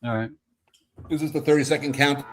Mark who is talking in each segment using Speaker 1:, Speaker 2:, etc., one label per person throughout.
Speaker 1: All right.
Speaker 2: This is the 30-second count.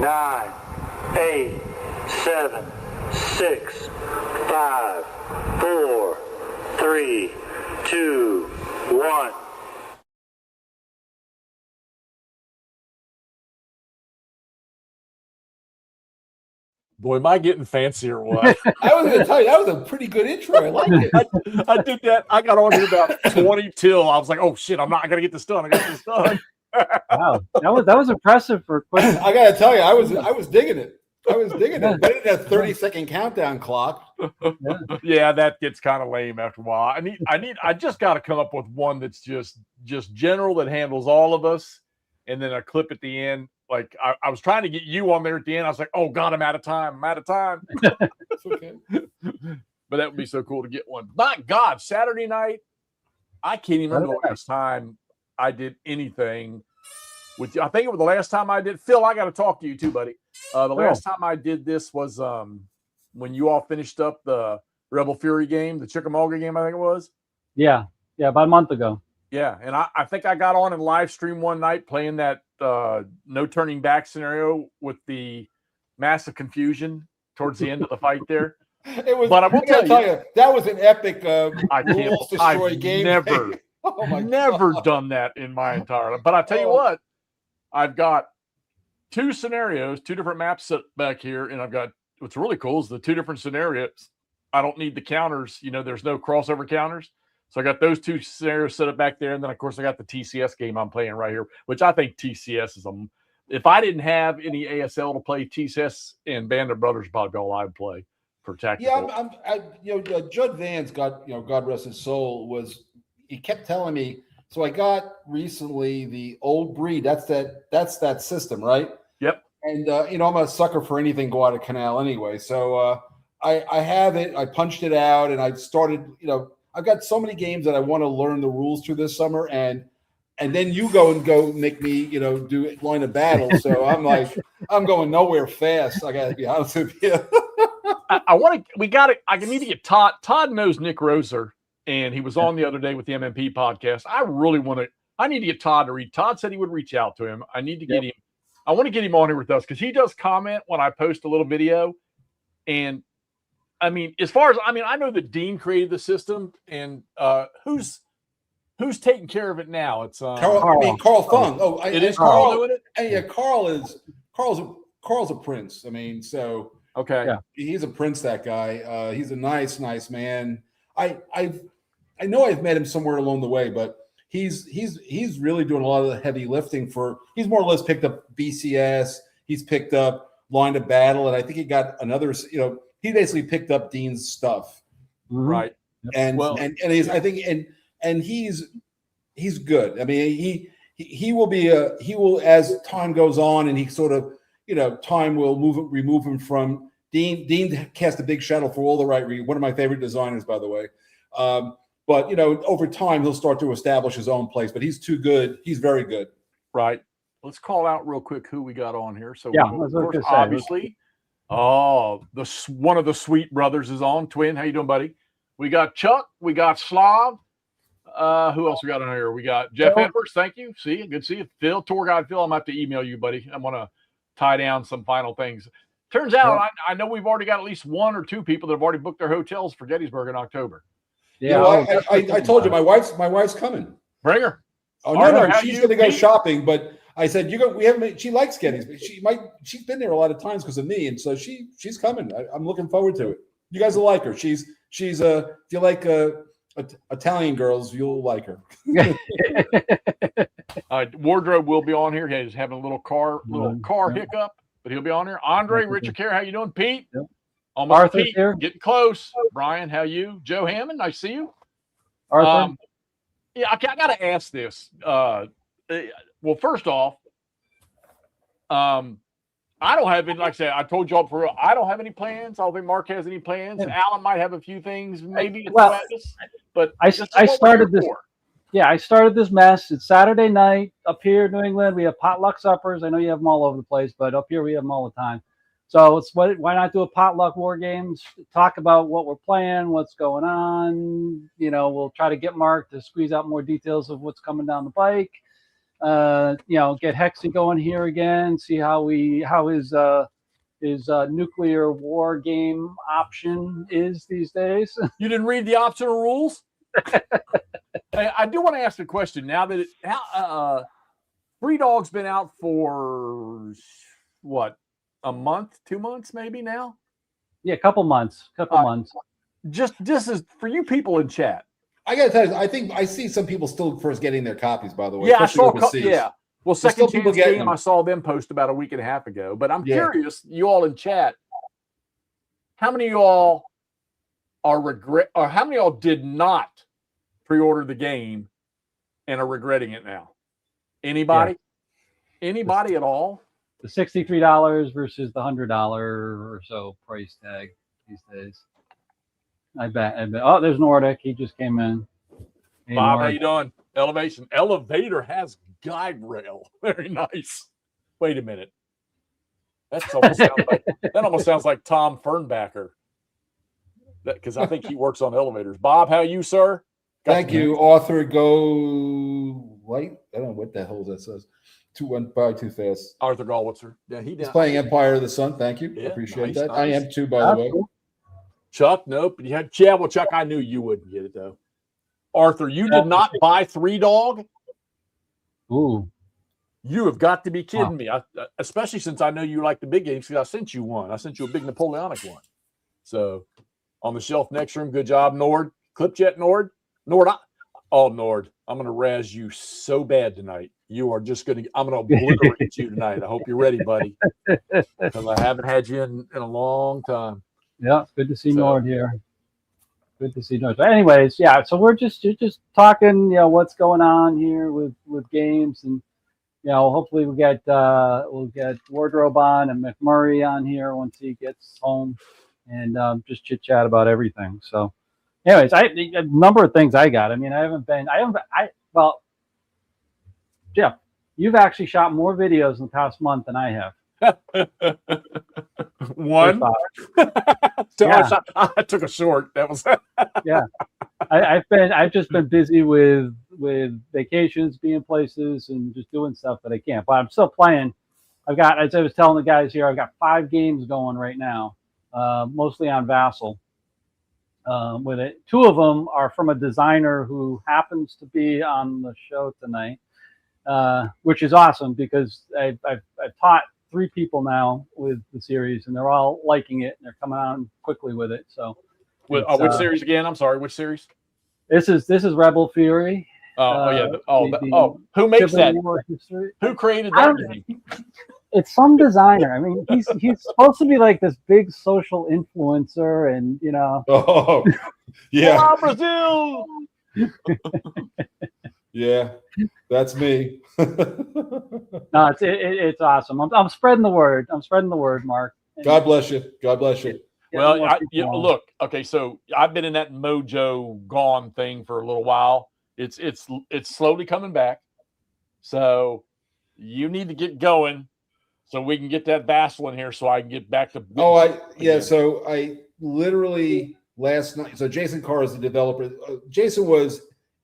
Speaker 3: Nine, 8, 7, 6, 5, 4, 3, 2, 1.
Speaker 4: Boy, am I getting fancy or what?
Speaker 2: I was going to tell you, that was a pretty good intro. I like it.
Speaker 4: I did that. I got on here about 20 till. I was like, oh, shit, I'm not going to get this done. I got this done.
Speaker 1: Wow, that was impressive for quick.
Speaker 2: I got to tell you, I was digging it. I was digging it. But it had a 30-second countdown clock.
Speaker 4: Yeah, that gets kind of lame after a while. I just got to come up with one that's just general, that handles all of us, and then a clip at the end. Like I was trying to get you on there at the end. I was like, oh God, I'm out of time.
Speaker 2: It's okay.
Speaker 4: But that would be so cool to get one. My God, Saturday night, I can't even remember the last time I did anything with you. I think it was the last time I did. Phil, I got to talk to you too, buddy. The last time I did this was when you all finished up the Rebel Fury game, the Chickamauga game, I think it was.
Speaker 1: Yeah, about a month ago.
Speaker 4: Yeah, and I think I got on and live stream one night playing that no turning back scenario with the massive confusion towards the end of the fight there.
Speaker 2: It was,
Speaker 4: but I will tell you,
Speaker 2: that was an epic rules destroy
Speaker 4: I've
Speaker 2: game.
Speaker 4: Never done that in my entire life. But I tell you what, I've got two scenarios, two different maps set back here, and I've got what's really cool is the two different scenarios. I don't need the counters. There's no crossover counters. So I got those two scenarios set up back there. And then, of course, I got the TCS game I'm playing right here, which I think TCS is if I didn't have any ASL to play, TCS and Band of Brothers probably all I'd play for tactical.
Speaker 2: Yeah, Judd Vance got, God rest his soul, he kept telling me, so I got recently the Old Breed. That's that system, right?
Speaker 4: Yep.
Speaker 2: And, I'm a sucker for anything Guadalcanal anyway. So I have it. I punched it out and I started, I've got so many games that I want to learn the rules to this summer, and then you go make me, do line of battle. So I'm like, I'm going nowhere fast. I got to be honest with you.
Speaker 4: I need to get Todd. Todd knows Nick Roser, and he was on the other day with the MMP podcast. I need to get Todd to read. Todd said he would reach out to him. I need to get him. I want to get him on here with us because he does comment when I post a little video, and I mean, I know that Dean created the system, and who's taking care of it now? It's
Speaker 2: Carl Fung. Oh,
Speaker 4: it is Carl doing it.
Speaker 2: Yeah, Carl's a prince. I mean, so
Speaker 4: okay,
Speaker 2: he's a prince. That guy. He's a nice man. I know I've met him somewhere along the way, but he's really doing a lot of the heavy lifting he's more or less picked up BCS. He's picked up line of battle, and I think he got another. He basically picked up Dean's stuff,
Speaker 4: right?
Speaker 2: And he's good. I mean, he will as time goes on, and he sort of time will remove him from Dean. Dean cast a big shadow for all the right reasons. One of my favorite designers, by the way. But over time he'll start to establish his own place. But he's too good. He's very good.
Speaker 4: Right. Let's call out real quick who we got on here. So
Speaker 1: obviously.
Speaker 4: Oh, one of the Sweet Brothers is on. Twin, how you doing, buddy? We got Chuck. We got Slav. Who else we got on here? We got Jeff Edwards. Thank you. See you. Good to see you. Phil, tour guide Phil. I'm going to have to email you, buddy. I want to tie down some final things. Turns out, I know we've already got at least one or two people that have already booked their hotels for Gettysburg in October.
Speaker 2: Yeah, I told you my wife's coming.
Speaker 4: Bring her.
Speaker 2: Oh no, she's going to go shopping, but I said we haven't. She likes Gettysburg. She's been there a lot of times because of me, and so she's coming. I'm looking forward to it. You guys will like her. She's if you like Italian girls, you'll like her.
Speaker 4: Wardrobe will be on here. He's having a little car hiccup, but he'll be on here. Andre, Richard Care, how you doing? Pete, Almost
Speaker 1: Arthur's
Speaker 4: Pete,
Speaker 1: here.
Speaker 4: getting close. Brian, how you? Joe Hammond, I see you.
Speaker 1: Arthur.
Speaker 4: Yeah, I got to ask this. Well, first off, I don't have any. Like I said, I told y'all for real, I don't have any plans. I don't think Mark has any plans.
Speaker 1: Yeah.
Speaker 4: Alan might have a few things, maybe.
Speaker 1: Well,
Speaker 4: but
Speaker 1: I
Speaker 4: this is
Speaker 1: I
Speaker 4: what we're
Speaker 1: started
Speaker 4: here
Speaker 1: this.
Speaker 4: for.
Speaker 1: Yeah, I started this mess. It's Saturday night up here in New England. We have potluck suppers. I know you have them all over the place, but up here we have them all the time. So it's why not do a potluck war games? Talk about what we're playing, what's going on. You know, we'll try to get Mark to squeeze out more details of what's coming down the bike. You know, get Hexy going here again. See how his nuclear war game option is these days.
Speaker 4: You didn't read the optional rules? Hey, I do want to ask a question now that Free Dog's been out for what, a month, 2 months, maybe now?
Speaker 1: Yeah, a couple months.
Speaker 4: Just this is for you people in chat.
Speaker 2: I gotta tell you, I think I see some people still first getting their copies. By the way,
Speaker 4: Yeah, I
Speaker 2: especially
Speaker 4: saw.
Speaker 2: overseas.
Speaker 4: Yeah, well,
Speaker 2: There's
Speaker 4: second
Speaker 2: still people
Speaker 4: chance
Speaker 2: getting
Speaker 4: game.
Speaker 2: them.
Speaker 4: I saw them post about a week and a half ago. But I'm
Speaker 2: Yeah.
Speaker 4: curious, you all in chat, how many of y'all are regret, or how many of y'all did not pre-order the game and are regretting it now? Anybody? Anybody at all?
Speaker 1: The $63 versus the $100 or so price tag these days. I bet. Oh, there's Nordic. He just came in. Hey,
Speaker 4: Bob, how
Speaker 1: Nordic.
Speaker 4: you doing? Elevation. Elevator has guide rail. Very nice. Wait a minute. That almost sounds like Tom Fernbacker. Because I think he works on elevators. Bob, how you, sir?
Speaker 2: Thank you, author. Go light. I don't know what the hell that says. Went by too fast.
Speaker 4: Arthur Gallwitzer. Yeah,
Speaker 2: He's playing Empire of the Sun. Thank you.
Speaker 4: Yeah,
Speaker 2: Appreciate
Speaker 4: nice,
Speaker 2: that.
Speaker 4: nice.
Speaker 2: I am too, by the way.
Speaker 1: Cool.
Speaker 4: Chuck, nope. Yeah, well, Chuck, I knew you wouldn't get it though. Arthur, you did not buy Three Dog?
Speaker 1: Ooh.
Speaker 4: You have got to be kidding me. Especially since I know you like the big games, because I sent you one. I sent you a big Napoleonic one. So on the shelf next room. Good job, Nord. Clipjet, Nord. Nord, Nord, I'm going to razz you so bad tonight. You are just going to, I'm going to obliterate you tonight. I hope you're ready, buddy. Because I haven't had you in a long time.
Speaker 1: Yeah, good to see Nord here. Good to see Nord. But anyways, yeah, so we're just talking, you know, what's going on here with games, and you know, hopefully we'll get Wardrobe on and McMurray on here once he gets home, and just chit chat about everything. So anyways, a number of things I got. I mean, well, Jeff, you've actually shot more videos in the past month than I have.
Speaker 4: One.
Speaker 1: Yeah.
Speaker 4: I took a short. That was
Speaker 1: yeah. I've just been busy with vacations, being places, and just doing stuff that I can't. But I'm still playing. I've got, as I was telling the guys here, I've got 5 games going right now, mostly on Vassal. With it, 2 of them are from a designer who happens to be on the show tonight, which is awesome because I've taught 3 people now with the series, and they're all liking it, and they're coming on quickly with it. So,
Speaker 4: which series again? I'm sorry, which series?
Speaker 1: This is Rebel Fury.
Speaker 4: Who makes that? Who created that game?
Speaker 1: It's some designer. I mean, he's supposed to be like this big social influencer, and you know.
Speaker 2: Oh, yeah.
Speaker 4: Hola, Brazil.
Speaker 2: Yeah, that's me.
Speaker 1: No, it's awesome. I'm spreading the word. I'm spreading the word, Mark.
Speaker 2: God bless you. God bless you.
Speaker 4: Well, look. Okay, so I've been in that mojo gone thing for a little while. It's slowly coming back. So you need to get going, so we can get that Vassal in here, so I can get back to.
Speaker 2: So I literally last night. So Jason Carr is the developer. Jason was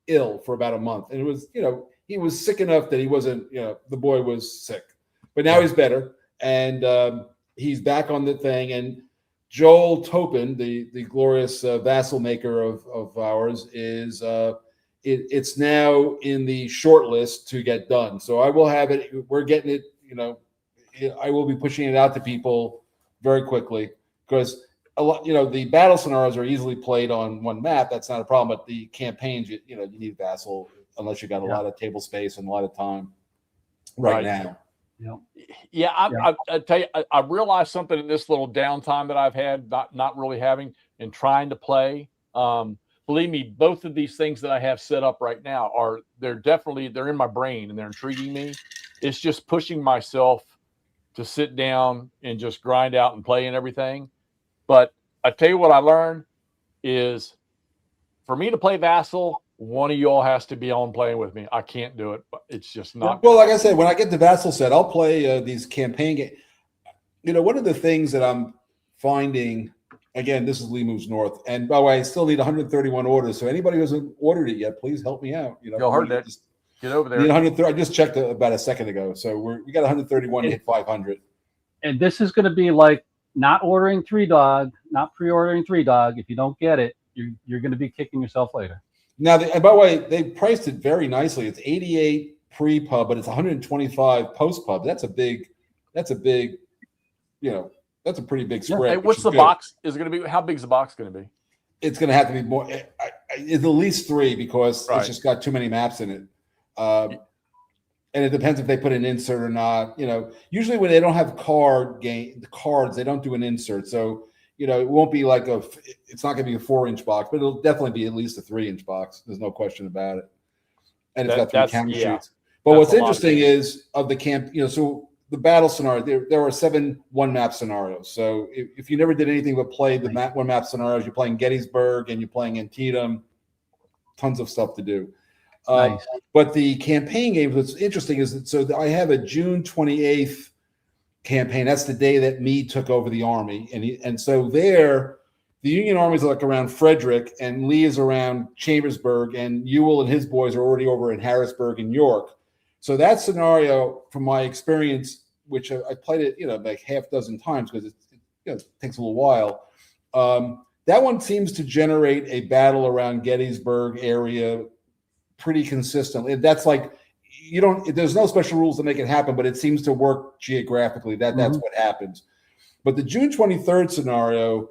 Speaker 2: ill for about a month, and it was, you know, he was sick enough that he wasn't, you know, the boy was sick, but now he's better, and he's back on the thing. And Joel Topin, the glorious Vassal maker of ours, is it's now in the short list to get done. So I will have it. We're getting it. You know, I will be pushing it out to people very quickly, because a lot, you know, the battle scenarios are easily played on one map. That's not a problem. But the campaigns, you need Vassal, unless you got a lot of table space and a lot of time right now.
Speaker 1: Yeah.
Speaker 4: Yeah, I tell you, I realized something in this little downtime that I've had, not really having and trying to play. Believe me, both of these things that I have set up right now they're in my brain and they're intriguing me. It's just pushing myself to sit down and just grind out and play and everything. But I tell you what I learned is for me to play Vassal, one of y'all has to be on playing with me. I can't do it. It's just not.
Speaker 2: Well, like I said, when I get the Vassal set, I'll play these campaign games. One of the things that I'm finding, again, this is Lee Moves North. And by the way, I still need 131 orders. So anybody who hasn't ordered it yet, please help me out.
Speaker 4: Y'all heard that. Get over there.
Speaker 2: 130. I just checked about a second ago. So we got 131 to hit 500.
Speaker 1: And this is going to be like not ordering Three Dog, not pre-ordering Three Dog. If you don't get it, you're going to be kicking yourself later.
Speaker 2: Now, and by the way, they priced it very nicely. It's 88 pre-pub, but it's 125 post-pub. That's a big, that's a pretty big spread.
Speaker 4: Hey, what's the box? Is it going to be? How big is the box going to be?
Speaker 2: It's going to have to be more. It's at least 3 because it's just got too many maps in it. And it depends if they put an insert or not. Usually when they don't have the cards, they don't do an insert. So, it won't be like it's not going to be a 4-inch box, but it'll definitely be at least a 3-inch box. There's no question about it. And it's got 3 camera sheets. But what's interesting is of the camp, so the battle scenario, there are 7 one-map scenarios. So if you never did anything but play the one-map scenarios, you're playing Gettysburg and you're playing Antietam, tons of stuff to do.
Speaker 1: Nice.
Speaker 2: But the campaign games, what's interesting is that I have a June 28th campaign. That's the day that Meade took over the army. And so there, the Union armies are like around Frederick, and Lee is around Chambersburg, and Ewell and his boys are already over in Harrisburg and York. So that scenario, from my experience, which I played it, like half dozen times because it takes a little while. That one seems to generate a battle around Gettysburg area pretty consistently. That's like there's no special rules to make it happen, but it seems to work geographically. That's what happens. But the June 23rd scenario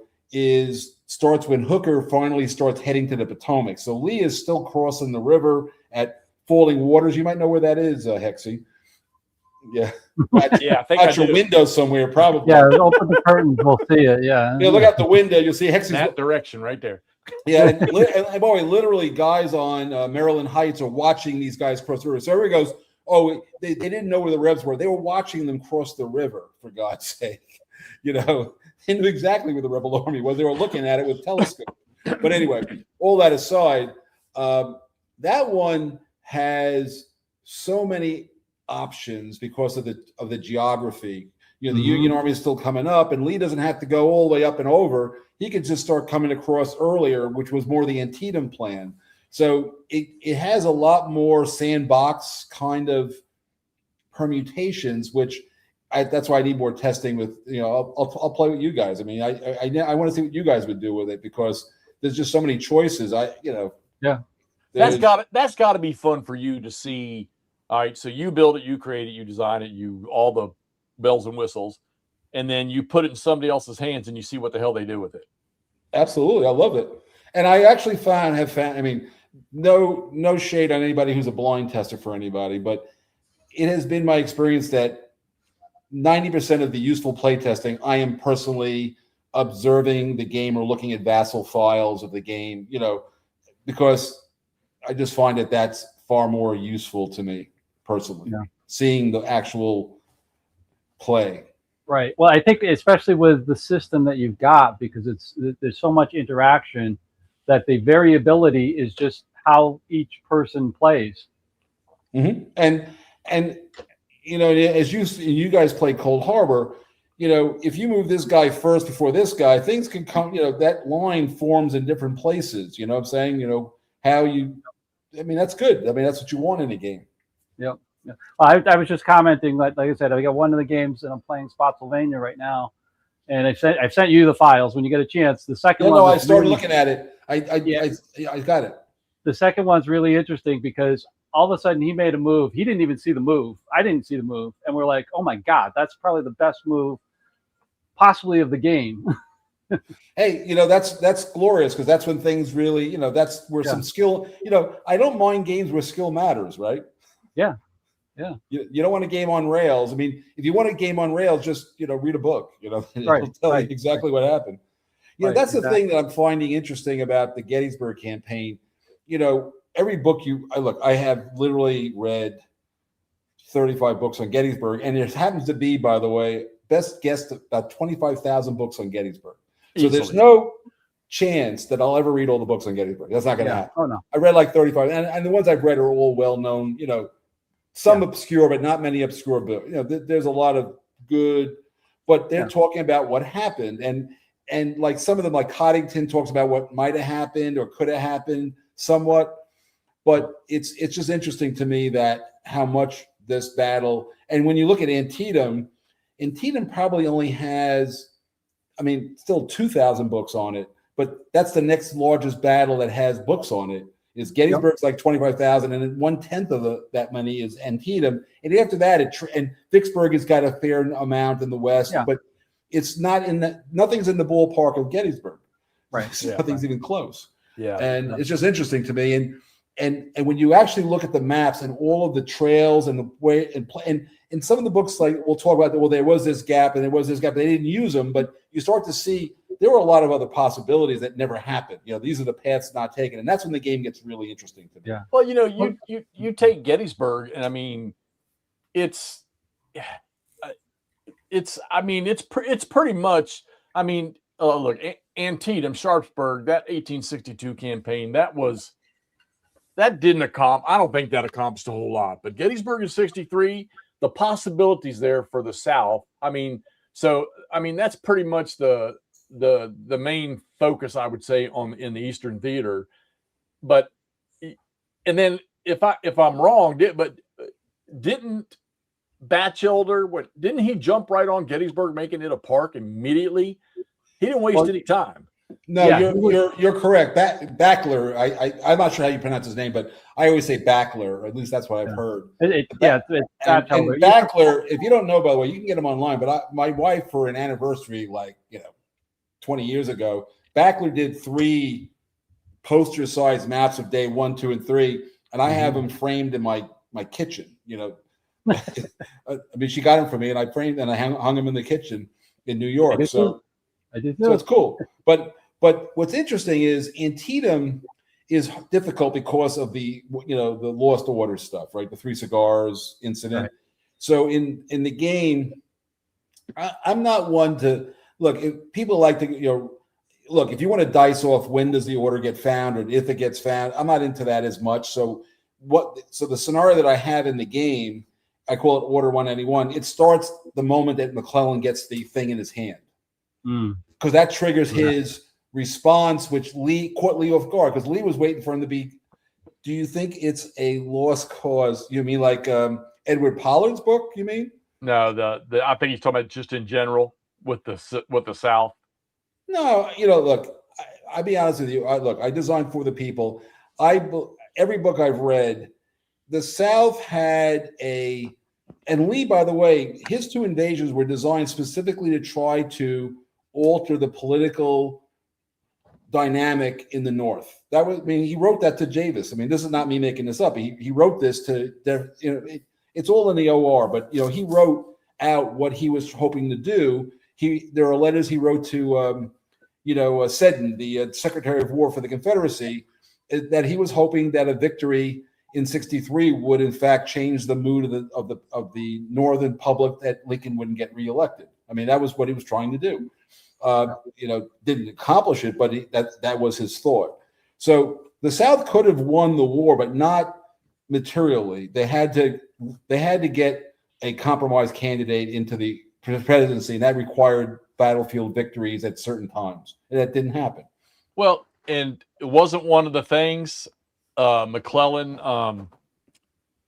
Speaker 2: starts when Hooker finally starts heading to the Potomac. So Lee is still crossing the river at Falling Waters. You might know where that is, Hexy. Yeah.
Speaker 4: I think
Speaker 2: out your window somewhere, probably.
Speaker 1: Yeah, open the curtains, we'll see it. Yeah.
Speaker 2: Look out the window, you'll see Hexy's
Speaker 4: that direction right there.
Speaker 2: Yeah, and boy, literally, guys on Maryland Heights are watching these guys cross the river. So everybody goes, "Oh, they didn't know where the Rebs were. They were watching them cross the river. For God's sake, they knew exactly where the Rebel army was. They were looking at it with telescopes." But anyway, all that aside, that one has so many options because of the geography. The Union army is still coming up, and Lee doesn't have to go all the way up and over. He could just start coming across earlier, which was more the Antietam plan. So it has a lot more sandbox kind of permutations, which that's why I need more testing with. I'll play with you guys. I mean, I want to see what you guys would do with it because there's just so many choices.
Speaker 4: That's got to be fun for you to see. All right, so you build it, you create it, you design it, all the bells and whistles, and then you put it in somebody else's hands and you see what the hell they do with it.
Speaker 2: Absolutely. I love it. And I actually have found, I mean, no shade on anybody who's a blind tester for anybody, but it has been my experience that 90% of the useful play testing, I am personally observing the game or looking at Vassal files of the game, because I just find that that's far more useful to me personally, seeing the actual play.
Speaker 1: Right. Well, I think especially with the system that you've got, because there's so much interaction that the variability is just how each person plays.
Speaker 2: Mm-hmm. And as you guys play Cold Harbor, if you move this guy first before this guy, things can come. That line forms in different places. You know what I'm saying? That's good. I mean, that's what you want in a game.
Speaker 1: Yep. Yeah. I was just commenting, like I said, I got one of the games and I'm playing Spotsylvania right now, and I've sent you the files when you get a chance. The second one,
Speaker 2: I started looking at it. I got it.
Speaker 1: The second one's really interesting because all of a sudden he made a move. He didn't even see the move. I didn't see the move, and we're like, oh my God, that's probably the best move possibly of the game.
Speaker 2: Hey, that's glorious because that's when things really, that's where some skill. I don't mind games where skill matters, right?
Speaker 1: Yeah. Yeah.
Speaker 2: You don't want a game on rails. I mean, if you want a game on rails, just read a book. It'll tell you exactly what happened. That's the thing that I'm finding interesting about the Gettysburg campaign. Every book I have literally read 35 books on Gettysburg, and there happens to be, by the way, best guess about 25,000 books on Gettysburg. So there's no chance that I'll ever read all the books on Gettysburg. That's not going to happen.
Speaker 1: Oh no,
Speaker 2: I read like 35, and the ones I've read are all well known. Some obscure, but not many obscure. But there's a lot of good. But they're talking about what happened, and like some of them, like Coddington talks about what might have happened or could have happened somewhat. But it's just interesting to me that how much this battle, and when you look at Antietam probably only has, still 2,000 books on it, but that's the next largest battle that has books on it. Is Gettysburg's like 25,000, and then 1/10 of that money is Antietam, and after that, and Vicksburg has got a fair amount in the West, but it's not nothing's in the ballpark of Gettysburg,
Speaker 1: right?
Speaker 2: Nothing's even close.
Speaker 4: And
Speaker 2: it's just interesting to me, and when you actually look at the maps and all of the trails and the way and some of the books, like we'll talk about, well, there was this gap and there was this gap, they didn't use them, but you start to see there were a lot of other possibilities that never happened. These are the paths not taken, and that's when the game gets really interesting to me.
Speaker 1: Yeah.
Speaker 4: Well, you take Gettysburg, and it's pretty much. Look, Antietam, Sharpsburg, that 1862 campaign, that didn't accomplish. I don't think that accomplished a whole lot. But Gettysburg in '63, the possibilities there for the South. That's pretty much the main focus, I would say, in the Eastern Theater. But then if I'm wrong, didn't Batchelder, didn't he jump right on Gettysburg, making it a park immediately? He didn't waste any time.
Speaker 2: No, you're correct. Backler, I'm not sure how you pronounce his name, but I always say Backler, or at least that's what I've heard.
Speaker 1: It's
Speaker 2: and Backler, if you don't know, by the way, you can get him online. But my wife, for an anniversary, 20 years ago, Backler did 3 poster-sized maps of day 1, 2, and 3, and I have them framed in my kitchen. She got them for me, and I framed and I hung them in the kitchen in New York. So it's cool. But what's interesting is Antietam is difficult because of the the Lost Order stuff, right? The 3 Cigars incident. Right. So in the game, I'm not one to look. If people like to look, if you want to dice off when does the order get found or if it gets found, I'm not into that as much. So the scenario that I have in the game, I call it Order 191. It starts the moment that McClellan gets the thing in his hand. Because that triggers his response, which caught Lee off guard, because Lee was waiting for him to be. Do you think it's a lost cause? You mean like Edward Pollard's book? You mean?
Speaker 4: No, I think he's talking about just in general with the South.
Speaker 2: No, look, I'll be honest with you. I designed for the people. Every book I've read, the South had and Lee, by the way, his 2 invasions were designed specifically to try to alter the political dynamic in the North. He wrote that to Javis. This is not me making this up. He wrote this it's all in the OR, but he wrote out what he was hoping to do. There are letters he wrote to Seddon, the Secretary of War for the Confederacy, that he was hoping that a victory in '63 would in fact change the mood of the Northern public, that Lincoln wouldn't get reelected. That was what he was trying to do. Didn't accomplish it, but that was his thought. So the South could have won the war, but not materially. They had to get a compromise candidate into the presidency, and that required battlefield victories at certain times, and that didn't happen.
Speaker 4: Well, and it wasn't one of the things McClellan,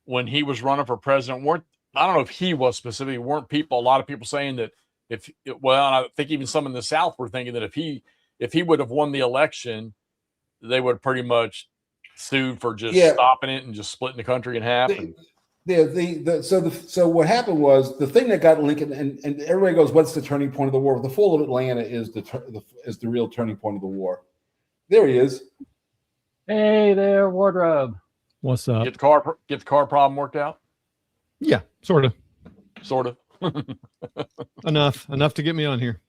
Speaker 4: when he was running for president, I don't know if he was specifically, a lot of people saying that I think even some in the South were thinking that if he would have won the election, they would pretty much sue for just stopping it and just splitting the country in half.
Speaker 2: So what happened was, the thing that got Lincoln, and everybody goes, what's the turning point of the war? The fall of Atlanta is the real turning point of the war. There he is.
Speaker 1: Hey there, Wardrobe.
Speaker 5: What's up?
Speaker 4: Get the car problem worked out?
Speaker 5: Yeah, sort of.
Speaker 4: Sort of.
Speaker 5: Enough to get me on here.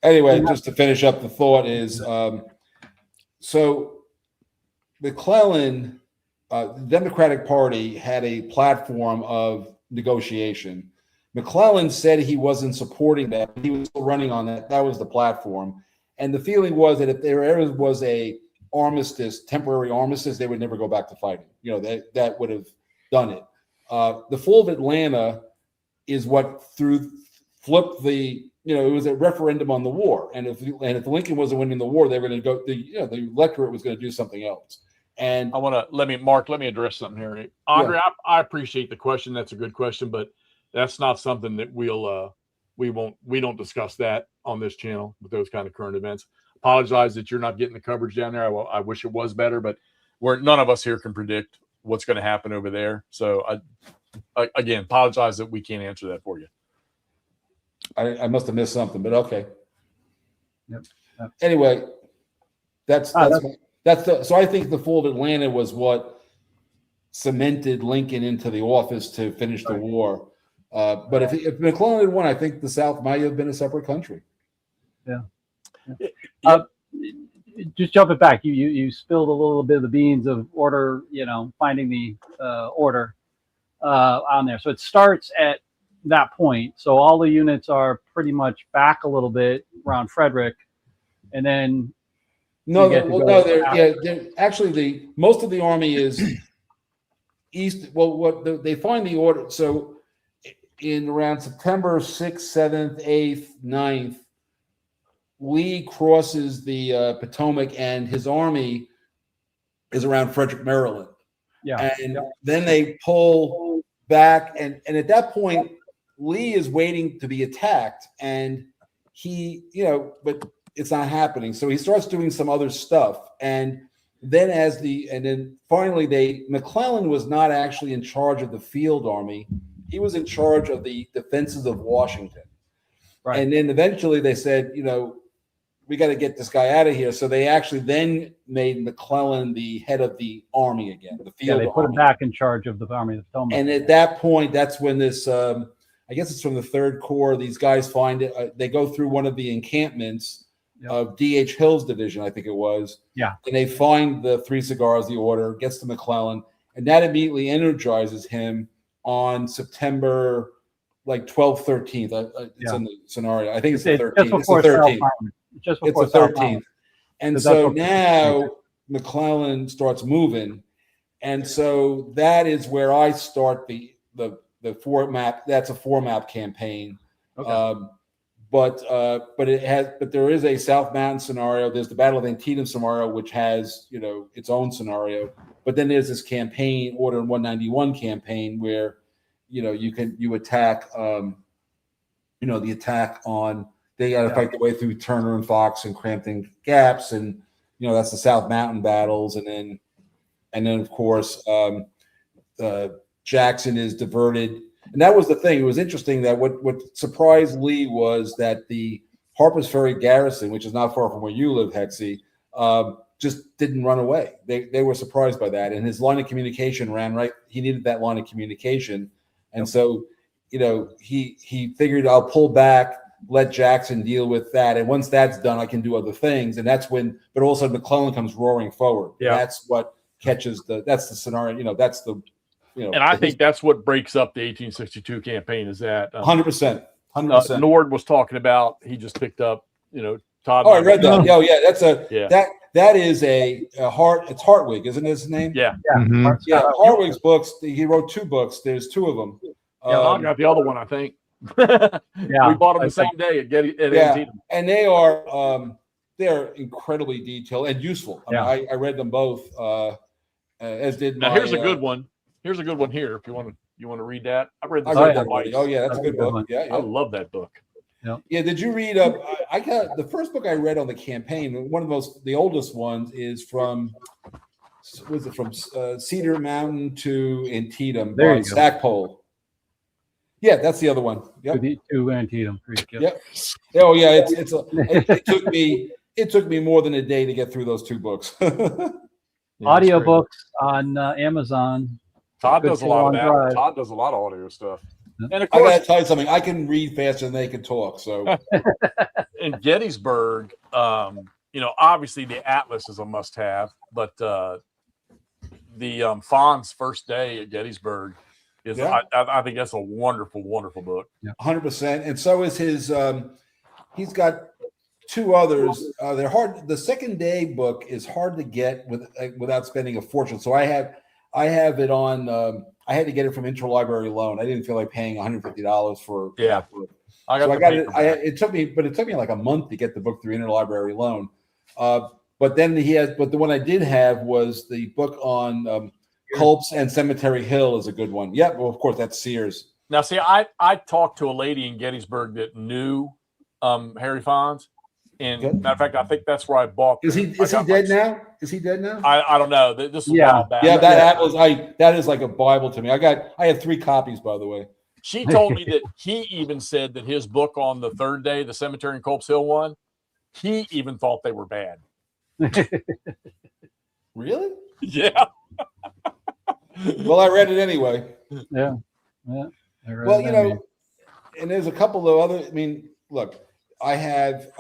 Speaker 2: Anyway, just to finish up the thought is, so McClellan, the Democratic Party had a platform of negotiation. McClellan said he wasn't supporting that. He was still running on that. That was the platform. And the feeling was that if there ever was a armistice, temporary armistice, they would never go back to fighting. You know, that would have done it. The fall of Atlanta is what flipped the, you know, it was a referendum on the war. And if Lincoln wasn't winning the war, they were going to go, the electorate was going to do something else. And
Speaker 4: I want to let me address something here. Andre, I appreciate the question. That's a good question, but that's not something that we don't discuss that on this channel with those kind of current events. Apologize that you're not getting the coverage down there. I wish it was better, but none of us here can predict what's going to happen over there. So I again apologize that we can't answer that for you.
Speaker 2: I must have missed something, but okay.
Speaker 1: Yep.
Speaker 2: Anyway, so I think the fall of Atlanta was what cemented Lincoln into the office to finish the war. But if McClellan had won, I think the South might have been a separate country.
Speaker 1: Yeah. Just jumping back, you spilled a little bit of the beans of order, finding the order on there. So it starts at that point. So all the units are pretty much back a little bit around Frederick, and then
Speaker 2: they're actually most of the army is east. Well, they find the order. So in around September 6th, 7th, 8th, 9th, Lee crosses the Potomac, and his army is around Frederick, Maryland.
Speaker 1: Yeah.
Speaker 2: And then they pull back, and at that point, Lee is waiting to be attacked, and but it's not happening. So he starts doing some other stuff, and then finally McClellan was not actually in charge of the field army. He was in charge of the defenses of Washington. Right. And then eventually they said, we got to get this guy out of here. So they actually then made McClellan the head of the army again, the field.
Speaker 1: Yeah, they put him back in charge of the Army of the Potomac.
Speaker 2: And at that point, that's when this, I guess it's from the Third Corps. These guys find it. They go through one of the encampments of D.H. Hill's division, I think it was. Yeah. And they find the Three Cigars, the order, gets to McClellan, and that immediately energizes him on September 12th, 13th. It's in the scenario. I think it's the 13th. It's the 13th. It's the 13th. And so now McClellan starts moving. And so that is where I start the four map. That's a 4-map campaign. Okay. But there is a South Mountain scenario. There's the Battle of Antietam scenario, which has, its own scenario. But then there's this campaign, Order 191 campaign, where, you attack, the attack on, they got to fight their way through Turner and Fox and Crampton Gaps. And, that's the South Mountain battles. And then of course, Jackson is diverted. And that was the thing. It was interesting that what surprised Lee was that the Harper's Ferry garrison, which is not far from where you live, Hexie, just didn't run away. They were surprised by that. And his line of communication ran right. He needed that line of communication. And so, he figured, I'll pull back, let Jackson deal with that. And once that's done, I can do other things. And that's when, but also McClellan comes roaring forward. Yeah. That's what catches that's the scenario, that's the,
Speaker 4: and I think that's what breaks up the 1862 campaign is that
Speaker 2: 100%.
Speaker 4: Nord was talking about, he just picked up, Todd.
Speaker 2: Oh, I read that. Oh, yeah. That's that is it's Hartwig, isn't his name?
Speaker 4: Yeah.
Speaker 2: Mm-hmm. Yeah. Hartwig's books. He wrote 2 books. There's 2 of them.
Speaker 4: I got the other one, I think. We bought them the same day at Antietam.
Speaker 2: And they are they're incredibly detailed and useful. I read them both. As did
Speaker 4: now. Here's a good one. Here's a good one here. If you want to read that, I read
Speaker 2: that already. Oh yeah, that's a good book. Yeah,
Speaker 4: I love that book.
Speaker 2: Yeah. Did you read? I got the first book I read on the campaign. One of the oldest ones is from. Was it from Cedar Mountain to Antietam by Stackpole? Yeah, that's the other one. Yep.
Speaker 1: To Antietam Creek.
Speaker 2: Yep. Oh yeah, it took me more than a day to get through those 2 books.
Speaker 1: Audiobooks on Amazon.
Speaker 4: Todd
Speaker 1: Good
Speaker 4: does a lot of
Speaker 1: long
Speaker 4: that.
Speaker 1: drive.
Speaker 4: Todd does a lot of audio stuff.
Speaker 1: Yeah.
Speaker 4: And of
Speaker 2: I
Speaker 4: course,
Speaker 2: gotta tell you something. I can read faster than they can talk. So
Speaker 4: in Gettysburg, obviously the Atlas is a must-have, but the Fahn's first day at Gettysburg is,
Speaker 2: Yeah.
Speaker 4: I think that's a wonderful, wonderful book.
Speaker 2: 100%. And so is his. He's got two others. They're hard. The second day book is hard to get without spending a fortune. So I have it on. I had to get it from interlibrary loan. I didn't feel like paying $150 for that book.
Speaker 4: I got
Speaker 2: it. It took me like a month to get the book through interlibrary loan. But then but the one I did have was the book on Culps and Cemetery Hill is a good one. Yeah, well, of course, that's Sears.
Speaker 4: Now, see, I talked to a lady in Gettysburg that knew Harry Fahn's. And matter of fact, I think that's where I bought.
Speaker 2: Is he dead now? Is he dead now?
Speaker 4: I don't know. This is a while back.
Speaker 2: Yeah, that is like a Bible to me. I have 3 copies, by the way.
Speaker 4: She told me that he even said that his book on the third day, the Cemetery in Culps Hill one, he even thought they were bad.
Speaker 2: Really?
Speaker 4: Yeah.
Speaker 2: Well, I read it anyway.
Speaker 1: Yeah.
Speaker 2: Well, and there's a couple of other. I mean, look. I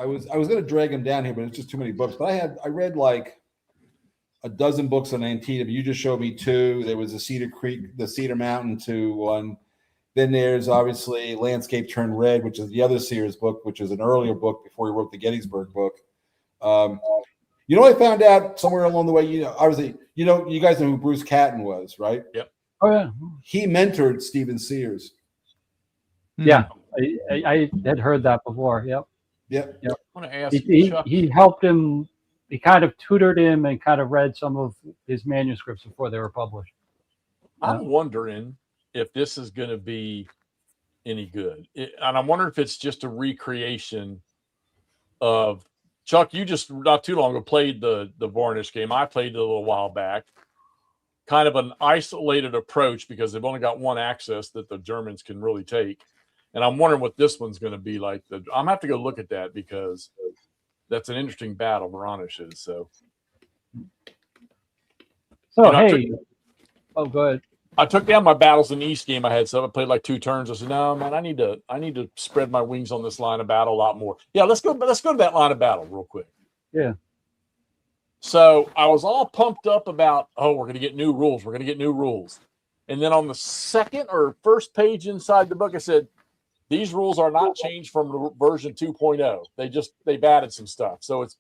Speaker 2: was going to drag him down here, but it's just too many books. But I read like a dozen books on Antietam. You just showed me 2. There was the Cedar Mountain 2 one. Then there's obviously Landscape Turned Red, which is the other Sears book, which is an earlier book before he wrote the Gettysburg book. I found out somewhere along the way. Obviously, you guys know who Bruce Catton was, right?
Speaker 4: Yep.
Speaker 1: Oh yeah.
Speaker 2: He mentored Stephen Sears.
Speaker 1: Yeah. I had heard that before. Yep.
Speaker 2: Yep.
Speaker 4: I want to ask
Speaker 1: he helped him. He kind of tutored him and kind of read some of his manuscripts before they were published.
Speaker 4: I'm wondering if this is going to be any good. And I'm wondering if it's just a recreation of Chuck. You just not too long ago played the Varnish game. I played it a little while back. Kind of an isolated approach because they've only got one access that the Germans can really take. And I'm wondering what this one's going to be like. I'm going to have to go look at that because that's an interesting battle, Varnish is. So
Speaker 1: hey. Go ahead.
Speaker 4: I took down my battles in the East game I had, so I played like 2 turns. I said, no, man, I need to spread my wings on this line of battle a lot more. Yeah, let's go to that line of battle real quick.
Speaker 1: Yeah.
Speaker 4: So I was all pumped up about, we're going to get new rules. We're going to get new rules. And then on the second or first page inside the book, I said, these rules are not changed from version 2.0. They've added some stuff. So it's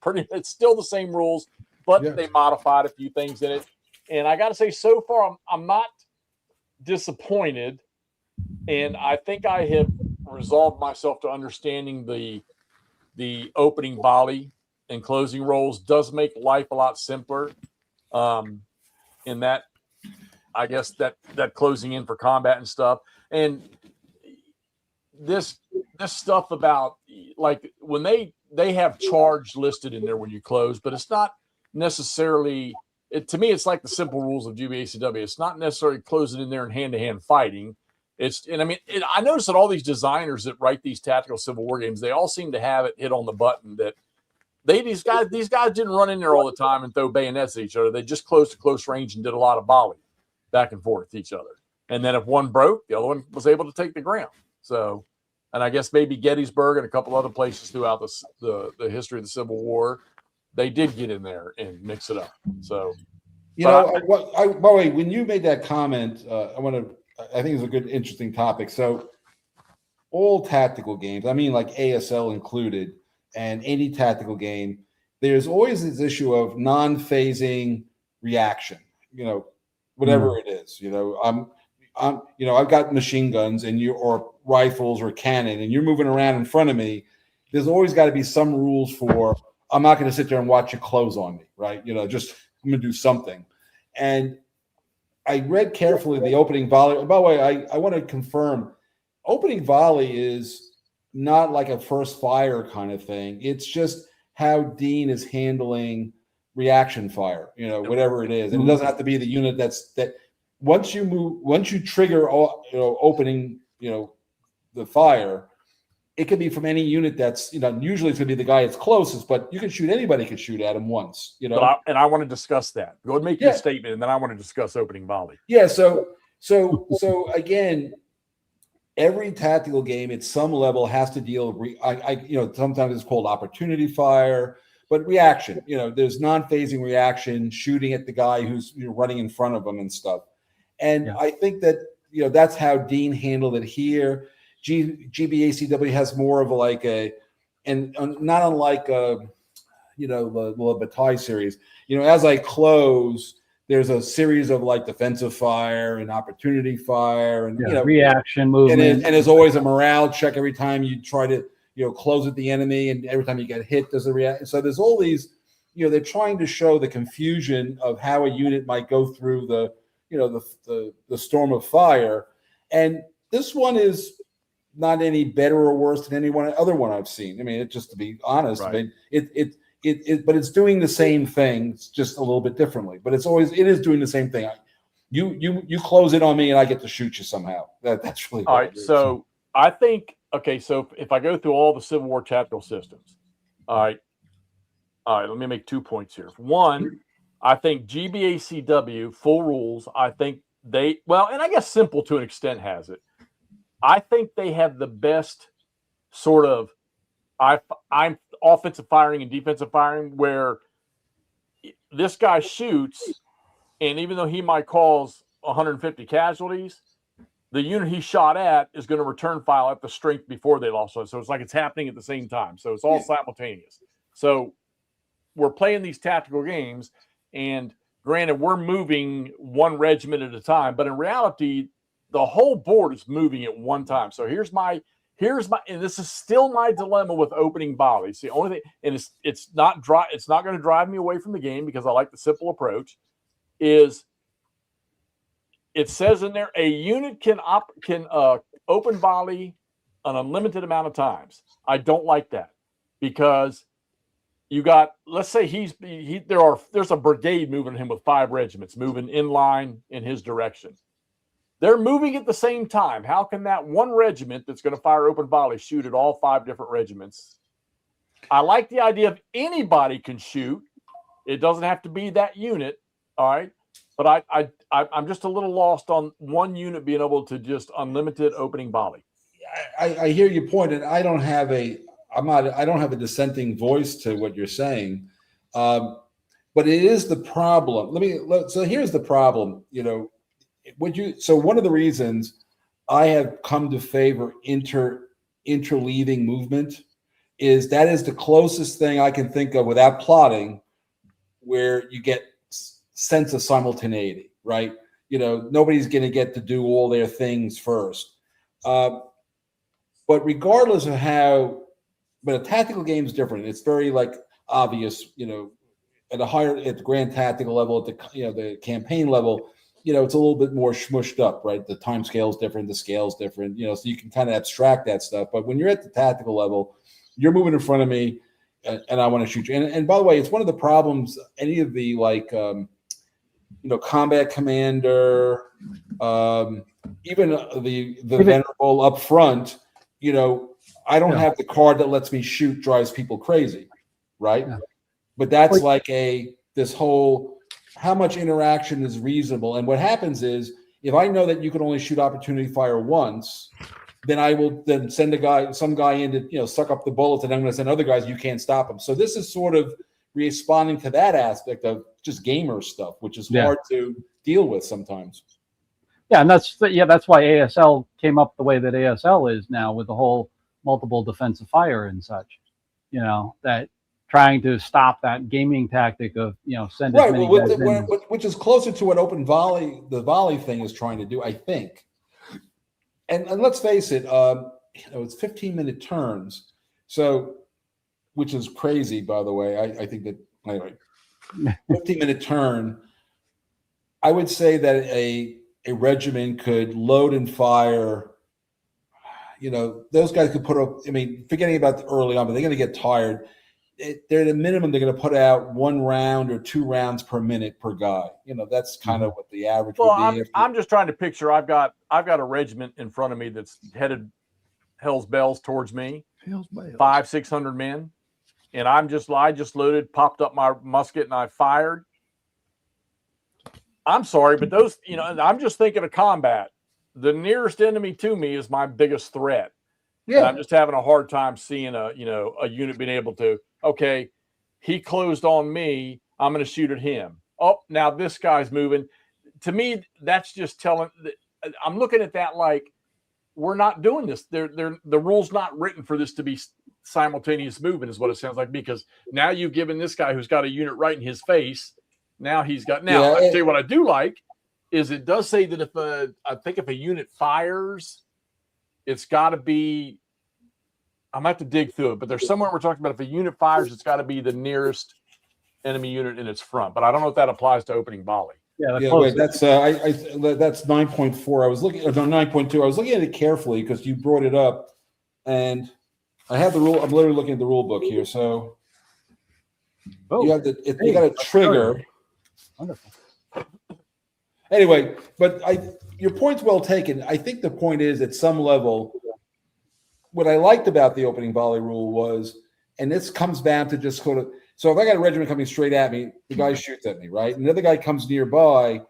Speaker 4: still the same rules, but they modified a few things in it. And I got to say, so far, I'm not disappointed. And I think I have resolved myself to understanding the opening volley and closing rolls does make life a lot simpler. In that, I guess that closing in for combat and stuff. And this stuff about like when they have charge listed in there when you close, but it's not necessarily to me, it's like the simple rules of GBACW. It's not necessarily closing in there and hand-to-hand fighting. I noticed that all these designers that write these tactical Civil War games, they all seem to have it hit on the button that these guys didn't run in there all the time and throw bayonets at each other. They just closed to close range and did a lot of volley back and forth to each other. And then if one broke, the other one was able to take the ground. So, and I guess maybe Gettysburg and a couple other places throughout the history of the Civil War, they did get in there and mix it up. So,
Speaker 2: by the way, when you made that comment, I think it's a good, interesting topic. So, all tactical games, I mean, like ASL included, and any tactical game, there's always this issue of non-phasing reaction. Whatever it is. I've got machine guns or rifles or cannon, and you're moving around in front of me. There's always got to be some rules for. I'm not going to sit there and watch you close on me, right? I'm going to do something. And I read carefully the opening volley. By the way, I want to confirm, opening volley is not like a first fire kind of thing. It's just how Dean is handling reaction fire, whatever it is. And it doesn't have to be the unit that once you trigger, opening, the fire, it could be from any unit that's, usually it's going to be the guy that's closest, but you can shoot, anybody can shoot at him once,
Speaker 4: and I want to discuss that. Go ahead and make your statement, and then I want to discuss opening volley.
Speaker 2: Yeah. So So again, every tactical game at some level has to deal with, sometimes it's called opportunity fire, but reaction. There's non-phasing reaction, shooting at the guy who's running in front of them and stuff. And I think that, that's how Dean handled it here. GBACW has more of not unlike the Bataille series. As I close, there's a series of defensive fire and opportunity fire and
Speaker 1: reaction movement.
Speaker 2: And there's always a morale check every time you try to close at the enemy, and every time you get hit, there's a reaction. So there's all these, they're trying to show the confusion of how a unit might go through the storm of fire. And this one is not any better or worse than any other one I've seen. I mean, just to be honest,
Speaker 4: Right.
Speaker 2: I mean, but it's doing the same thing, just a little bit differently. But it is doing the same thing. You close it on me, and I get to shoot you somehow. That's really
Speaker 4: all right. So I think so if I go through all the Civil War tactical systems, all right. Let me make 2 points here. One, I think GBACW full rules. I think and I guess simple to an extent has it. I think they have the best sort of I'm offensive firing and defensive firing, where this guy shoots, and even though he might cause 150 casualties, the unit he shot at is going to return fire at the strength before they lost. So it's like it's happening at the same time. So it's all simultaneous. So we're playing these tactical games, and granted, we're moving one regiment at a time, but in reality, the whole board is moving at one time. So here's my, and this is still my dilemma with opening volleys. The only thing, and it's not going to drive me away from the game because I like the simple approach. Is it says in there a unit can open volley an unlimited amount of times. I don't like that because you got, let's say there's a brigade moving him with 5 regiments moving in line in his direction. They're moving at the same time. How can that one regiment that's going to fire open volley shoot at all 5 different regiments? I like the idea of anybody can shoot. It doesn't have to be that unit. All right. But I'm just a little lost on one unit being able to just unlimited opening volley.
Speaker 2: I hear your point, and I don't have a dissenting voice to what you're saying. But it is the problem. So here's the problem, So one of the reasons I have come to favor interleaving movement is that is the closest thing I can think of without plotting where you get sense of simultaneity, right? Nobody's going to get to do all their things first. But regardless of but a tactical game is different. It's very obvious, at the grand tactical level, at the campaign level, it's a little bit more smushed up, right? The time scale is different, the scale is different, so you can kind of abstract that stuff. But when you're at the tactical level, you're moving in front of me, and I want to shoot you. And by the way, it's one of the problems. Any of the combat commander, even the venerable up front, I don't have the card that lets me shoot, drives people crazy, right? Yeah. But that's this whole how much interaction is reasonable. And what happens is if I know that you can only shoot opportunity fire once, then I will then send some guy in to suck up the bullets, and I'm going to send other guys. You can't stop them. So this is sort of responding to that aspect of just gamer stuff, which is hard to deal with sometimes.
Speaker 1: Yeah, and that's why ASL came up the way that ASL is now with the whole multiple defensive fire and such. That trying to stop that gaming tactic of send as many guys in.
Speaker 2: Which is closer to what the volley thing is trying to do, I think. And let's face it, it's 15-minute turns, so which is crazy, by the way. I think that anyway, 15-minute turn. I would say that a regiment could load and fire. Those guys could put up. I mean, forgetting about the early on, but they're going to get tired. They're at a minimum. They're going to put out 1 round or 2 rounds per minute per guy. That's kind of what the average would be.
Speaker 4: I'm just trying to picture. I've got a regiment in front of me that's headed hell's bells towards me. 500-600 men, and I just loaded, popped up my musket, and I fired. I'm sorry, but those, and I'm just thinking of combat. The nearest enemy to me is my biggest threat. And I'm just having a hard time seeing a unit being able to, okay, he closed on me, I'm going to shoot at him. Oh, now this guy's moving. To me, that's just telling. I'm looking at that like we're not doing this. The rule's not written for this to be simultaneous movement, is what it sounds like. Because now you've given this guy who's got a unit right in his face. Now he's got. Now I tell you what I do like is it does say that if a unit fires, it's got to be. I'm gonna have to dig through it, but there's somewhere we're talking about if a unit fires, it's got to be the nearest enemy unit in its front. But I don't know if that applies to opening volley.
Speaker 2: Yeah, wait, that's that's 9.4. I was looking, no, 9.2. I was looking at it carefully because you brought it up, and I have the rule. I'm literally looking at the rule book here. So you have you got a trigger.
Speaker 1: Wonderful.
Speaker 2: Anyway, but your point's well taken. I think the point is at some level, what I liked about the opening volley rule was, and this comes down to just sort of. So if I got a regiment coming straight at me, the guy shoots at me, right? And the other guy comes nearby.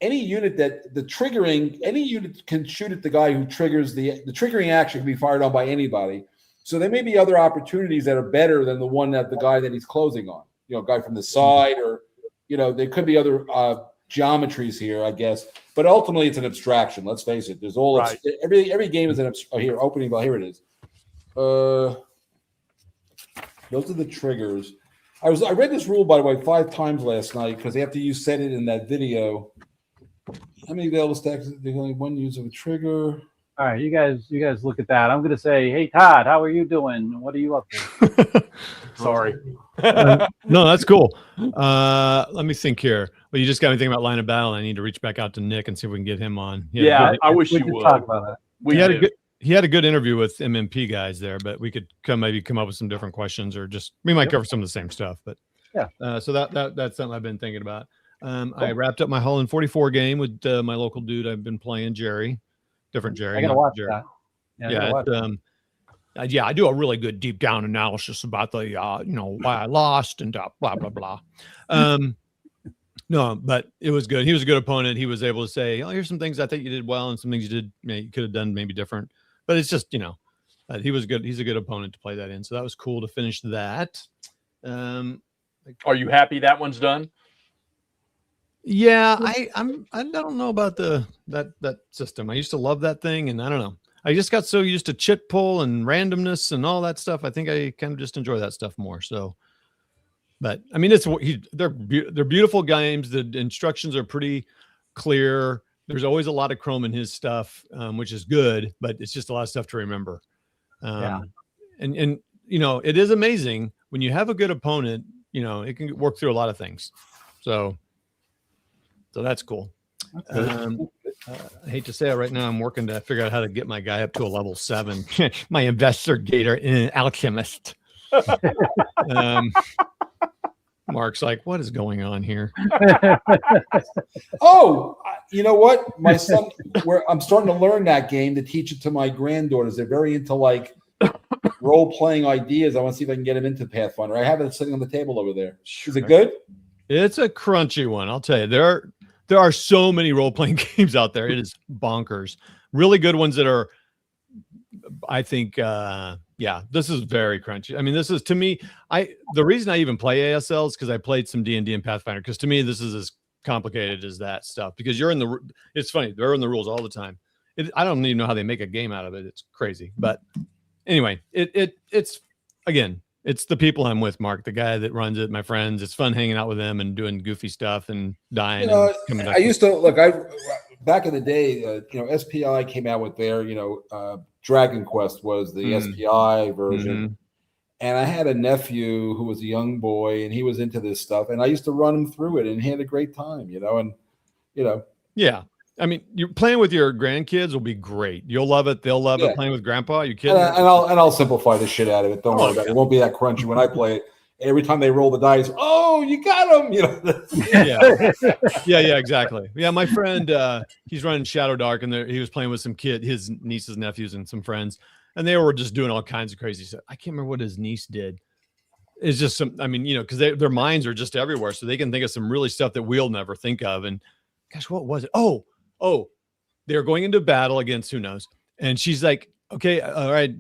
Speaker 2: Any unit any unit can shoot at the guy who triggers the triggering action can be fired on by anybody. So there may be other opportunities that are better than the one that the guy that he's closing on. Guy from the side, or there could be other geometries here, I guess. But ultimately, it's an abstraction. Let's face it. There's all right. Every game is an here opening. Well, here it is. Those are the triggers. I read this rule, by the way, 5 times last night because they have to use said it in that video. How many available stacks? There's only one use of a trigger.
Speaker 1: All right, you guys look at that. I'm going to say, hey, Todd, how are you doing? What are you up to?
Speaker 4: Sorry.
Speaker 5: No, that's cool. Let me think here. Well, you just got me thinking about line of battle. I need to reach back out to Nick and see if we can get him on.
Speaker 4: I wish you would.
Speaker 1: Talk about that.
Speaker 5: He had a good interview with MMP guys there, but we could maybe come up with some different questions, or just we might cover some of the same stuff. But
Speaker 1: yeah,
Speaker 5: so that's something I've been thinking about. Cool. I wrapped up my Holland 44 game with my local dude I've been playing, Jerry. Different Jerry.
Speaker 1: I gotta watch
Speaker 5: Jerry.
Speaker 1: that.
Speaker 5: Yeah, I do a really good deep down analysis about the why I lost and blah blah blah. No, but it was good. He was a good opponent. He was able to say, "Oh, here's some things I think you did well, and some things you could have done maybe different." But it's just he was good. He's a good opponent to play that in. So that was cool to finish that.
Speaker 4: Are you happy that one's done?
Speaker 5: Yeah, I don't know about that system. I used to love that thing, and I don't know. I just got so used to chit pull and randomness and all that stuff. I think I kind of just enjoy that stuff more. So, but I mean, they're beautiful games. The instructions are pretty clear. There's always a lot of chrome in his stuff, which is good, but it's just a lot of stuff to remember. And it is amazing when you have a good opponent. It can work through a lot of things. So that's cool. I hate to say it right now. I'm working to figure out how to get my guy up to a level 7. My investigator in alchemist. Mark's like, what is going on here?
Speaker 2: Oh, you know what? My son, I'm starting to learn that game to teach it to my granddaughters. They're very into like role-playing ideas. I want to see if I can get them into Pathfinder. I have it sitting on the table over there. Is it good?
Speaker 5: It's a crunchy one. I'll tell you. There are so many role-playing games out there. It is bonkers. Really good ones that are, I think, this is very crunchy. I mean, this is, to me, the reason I even play ASL is because I played some D&D and Pathfinder, because to me, this is as complicated as that stuff, because it's funny. They're in the rules all the time. I don't even know how they make a game out of it. It's crazy. But anyway, it's, again, it's the people I'm with, Mark, the guy that runs it, my friends. It's fun hanging out with them and doing goofy stuff and dying.
Speaker 2: I used to look. Back in the day, SPI came out with their, Dragon Quest was the SPI version, and I had a nephew who was a young boy, and he was into this stuff, and I used to run him through it, and he had a great time,
Speaker 5: Yeah. I mean, you're playing with your grandkids will be great. You'll love it. They'll love it playing with grandpa. You kidding?
Speaker 2: And I'll simplify the shit out of it. Don't worry about it. It won't be that crunchy when I play it. Every time they roll the dice, oh, you got them.
Speaker 5: Yeah, exactly. Yeah, my friend, he's running Shadow Dark, and he was playing with some kid, his nieces, nephews, and some friends, and they were just doing all kinds of crazy stuff. I can't remember what his niece did. it's just some, I mean, because their minds are just everywhere. So they can think of some really stuff that we'll never think of. And gosh, what was it? Oh, they're going into battle against who knows. And she's like, okay, all right.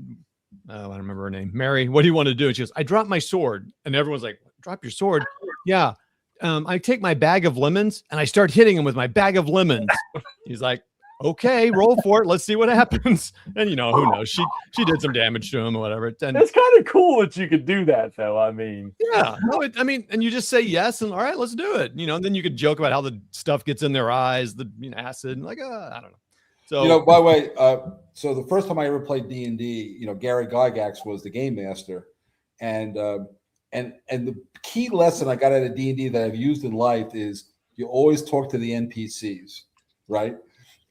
Speaker 5: I don't remember her name. Mary, what do you want to do? And she goes, I dropped my sword. And everyone's like, drop your sword? Yeah. I take my bag of lemons and I start hitting him with my bag of lemons. He's like, okay, roll for it. Let's see what happens. And who knows? She did some damage to him or whatever. And
Speaker 4: It's kind of cool that you could do that, though. I mean,
Speaker 5: yeah, no, and you just say yes, and all right, let's do it. And then you could joke about how the stuff gets in their eyes, the acid, and like, I don't know. So,
Speaker 2: by the way, so the first time I ever played D&D, Gary Gygax was the game master, and the key lesson I got out of D&D that I've used in life is you always talk to the NPCs, right?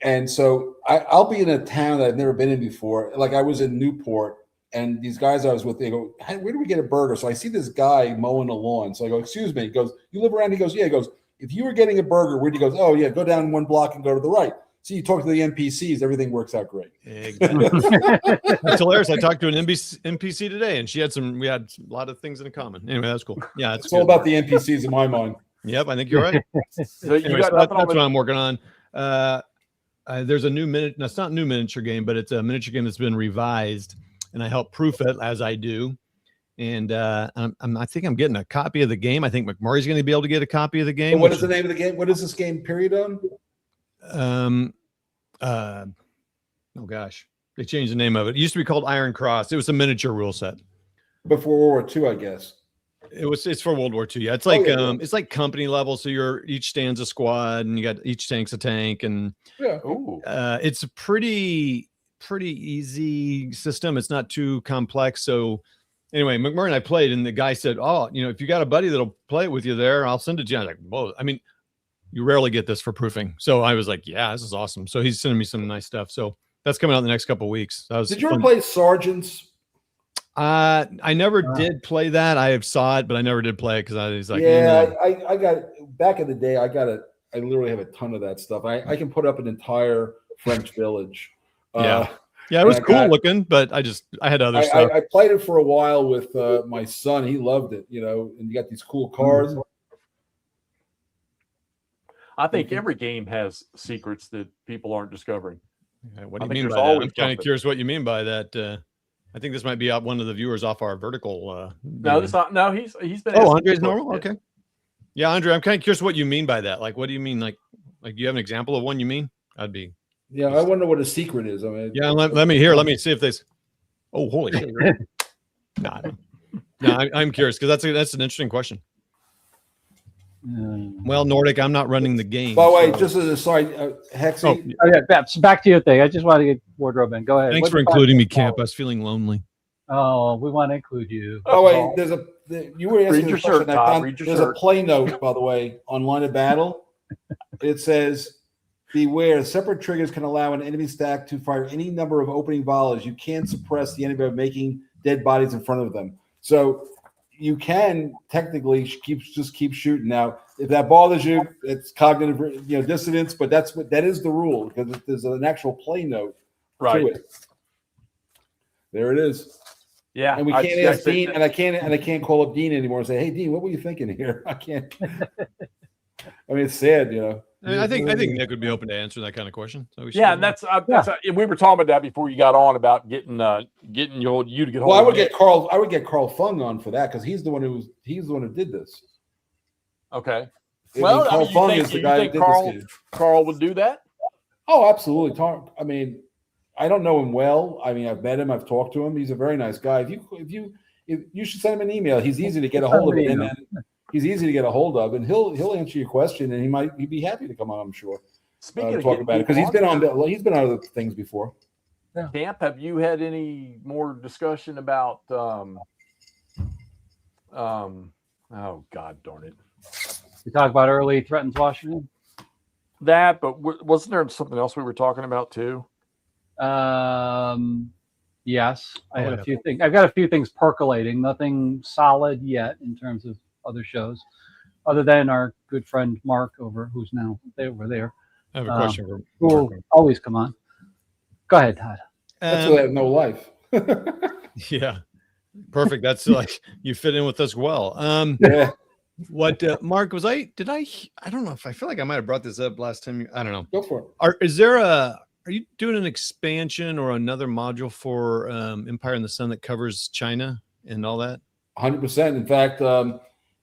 Speaker 2: And so I'll be in a town that I've never been in before. Like I was in Newport, and these guys I was with, they go, hey, where do we get a burger? So I see this guy mowing the lawn. So I go, excuse me. He goes, you live around? He goes, yeah. He goes, if you were getting a burger, where'd you go? Oh, yeah, go down one block and go to the right. So you talk to the NPCs, everything works out great.
Speaker 5: Exactly. That's hilarious. I talked to an NPC today, and we had a lot of things in common. Anyway, that's cool. Yeah,
Speaker 2: it's all about the NPCs in my mind.
Speaker 5: Yep, I think you're right.
Speaker 4: So
Speaker 5: Anyways, that's what I'm working on. There's a new it's not a new miniature game, but it's a miniature game that's been revised, and I help proof it as I do. And I think I'm getting a copy of the game. I think McMurray's going to be able to get a copy of the game.
Speaker 2: What is the name of the game? What is this game period on?
Speaker 5: Oh gosh, they changed the name of it. It used to be called Iron Cross. It was a miniature rule set
Speaker 2: before World War II, I guess.
Speaker 5: It's for World War II. Yeah, it's like it's like company level. So each stand's a squad, and you got each tank's a tank, and it's a pretty easy system. It's not too complex. So anyway, McMurray and I played, and the guy said, "Oh, if you got a buddy that'll play it with you there, I'll send it to you." I was like, "Whoa!" I mean, you rarely get this for proofing. So I was like, "Yeah, this is awesome." So he's sending me some nice stuff. So that's coming out in the next couple of weeks.
Speaker 2: Did you ever play Sergeants?
Speaker 5: I never did play that. I saw it, but I never did play it because I was like,
Speaker 2: I got back in the day. I literally have a ton of that stuff. I can put up an entire French village.
Speaker 5: Yeah, it was cool looking, but I had other stuff.
Speaker 2: I played it for a while with my son. He loved it, and you got these cool cars.
Speaker 4: I think every game has secrets that people aren't discovering.
Speaker 5: What do you mean by that? I'm kind of curious what you mean by that. I think this might be one of the viewers off our vertical.
Speaker 4: No, it's not. No, he's been.
Speaker 5: Oh, Andre's normal. Okay. Yeah, Andre, I'm kind of curious what you mean by that. Like, what do you mean? Like you have an example of one you mean? I'd be.
Speaker 2: Yeah, I wonder what a secret is. I mean,
Speaker 5: yeah, let me hear. Let me see if this. Oh, holy shit! No, I'm curious because that's an interesting question. Well, Nordic, I'm not running the game.
Speaker 2: By the way, just as a side, Hexy.
Speaker 1: Oh yeah, back to your thing. I just wanted to get wardrobe in. Go ahead.
Speaker 5: Thanks for including me, Camp. I was feeling lonely.
Speaker 1: Oh, we want to include you.
Speaker 2: Oh wait, you were asking
Speaker 4: your shirt, Todd.
Speaker 2: There's a play note, by the way, on Line of Battle. It says, "Beware, separate triggers can allow an enemy stack to fire any number of opening volleys. You can't suppress the enemy by making dead bodies in front of them." So you can technically keep shooting. Now, if that bothers you, it's cognitive, dissonance. But that is the rule because there's an actual play note to it. There it is.
Speaker 4: Yeah,
Speaker 2: and we can't ask Dean, and I can't call up Dean anymore and say, "Hey, Dean, what were you thinking here?" I can't. I mean, it's sad,
Speaker 5: I think Nick would be open to answer that kind of question. So
Speaker 4: and that's we were talking about that before you got on about getting you to get hold.
Speaker 2: Well, I would get Carl Fung on for that because he's the one who did this.
Speaker 4: Okay.
Speaker 2: Well, Carl Fung is the guy who did this game.
Speaker 4: Carl would do that.
Speaker 2: Oh, absolutely. I mean, I don't know him well. I mean, I've met him. I've talked to him. He's a very nice guy. If you should send him an email. He's easy to get a hold of, and he'll answer your question, and he'd be happy to come on. I'm sure.
Speaker 4: Speaking of
Speaker 2: talk about it because he's been on other things before.
Speaker 4: Yeah. Camp, have you had any more discussion about? Oh God darn it!
Speaker 1: We talked about early threatens Washington.
Speaker 4: That, but wasn't there something else we were talking about too?
Speaker 1: Yes, I had a few things. I've got a few things percolating. Nothing solid yet in terms of other shows, other than our good friend Mark who's now over there.
Speaker 5: I have a question for
Speaker 1: who will always come on. Go ahead, Todd.
Speaker 2: That's why I have no life.
Speaker 5: Yeah. Perfect. That's like you fit in with us well.
Speaker 2: Yeah,
Speaker 5: What Mark was I don't know if I feel like I might have brought this up last time. I don't know.
Speaker 2: go for it.
Speaker 5: Are you doing an expansion or another module for Empire in the Sun that covers China and all that?
Speaker 2: 100%. In fact,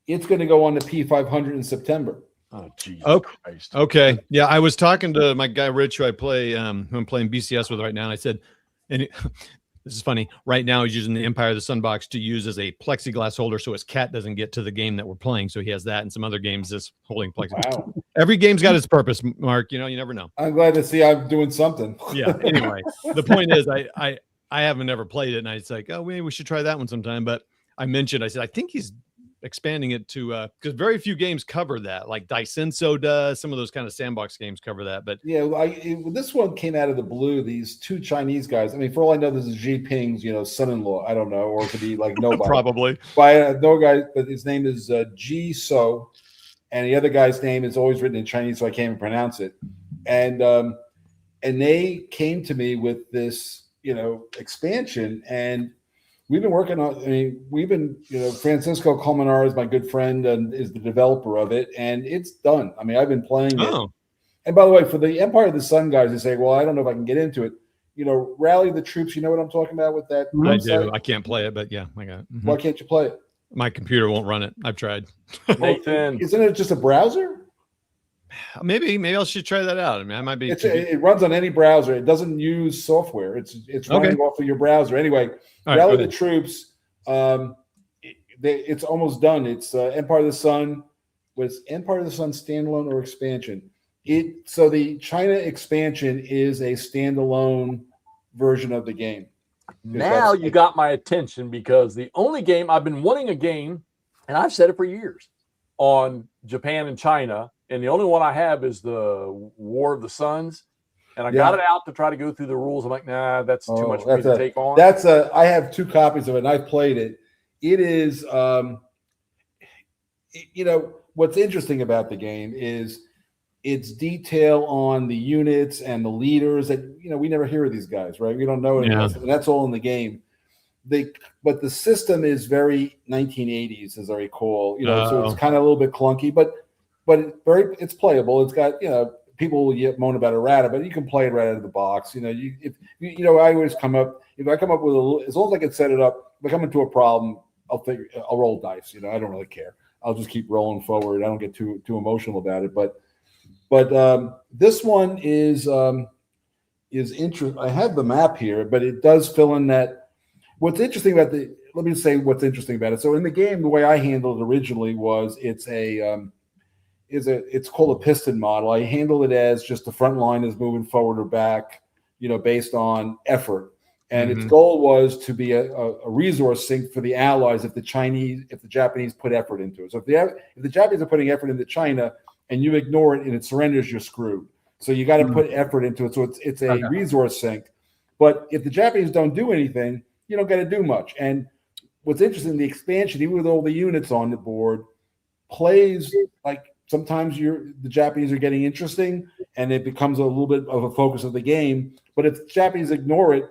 Speaker 2: it's going to go on the P500 in September.
Speaker 4: Oh, Jesus Christ.
Speaker 5: Okay. Yeah, I was talking to my guy Rich, who I play, who I'm playing BCS with right now. And I said, this is funny. Right now, he's using the Empire of the Sun box to use as a plexiglass holder, so his cat doesn't get to the game that we're playing. So he has that, and some other games just holding plexiglass.
Speaker 2: Wow.
Speaker 5: Every game's got its purpose, Mark. You never know.
Speaker 2: I'm glad to see I'm doing something.
Speaker 5: Yeah. Anyway, the point is, I haven't ever played it, and it's like, oh, maybe we should try that one sometime. But I said, I think he's expanding it to because very few games cover that. Like Daisenso does. Some of those kind of sandbox games cover that. But
Speaker 2: Yeah, this one came out of the blue. These two Chinese guys. I mean, for all I know, this is Xi Jinping's, son-in-law. I don't know, or it could be like nobody.
Speaker 5: probably.
Speaker 2: But no guy, but his name is Ji So, and the other guy's name is always written in Chinese, so I can't even pronounce it. And they came to me with this, expansion, and we've been working on. I mean, Francisco Colmenar is my good friend and is the developer of it, and it's done. I mean, I've been playing it. And by the way, for the Empire of the Sun guys, they say, well, I don't know if I can get into it. Rally the Troops. You know what I'm talking about with that?
Speaker 5: I do. I can't play it, but yeah, I got it.
Speaker 2: Why can't you play it?
Speaker 5: My computer won't run it. I've tried.
Speaker 4: Nathan.
Speaker 2: Isn't it just a browser?
Speaker 5: Maybe I should try that out. I mean, I might be.
Speaker 2: It runs on any browser. It doesn't use software. It's running off of your browser. Anyway, Rally the Troops. It's almost done. It's Empire of the Sun. Was Empire of the Sun standalone or expansion? So the China expansion is a standalone version of the game.
Speaker 4: Now you got my attention, because the only game I've been wanting a game, and I've said it for years, on Japan and China, and the only one I have is the War of the Suns, and I got it out to try to go through the rules. I'm like, nah, that's too much for me to take on.
Speaker 2: I have 2 copies of it, and I've played it. It is, what's interesting about the game is its detail on the units and the leaders that, we never hear of these guys, right? We don't know anything else, and that's all in the game. But the system is very 1980s, as I recall. So it's kind of a little bit clunky, but it's playable. It's got people moan about errata, but you can play it right out of the box. I always come up with as long as I can set it up. If I come into a problem, I'll roll dice. I don't really care. I'll just keep rolling forward. I don't get too emotional about it. But this one is interesting. I have the map here, but it does fill in that. What's interesting about let me say what's interesting about it. So in the game, the way I handled it originally was it's called a piston model. I handled it as just the front line is moving forward or back, based on effort. And its goal was to be a resource sink for the Allies if the Japanese put effort into it. So if the Japanese are putting effort into China and you ignore it and it surrenders, you're screwed. So you got to put effort into it. So it's a resource sink. But if the Japanese don't do anything, you don't got to do much. And what's interesting, the expansion, even with all the units on the board, plays like sometimes the Japanese are getting interesting and it becomes a little bit of a focus of the game. But if the Japanese ignore it,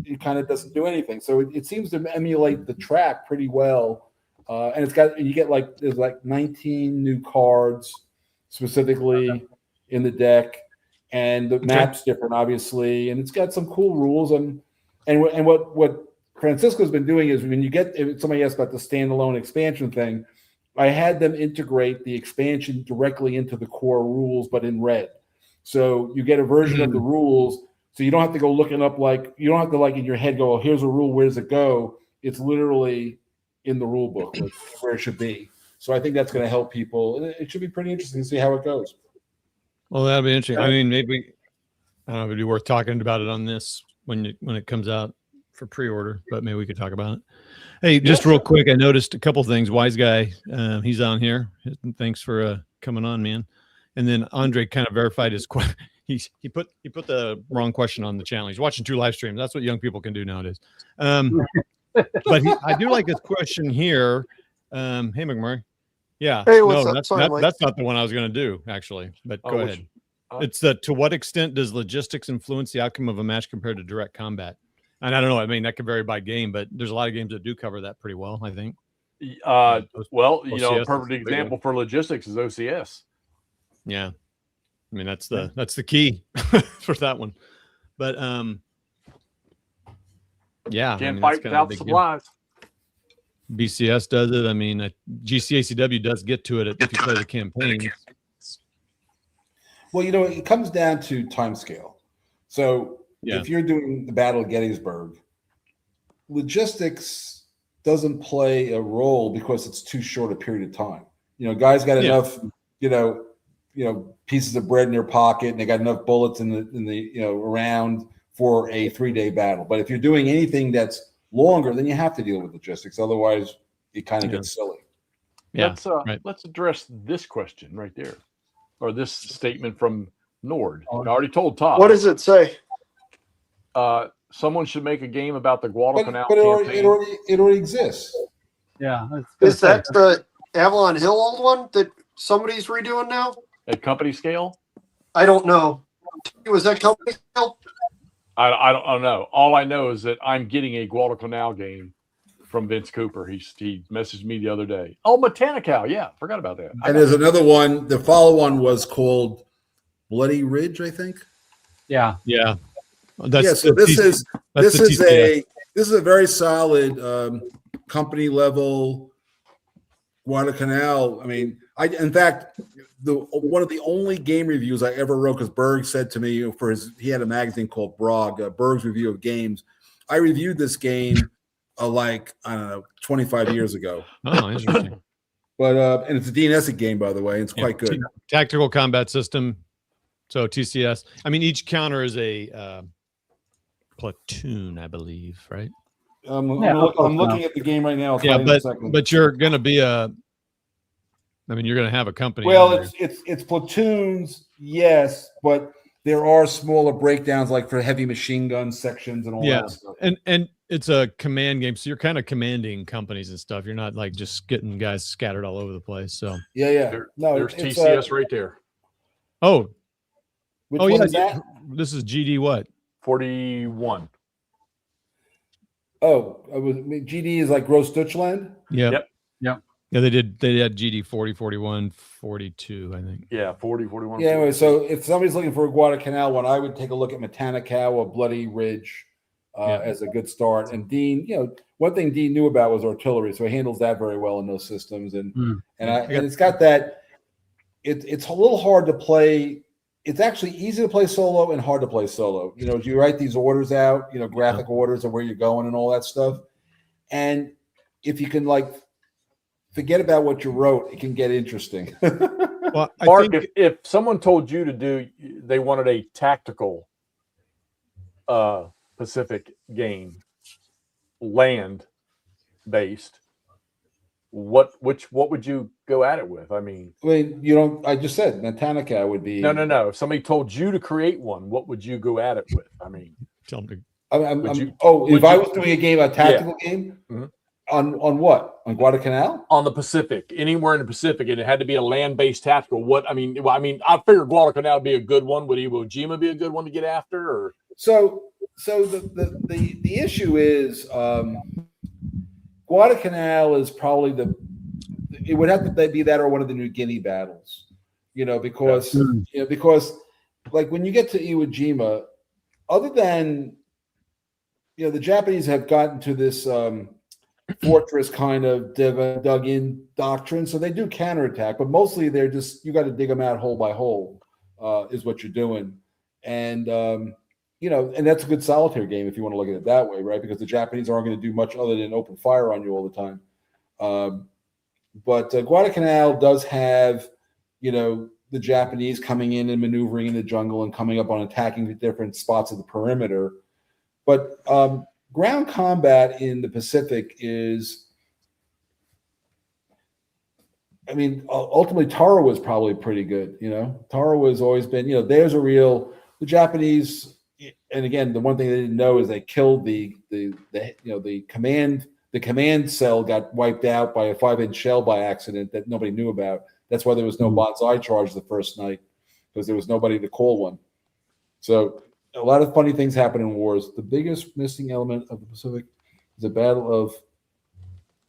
Speaker 2: it kind of doesn't do anything. So it seems to emulate the track pretty well. And there's like 19 new cards specifically in the deck, and the map's different, obviously, and it's got some cool rules. And what Francisco's been doing is if somebody asked about the standalone expansion thing, I had them integrate the expansion directly into the core rules, but in red. So you get a version of the rules. So you don't have to go looking up, you don't have to in your head go, oh, here's a rule, where does it go? It's literally in the rule book, where it should be. So I think that's going to help people. It should be pretty interesting to see how it goes.
Speaker 5: Well, that'll be interesting. I mean, maybe I don't know if it'd be worth talking about it on this when it comes out for pre-order, but maybe we could talk about it. Hey, just real quick, I noticed a couple things. Wise Guy, he's on here. Thanks for coming on, man. And then Andre kind of verified his question. He put the wrong question on the channel. He's watching 2 live streams. That's what young people can do nowadays. But I do like his question here. Hey, McMurray. Yeah.
Speaker 6: Hey,
Speaker 5: no,
Speaker 6: what's up?
Speaker 5: That's not the one I was going to do, actually. But go ahead. It's to what extent does logistics influence the outcome of a match compared to direct combat? And I don't know. I mean, that could vary by game, but there's a lot of games that do cover that pretty well, I think.
Speaker 4: Well, you know,
Speaker 5: OCS
Speaker 4: a perfect
Speaker 5: is a big
Speaker 4: example for logistics is OCS.
Speaker 5: Yeah. I mean, that's the key for that one. But yeah,
Speaker 4: Can't
Speaker 5: I mean,
Speaker 4: fight
Speaker 5: that's kind of
Speaker 4: without
Speaker 5: a big deal.
Speaker 4: supplies.
Speaker 5: BCS does it. I mean, GCACW does get to it if you play the campaign.
Speaker 2: Well, you know, it comes down to time scale. So
Speaker 5: Yeah.
Speaker 2: if you're doing the Battle of Gettysburg, logistics doesn't play a role because it's too short a period of time. You know, guys got enough, you know, pieces of bread in their pocket, and they got enough bullets in the around for a 3-day battle. But if you're doing anything that's longer, then you have to deal with logistics. Otherwise, it kind of gets silly.
Speaker 5: Yeah.
Speaker 4: Let's address this question right there, or this statement from Nord. I already told Todd.
Speaker 6: What does it say?
Speaker 4: Someone should make a game about the Guadalcanal
Speaker 2: But
Speaker 4: campaign.
Speaker 2: it already exists.
Speaker 1: Yeah.
Speaker 6: Is that the Avalon Hill old one that somebody's redoing now?
Speaker 4: At company scale?
Speaker 6: I don't know. Was that company scale?
Speaker 4: I don't know. All I know is that I'm getting a Guadalcanal game from Vince Cooper. He messaged me the other day. Oh, Mechanical. Yeah, forgot about that.
Speaker 2: And there's another one. The follow-on was called Bloody Ridge, I think.
Speaker 1: Yeah.
Speaker 5: Yeah.
Speaker 2: So this is a very solid company level Guadalcanal. I mean, in fact, one of the only game reviews I ever wrote, because Berg said to me he had a magazine called Brog, Berg's Review of Games. I reviewed this game like, I don't know, 25 years ago.
Speaker 5: Oh, interesting.
Speaker 2: But and it's a Dean Essick game, by the way. It's quite good.
Speaker 5: Tactical combat system. So TCS. I mean, each counter is a platoon, I believe, right?
Speaker 2: I'm looking at the game right now.
Speaker 5: Yeah, but you're going to be you're going to have a company.
Speaker 2: Well, it's platoons, yes, but there are smaller breakdowns, like for heavy machine gun sections and all that stuff.
Speaker 5: And it's a command game, so you're kind of commanding companies and stuff. You're not like just getting guys scattered all over the place. So
Speaker 2: there's
Speaker 4: TCS right there.
Speaker 2: Which one is that?
Speaker 5: This is GD what?
Speaker 4: 41.
Speaker 2: GD is like Gross Deutschland?
Speaker 4: Yep.
Speaker 5: Yeah, they had GD 40, 41, 42, I think.
Speaker 4: Yeah, 40, 41.
Speaker 2: Yeah, anyway, so if somebody's looking for a Guadalcanal one, I would take a look at Mechanical or Bloody Ridge as a good start. And Dean, one thing Dean knew about was artillery, so he handles that very well in those systems. And it's got that. It's a little hard to play. It's actually easy to play solo and hard to play solo. You write these orders out, graphic orders of where you're going and all that stuff. And if you can forget about what you wrote, it can get interesting.
Speaker 5: Well,
Speaker 4: Mark, if someone told you they wanted a tactical Pacific game, land based, what would you go at it with? I mean,
Speaker 2: I just said Mechanical would be.
Speaker 4: No. If somebody told you to create one, what would you go at it with? I mean,
Speaker 5: tell me.
Speaker 2: If I was doing a tactical game.
Speaker 4: Mm-hmm.
Speaker 2: On what? On Guadalcanal?
Speaker 4: On the Pacific, anywhere in the Pacific, and it had to be a land-based tactical. I figured Guadalcanal would be a good one. Would Iwo Jima be a good one to get after? Or
Speaker 2: so the issue is Guadalcanal is probably it would have to be that or one of the New Guinea battles, because like when you get to Iwo Jima, other than the Japanese have gotten to this fortress kind of dug in doctrine, so they do counterattack, but mostly they're just, you got to dig them out hole by hole, is what you're doing. And and that's a good solitaire game if you want to look at it that way, right? Because the Japanese aren't going to do much other than open fire on you all the time. But Guadalcanal does have the Japanese coming in and maneuvering in the jungle and coming up on attacking the different spots of the perimeter. But ground combat in the Pacific is, ultimately Tarawa was probably pretty good. Tarawa has always been, the Japanese, and again, the one thing they didn't know is they killed the command cell got wiped out by a 5-inch shell by accident that nobody knew about. That's why there was no Banzai charge the first night, because there was nobody to call one. So a lot of funny things happen in wars. The biggest missing element of the Pacific is the Battle of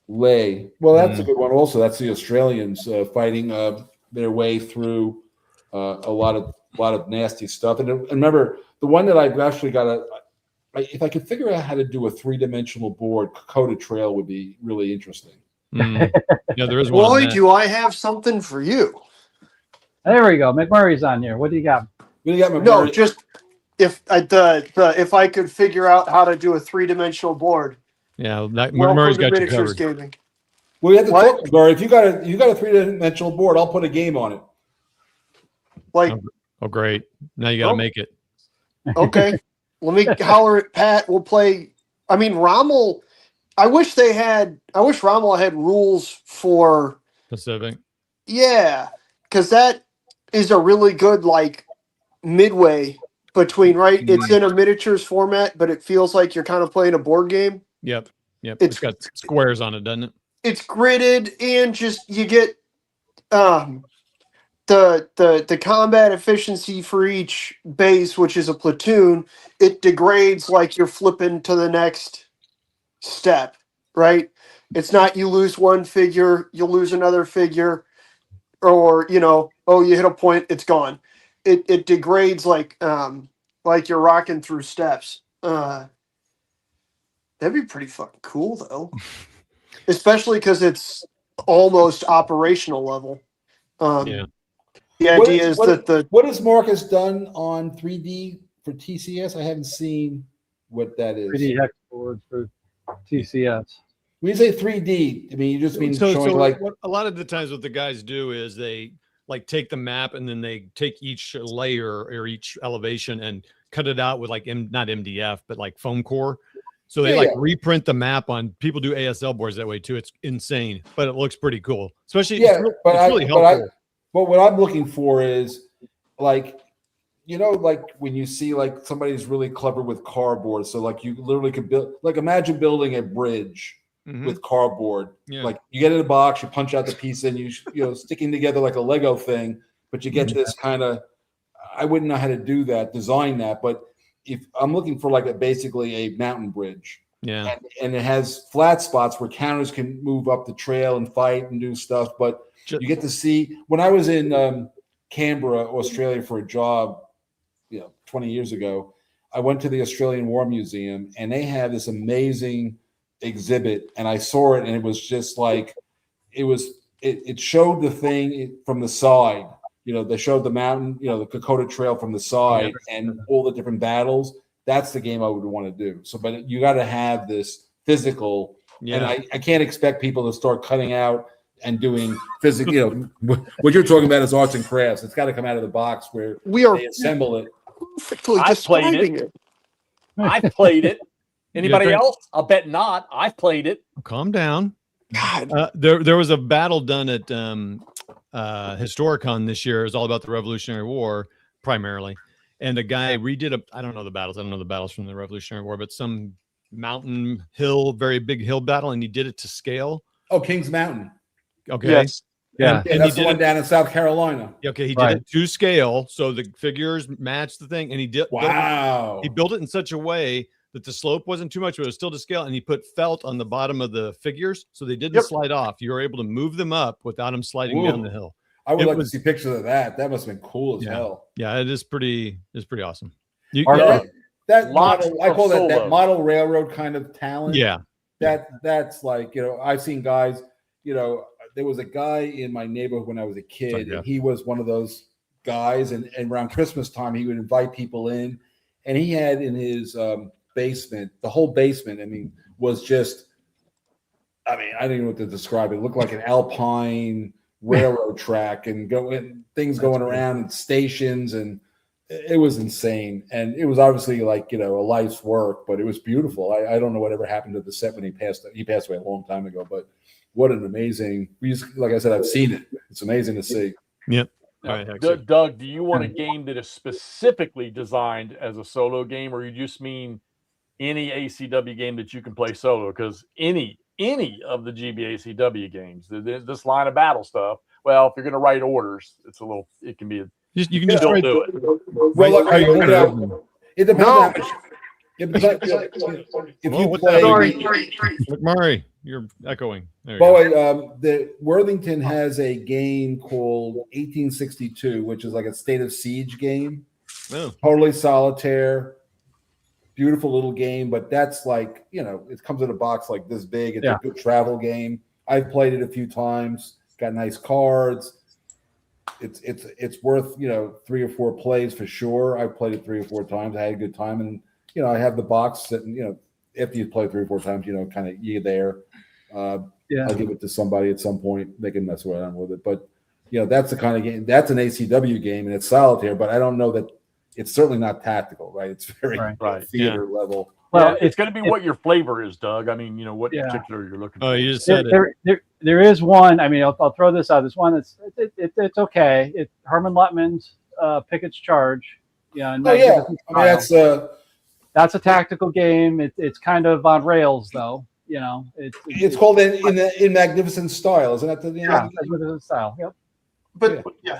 Speaker 2: Ley. Well, that's a good one. Also, that's the Australians fighting their way through a lot of nasty stuff. And remember, the one that I've actually got if I could figure out how to do a 3-dimensional board, Kokoda Trail would be really interesting.
Speaker 5: Yeah, there is one.
Speaker 6: Boy, do I have something for you.
Speaker 1: There we go. McMurray's on here. What do you got?
Speaker 6: No, just if if I could figure out how to do a 3-dimensional board.
Speaker 5: Yeah, Murray's got you covered.
Speaker 6: Gaming.
Speaker 2: Well, you have to talk, Murray. If you got a 3-dimensional board, I'll put a game on it.
Speaker 6: Like,
Speaker 5: oh, great! Now you got to make it.
Speaker 6: Okay, let me holler at Pat. We'll play. I mean, Rommel. I wish Rommel had rules for
Speaker 5: Pacific.
Speaker 6: Yeah, because that is a really good like midway between, right? It's in a miniatures format, but it feels like you're kind of playing a board game.
Speaker 5: Yep. It's got squares on it, doesn't it?
Speaker 6: It's gridded, and just you get the combat efficiency for each base, which is a platoon. It degrades like you're flipping to the next step, right? It's not you lose one figure, you'll lose another figure, or you hit a point, it's gone. It degrades like you're rocking through steps. That'd be pretty fucking cool though, especially because it's almost operational level. The idea is that
Speaker 2: what has Marcus done on 3D for TCS? I haven't seen what that is.
Speaker 1: 3D hex board for TCS.
Speaker 2: When you say 3D, I mean you just mean showing
Speaker 5: what a lot of the times what the guys do is they like take the map and then they take each layer or each elevation and cut it out with like not MDF but like foam core. So they reprint the map on. People do ASL boards that way too. It's insane, but it looks pretty cool. Especially it's really helpful.
Speaker 2: But what I'm looking for is like when you see like somebody's really clever with cardboard. So like you literally could build, like imagine building a bridge with cardboard. Yeah. Like you get in a box, you punch out the piece and you sticking together like a Lego thing, but you get this kind of, I wouldn't know how to do that, design that. But if I'm looking for like basically a mountain bridge. Yeah. And it has flat spots where counters can move up the trail and fight and do stuff. But you get to see, when I was in Canberra, Australia for a job, 20 years ago, I went to the Australian War Museum and they had this amazing exhibit and I saw it and it was just like, it showed the thing from the side. They showed the mountain, the Kokoda Trail from the side and all the different battles. That's the game I would want to do. So, but you got to have this physical. Yeah. And I can't expect people to start cutting out and doing physical. What you're talking about is arts and crafts. It's got to come out of the box where they assemble it.
Speaker 4: I've played it. I've played it. Anybody else? I'll bet not. I've played it.
Speaker 5: Calm down. God. There was a battle done at Historicon this year. It was all about the Revolutionary War primarily, and a guy redid I don't know the battles. I don't know the battles from the Revolutionary War, but some mountain hill, very big hill battle, and he did it to scale.
Speaker 2: Oh, Kings Mountain.
Speaker 5: Okay.
Speaker 2: Yes. Yeah. And that's the one down in South Carolina.
Speaker 5: Okay, he did it to scale, so the figures matched the thing, and he did.
Speaker 2: Wow.
Speaker 5: He built it in such a way that the slope wasn't too much, but it was still to scale, and he put felt on the bottom of the figures, so they didn't slide off. You were able to move them up without them sliding down the hill.
Speaker 2: I would like to see pictures of that. That must have been cool as hell.
Speaker 5: Yeah, it is pretty. It's pretty awesome.
Speaker 2: That model, I call that model railroad kind of talent.
Speaker 5: Yeah.
Speaker 2: That's like, I've seen guys, there was a guy in my neighborhood when I was a kid, and he was one of those guys, and around Christmas time, he would invite people in, and he had in his basement, the whole basement, was just, I don't even know what to describe it. It looked like an alpine railroad track and things going around and stations, and it was insane. And it was obviously like, a life's work, but it was beautiful. I don't know whatever happened to the set when he passed away a long time ago, but what an amazing, like I said, I've seen it. It's amazing to see.
Speaker 5: Yep.
Speaker 4: Doug, do you want a game that is specifically designed as a solo game, or you just mean any ACW game that you can play solo? Because any of the GBACW games, this line of battle stuff, well, if you're going to write orders, it can be
Speaker 5: you can just
Speaker 4: do it.
Speaker 2: Well, look, It depends
Speaker 6: No.
Speaker 2: on how much. If
Speaker 5: Whoa,
Speaker 2: you
Speaker 5: what's
Speaker 2: play,
Speaker 5: that? McMurray, you're echoing. There you
Speaker 2: by
Speaker 5: go.
Speaker 2: the way, the Worthington has a game called 1862, which is like a State of Siege game.
Speaker 5: Oh.
Speaker 2: Totally solitaire, beautiful little game, but that's like, it comes in a box like this big. It's
Speaker 1: Yeah.
Speaker 2: a good travel game. I've played it a few times. Got nice cards. It's worth 3 or 4 plays for sure. I've played it 3 or 4 times. I had a good time, and I have the box sitting. After you play 3 or 4 times, kind of you're there.
Speaker 1: Yeah.
Speaker 2: I'll give it to somebody at some point. They can mess around with it, but that's the kind of game. That's an ACW game, and it's solitaire. But I don't know that it's certainly not tactical, right? It's very
Speaker 4: Right.
Speaker 2: theater level.
Speaker 1: Well,
Speaker 4: it's going to be what your flavor is, Doug. I mean, what
Speaker 1: Yeah.
Speaker 4: particular you're looking
Speaker 5: Oh,
Speaker 4: for.
Speaker 5: you just said it.
Speaker 1: There is one. I mean, I'll throw this out. There's one that's it's okay. It's Herman Luttman's Pickett's Charge. Yeah.
Speaker 2: Oh yeah, I mean
Speaker 1: that's a tactical game. It's kind of on rails though.
Speaker 2: it's called in Magnificent Style, isn't that the name?
Speaker 1: Yeah, Magnificent Style. Yep.
Speaker 6: But yeah,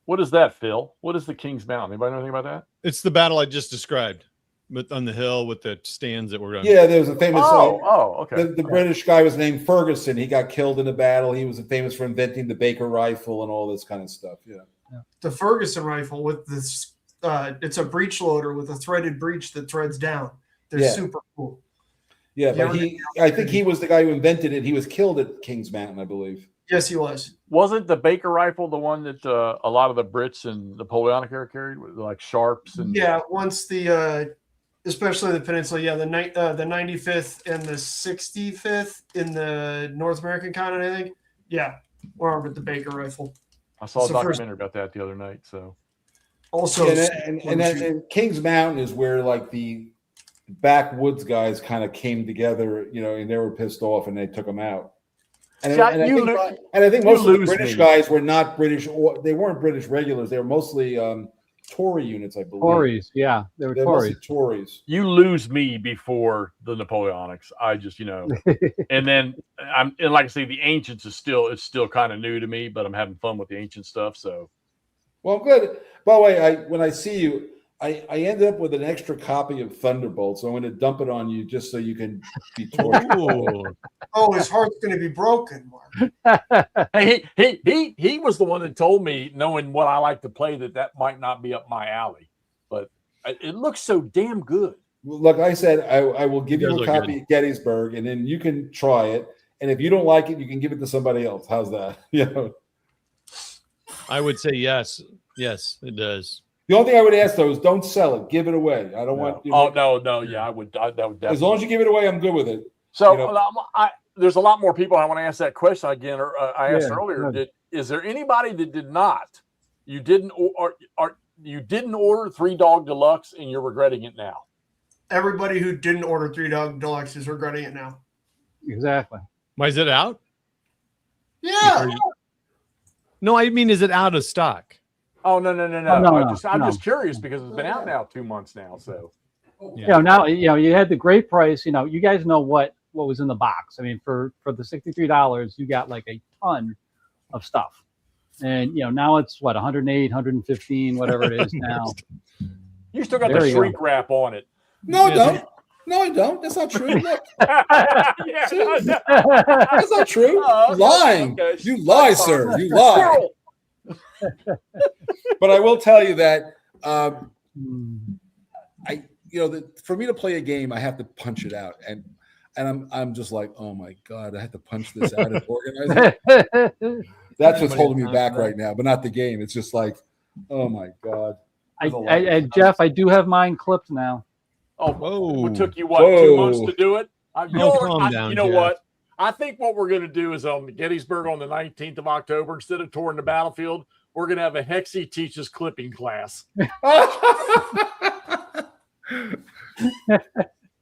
Speaker 4: What is that, Phil? What is the King's Mountain? Anybody know anything about that?
Speaker 5: It's the battle I just described, but on the hill with the stands that were on.
Speaker 2: Yeah, there was a famous.
Speaker 4: Okay.
Speaker 2: The British guy was named Ferguson. He got killed in a battle. He was famous for inventing the Baker rifle and all this kind of stuff. Yeah.
Speaker 6: the Ferguson rifle with this, it's a breech loader with a threaded breech that threads down. They're
Speaker 2: Yeah.
Speaker 6: super cool.
Speaker 2: Yeah, but I think he was the guy who invented it. He was killed at Kings Mountain, I believe.
Speaker 6: Yes, he was.
Speaker 4: Wasn't the Baker rifle the one that a lot of the Brits and Napoleonic era carried, with like sharps and
Speaker 6: Yeah, once the especially the peninsula, the 95th and the 65th in the North American continent, I think. Yeah, we're armed with the Baker rifle.
Speaker 4: I saw a
Speaker 6: So first-
Speaker 4: documentary about that the other night. So
Speaker 6: Also,
Speaker 2: And Kings Mountain is where like the backwoods guys kind of came together, and they were pissed off and they took them out. And,
Speaker 4: See,
Speaker 2: and I think most of the British guys were not British, or they weren't British regulars. They were mostly Tory units, I believe.
Speaker 1: Tories. Yeah, they were
Speaker 2: They're
Speaker 1: Tories.
Speaker 2: mostly Tories.
Speaker 4: you lose me before the Napoleonics. I just, and then and like I say, the ancients it's still kind of new to me, but I'm having fun with the ancient stuff. So
Speaker 2: Well, good. By the way, when I see you, I ended up with an extra copy of Thunderbolt, so I'm going to dump it on you just so you can be tortured.
Speaker 6: his heart's going to be broken, Mark.
Speaker 4: hey, he was the one that told me, knowing what I like to play, that might not be up my alley, but it looks so damn good.
Speaker 2: Look, I said I will give you a
Speaker 5: look
Speaker 2: copy
Speaker 5: good.
Speaker 2: of Gettysburg, and then you can try it. And if you don't like it, you can give it to somebody else. How's that?
Speaker 5: I would say yes. Yes, it does.
Speaker 2: The only thing I would ask though is don't sell it. Give it away. I don't want.
Speaker 4: No, yeah, I would definitely.
Speaker 2: As long as you give it away, I'm good with it.
Speaker 4: So there's a lot more people I want to ask that question again. Or I asked earlier. Is there anybody that did not? You didn't order 3 Dog Deluxe and you're regretting it now?
Speaker 6: Everybody who didn't order 3 Dog Deluxe is regretting it now.
Speaker 1: Exactly.
Speaker 5: Why is it out?
Speaker 6: Yeah.
Speaker 5: No, I mean, is it out of stock?
Speaker 4: Oh no! I'm
Speaker 1: no.
Speaker 4: just curious because it's been out now 2 months now. So
Speaker 1: Now you had the great price. You guys know what was in the box. I mean, for the $63, you got like a ton of stuff, and now it's what 108, 115, whatever it is now.
Speaker 4: you still got
Speaker 1: There
Speaker 4: the
Speaker 1: you
Speaker 4: shrink wrap on it.
Speaker 2: No, I don't. No, I don't. That's not true. Look,
Speaker 4: Yeah.
Speaker 2: that's not true.
Speaker 4: Oh, okay,
Speaker 2: Lying.
Speaker 4: okay.
Speaker 2: You lie, sir. You lie. But I will tell you that for me to play a game, I have to punch it out, and I'm just like, oh my god, I have to punch this out and organize it. That's what's holding me back right now, but not the game. It's just like, oh my god.
Speaker 1: Jeff, I do have mine clipped now.
Speaker 4: Oh,
Speaker 5: Whoa.
Speaker 4: it took you 2 months to do it?
Speaker 5: calm down,
Speaker 4: you know
Speaker 5: Jeff.
Speaker 4: what? I think what we're going to do is on Gettysburg on the 19th of October, instead of touring the battlefield, we're going to have a Hexie teaches clipping class.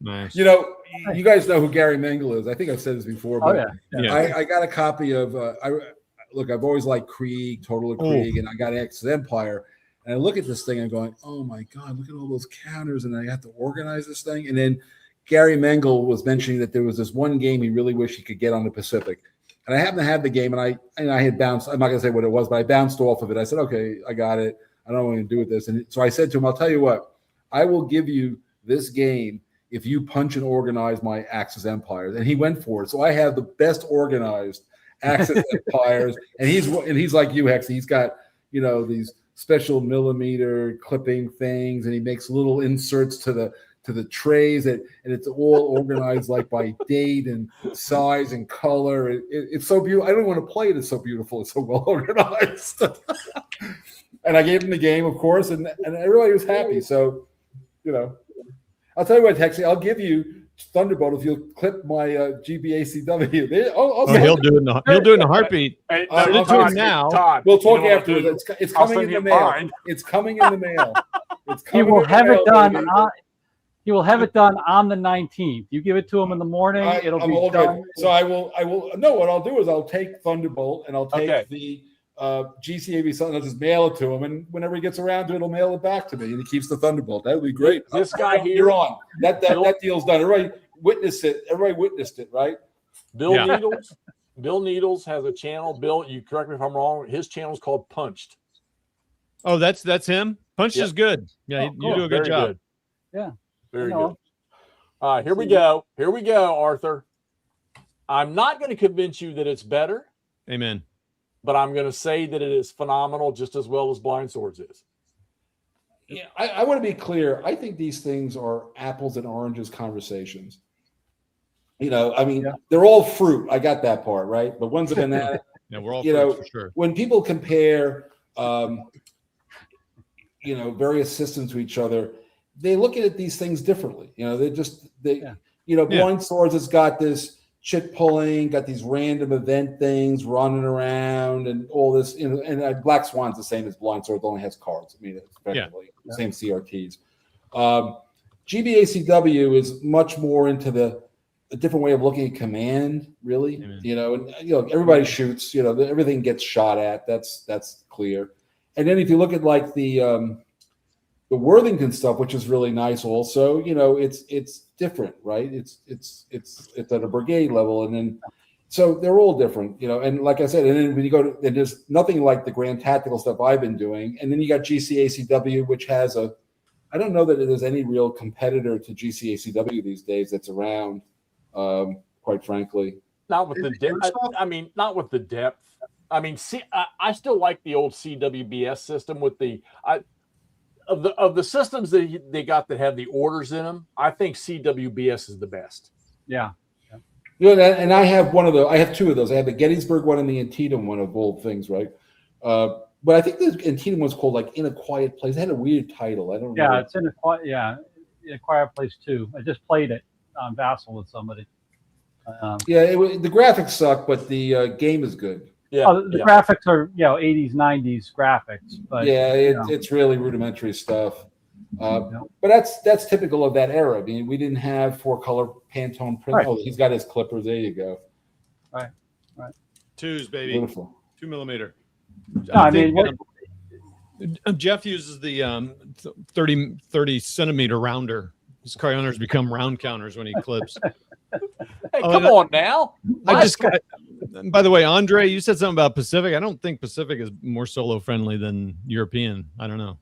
Speaker 5: Nice.
Speaker 2: You guys know who Gary Mengel is. I think I've said this before, but
Speaker 5: Yeah.
Speaker 2: I got a copy of I've always liked Krieg, Total of Krieg, and I got Axis Empire. And I look at this thing and I'm going, oh my God, look at all those counters, and I have to organize this thing. And then Gary Mengel was mentioning that there was this one game he really wished he could get on the Pacific. And I happened to have the game, and I had bounced. I'm not going to say what it was, but I bounced off of it. I said, okay, I got it. I don't know what to do with this. And so I said to him, I'll tell you what, I will give you this game if you punch and organize my Axis Empires. And he went for it. So I have the best organized Axis Empires. And he's like you, Hex. He's got, these special millimeter clipping things, and he makes little inserts to the trays, and it's all organized like by date and size and color. It's so beautiful. I don't want to play it. It's so beautiful. It's so well organized. And I gave him the game, of course, and everybody was happy. So, I'll tell you what, Hexy, I'll give you Thunderbolt if you'll clip my GBACW.
Speaker 5: He'll do it in a heartbeat.
Speaker 4: Hey,
Speaker 5: Send it to him now.
Speaker 4: Todd,
Speaker 2: We'll talk
Speaker 4: you know what I'll
Speaker 2: afterwards.
Speaker 4: do?
Speaker 2: It's
Speaker 4: I'll
Speaker 2: coming in
Speaker 4: send
Speaker 2: the
Speaker 4: you
Speaker 2: mail.
Speaker 4: mine.
Speaker 2: It's coming in the mail.
Speaker 1: He will have it done.
Speaker 2: baby.
Speaker 1: He will have it done on the 19th. You give it to him in the morning. It'll
Speaker 2: I'm
Speaker 1: be
Speaker 2: all
Speaker 1: done.
Speaker 2: good. So I will. No, what I'll do is I'll take Thunderbolt and I'll take
Speaker 4: Okay.
Speaker 2: the GCAB something. I'll just mail it to him, and whenever he gets around to it, he'll mail it back to me, and he keeps the Thunderbolt. That would be great.
Speaker 4: This guy here-
Speaker 2: you're on. That deal's done. Everybody witnessed it. Everybody witnessed it, right?
Speaker 4: Bill
Speaker 5: Yeah.
Speaker 4: Needles. Bill Needles has a channel. Bill, you correct me if I'm wrong. His channel is called Punched.
Speaker 5: Oh, that's him. Punch
Speaker 4: Yep.
Speaker 5: is good. Yeah, you
Speaker 1: cool.
Speaker 5: do a good
Speaker 4: Very
Speaker 5: job.
Speaker 4: good.
Speaker 1: Yeah.
Speaker 4: Very
Speaker 1: I know.
Speaker 4: good. All right, here we go. Here we go, Arthur. I'm not going to convince you that it's better,
Speaker 5: Amen.
Speaker 4: but I'm going to say that it is phenomenal just as well as Blind Swords is.
Speaker 2: Yeah, I want to be clear. I think these things are apples and oranges conversations. They're all fruit. I got that part, right? But one's a banana.
Speaker 5: Yeah, we're all
Speaker 2: You know,
Speaker 5: friends for sure.
Speaker 2: When people compare, various systems to each other, they look at these things differently. Blind Swords has got this chit pulling, got these random event things running around, and all this. And Black Swan's the same as Blind Swords, only has cards. I mean, it's effectively the same CRTs. GBACW is much more into a different way of looking at command, really.
Speaker 5: Amen.
Speaker 2: Everybody shoots. Everything gets shot at. That's clear. And then if you look at like the Worthington stuff, which is really nice, also, it's different, right? It's at a brigade level, and then so they're all different, And like I said, and then when you go to, and there's nothing like the grand tactical stuff I've been doing, and then you got GCACW, which has I don't know that there's any real competitor to GCACW these days that's around. Quite frankly,
Speaker 4: Not with the depth. Not with the depth. I still like the old CWBS system with of the systems that they got that have the orders in them. I think CWBS is the best.
Speaker 1: Yeah.
Speaker 2: And I have one of those. I have two of those. I have the Gettysburg one and the Antietam one of old things, right? But I think the Antietam one's called like In a Quiet Place. It had a weird title. I don't know.
Speaker 1: Yeah, it's in a quiet place too. I just played it on Vassal with somebody.
Speaker 2: The graphics suck, but the game is good.
Speaker 4: Yeah,
Speaker 1: the graphics are 80s, 90s graphics, but
Speaker 2: it's really rudimentary stuff. But that's typical of that era. I mean, we didn't have 4-color Pantone print.
Speaker 1: Right.
Speaker 2: Oh, he's got his clippers. There you go.
Speaker 1: Right.
Speaker 5: Twos, baby.
Speaker 2: Beautiful.
Speaker 5: 2 millimeter. Jeff uses the 30 centimeter rounder. His counters become round counters when he clips.
Speaker 4: Hey, come on now.
Speaker 5: By the way, Andre, you said something about Pacific. I don't think Pacific is more solo friendly than European. I don't know.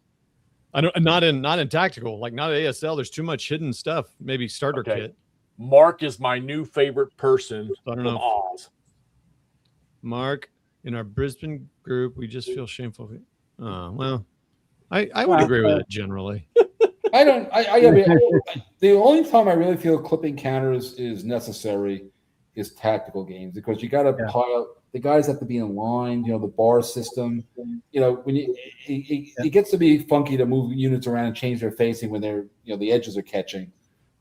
Speaker 5: Not in tactical, like not ASL. There's too much hidden stuff. Maybe starter kit.
Speaker 4: Mark is my new favorite person
Speaker 5: I don't
Speaker 4: from
Speaker 5: know.
Speaker 4: Oz.
Speaker 5: Mark, in our Brisbane group, we just feel shameful. Oh, well, I would agree with it generally.
Speaker 2: The only time I really feel clipping counters is necessary is tactical games, because you got to pile. The guys have to be in line. The bar system. When it gets to be funky to move units around and change their facing when they're the edges are catching.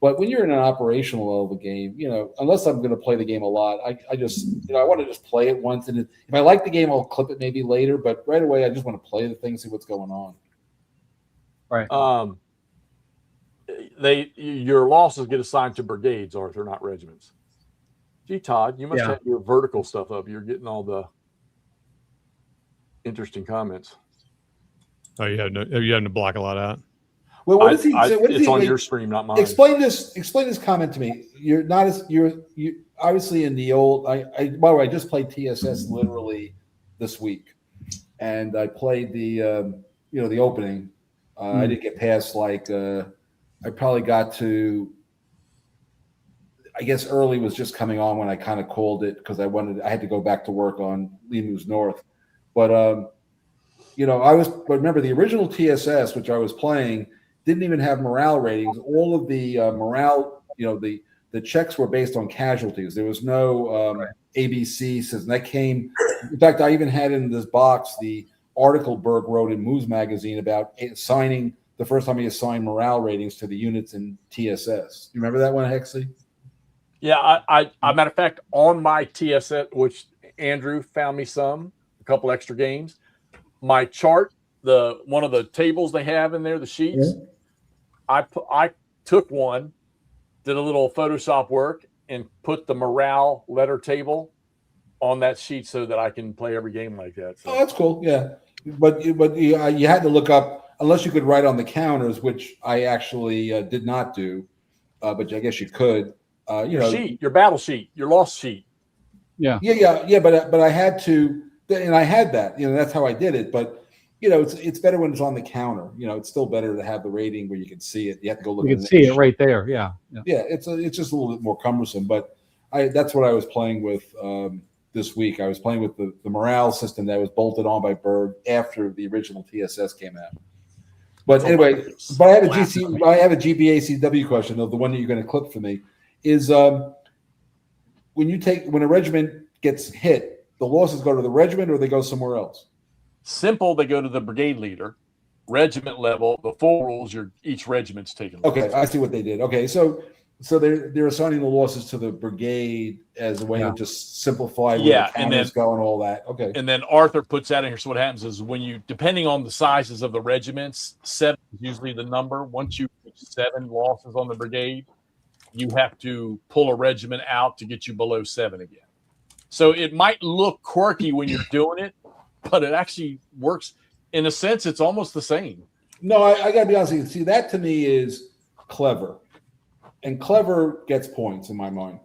Speaker 2: But when you're in an operational level game, unless I'm going to play the game a lot, I just I want to just play it once, and if I like the game, I'll clip it maybe later. But right away, I just want to play the thing, see what's going on.
Speaker 1: Right.
Speaker 4: Your losses get assigned to brigades, Arthur, not regiments. Gee, Todd, you must have your vertical stuff up. You're getting all the interesting comments.
Speaker 5: Oh, you having to block a lot out.
Speaker 2: Well, what is he?
Speaker 4: It's on your stream, not mine.
Speaker 2: Explain this comment to me. You're obviously in the old. By the way, I just played TSS literally this week, and I played the the opening, I didn't get past like I probably got to. I guess early was just coming on when I kind of called it because I had to go back to work on Lee Moves North, but but remember the original TSS, which I was playing, didn't even have morale ratings. All of the morale, the checks were based on casualties. There was no ABC system. That came. In fact, I even had in this box the article Berg wrote in Moves magazine about assigning the first time he assigned morale ratings to the units in TSS. You remember that one, Hexley?
Speaker 4: Yeah, I matter of fact, on my TSS, which Andrew found me a couple extra games, my chart, one of the tables they have in there, the sheets, I took one, did a little Photoshop work, and put the morale letter table on that sheet so that I can play every game like that. So.
Speaker 2: Oh, that's cool. Yeah, but you had to look up unless you could write on the counters, which I actually did not do, but I guess you could.
Speaker 4: Your battle sheet, your loss sheet.
Speaker 2: Yeah. But I had to, and I had that. That's how I did it. But it's better when it's on the counter. It's still better to have the rating where you can see it. You have to go look.
Speaker 1: You can see it right there. Yeah.
Speaker 2: Yeah. It's just a little bit more cumbersome. But that's what I was playing with this week. I was playing with the morale system that was bolted on by Berg after the original TSS came out. But anyway, I have a GBACW question of the one that you're going to clip for me. Is when a regiment gets hit, the losses go to the regiment or they go somewhere else?
Speaker 4: Simple, they go to the brigade leader. Regiment level, the full rules, each regiment's taking.
Speaker 2: Okay, I see what they did. Okay, so they're assigning the losses to the brigade as a way to just simplify where the counters go and all that. Okay,
Speaker 4: and then Arthur puts that in here. So what happens is depending on the sizes of the regiments, 7 is usually the number. Once you reach 7 losses on the brigade, you have to pull a regiment out to get you below 7 again. So it might look quirky when you're doing it, but it actually works. In a sense, it's almost the same.
Speaker 2: No, I got to be honest with you. See, that to me is clever. And clever gets points in my mind.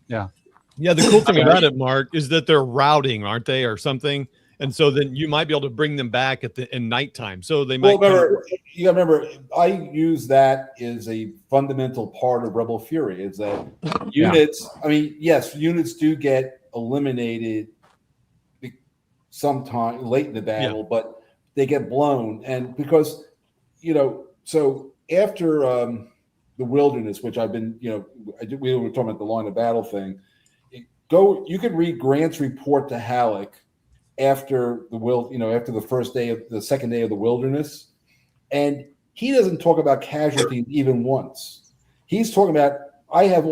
Speaker 5: Yeah. Yeah, the cool thing about it, Mark, is that they're routing, aren't they, or something? And so then you might be able to bring them back in nighttime. So they might.
Speaker 2: Well, remember, I use that as a fundamental part of Rebel Fury. Is that units? I mean, yes, units do get eliminated sometime late in the battle, but they get blown, and because so after the Wilderness, which I've been, we were talking about the line of battle thing. You could read Grant's report to Halleck after after the second day of the Wilderness, and he doesn't talk about casualties even once. He's talking about I have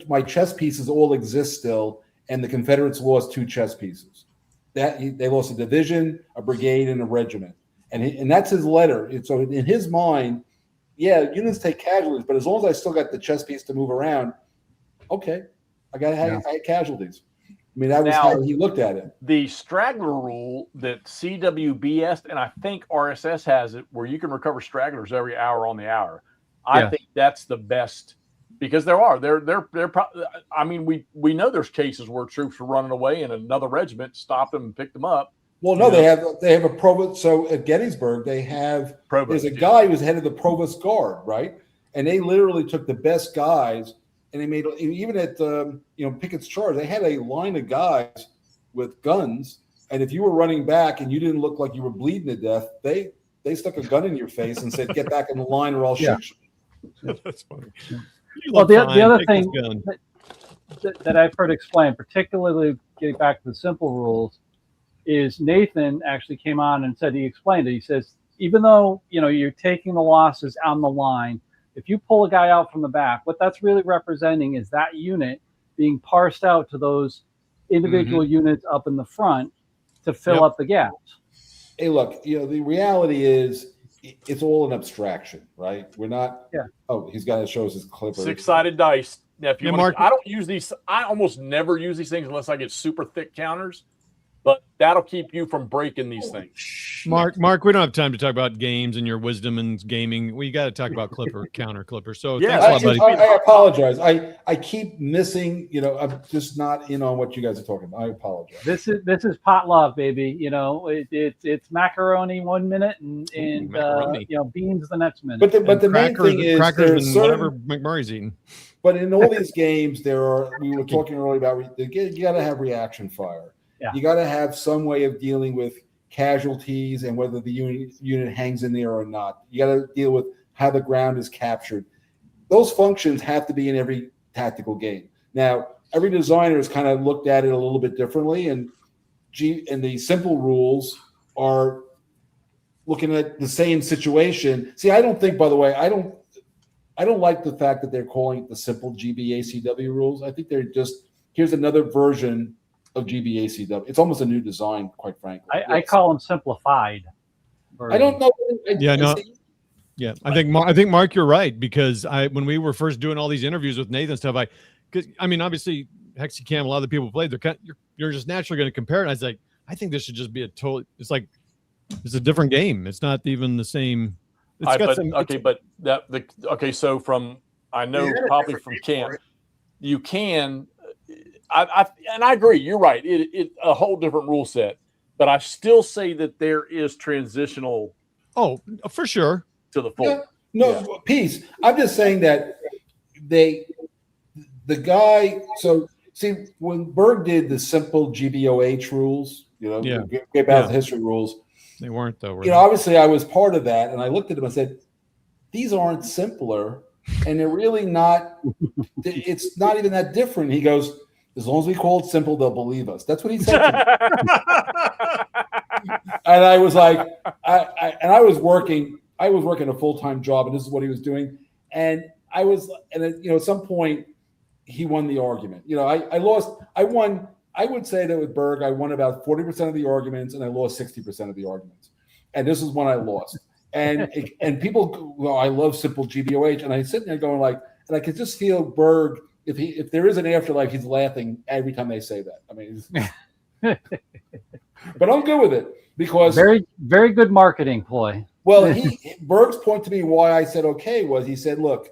Speaker 2: my chess pieces all exist still, and the Confederates lost 2 chess pieces. They lost a division, a brigade, and a regiment, and that's his letter. And so in his mind, units take casualties, but as long as I still got the chess piece to move around, okay, I had casualties. I mean, that was how he looked at it.
Speaker 4: The straggler rule that CWBS and I think RSS has it, where you can recover stragglers every hour on the hour. I think that's the best, because they're I mean, we know there's cases where troops are running away and another regiment stopped them and picked them up.
Speaker 2: Well, no, they have a provost. So at Gettysburg, there's a guy who's head of the provost guard, right? And they literally took the best guys. And they made, even at Pickett's charge, they had a line of guys with guns. And if you were running back and you didn't look like you were bleeding to death, they stuck a gun in your face and said, "Get back in the line, or I'll shoot you."
Speaker 5: That's funny.
Speaker 1: Well, the other thing that I've heard explained, particularly getting back to the simple rules, is Nathan actually came on and said, he explained it. He says, even though you're taking the losses on the line, if you pull a guy out from the back, what that's really representing is that unit being parsed out to those individual units up in the front to fill up the gaps.
Speaker 2: Hey, look, the reality is it's all an abstraction, right? We're not. Yeah. Oh, he's got to show us his clip.
Speaker 4: 6-sided dice. Now, Mark, I don't use these. I almost never use these things unless I get super thick counters. But that'll keep you from breaking these things.
Speaker 5: Mark, we don't have time to talk about games and your wisdom and gaming. We got to talk about counter Clipper. So
Speaker 4: Yeah,
Speaker 5: thanks a lot, buddy.
Speaker 2: I apologize. I keep missing. I'm just not in on what you guys are talking about. I apologize.
Speaker 1: This is Potluck, baby. It's macaroni 1 minute and
Speaker 5: macaroni.
Speaker 1: Beans the next minute.
Speaker 2: But the main thing is
Speaker 5: crackers and whatever McMurray's eating.
Speaker 2: But in all these games, we were talking earlier about you got to have reaction fire.
Speaker 1: Yeah.
Speaker 2: You got to have some way of dealing with casualties and whether the unit hangs in there or not. You got to deal with how the ground is captured. Those functions have to be in every tactical game. Now, every designer has kind of looked at it a little bit differently, and the simple rules are looking at the same situation. See, I don't think, by the way, I don't like the fact that they're calling it the simple GBACW rules. I think they're just, here's another version of GBACW. It's almost a new design, quite frankly.
Speaker 1: I call them simplified.
Speaker 2: I don't know.
Speaker 5: I think Mark, you're right, because when we were first doing all these interviews with Nathan and stuff, obviously Hexicam, a lot of the people who played, you're just naturally going to compare it. And I was like, I think this should just be it's a different game. It's not even the same.
Speaker 4: So from, I know probably from camp, you can, and I agree, you're right. It a whole different rule set, but I still say that there is transitional.
Speaker 5: Oh, for sure.
Speaker 4: To the full.
Speaker 2: Peace. I'm just saying that see, when Berg did the simple GBOH rules, Great Battles of History rules,
Speaker 5: they weren't though.
Speaker 2: Obviously I was part of that, and I looked at them and said, these aren't simpler, and they're really not. It's not even that different. He goes, as long as we call it simple, they'll believe us. That's what he said to me. And I was like, I was working a full-time job, and this is what he was doing. And at some point he won the argument. I lost. I won. I would say that with Berg, I won about 40% of the arguments, and I lost 60% of the arguments. And this is when I lost. And people, I love simple GBOH, and I sit there going and I could just feel Berg. If there is an afterlife, he's laughing every time they say that. I mean, but I'm good with it because
Speaker 1: very, very good marketing ploy.
Speaker 2: Well, Berg's point to me why I said okay was he said, look,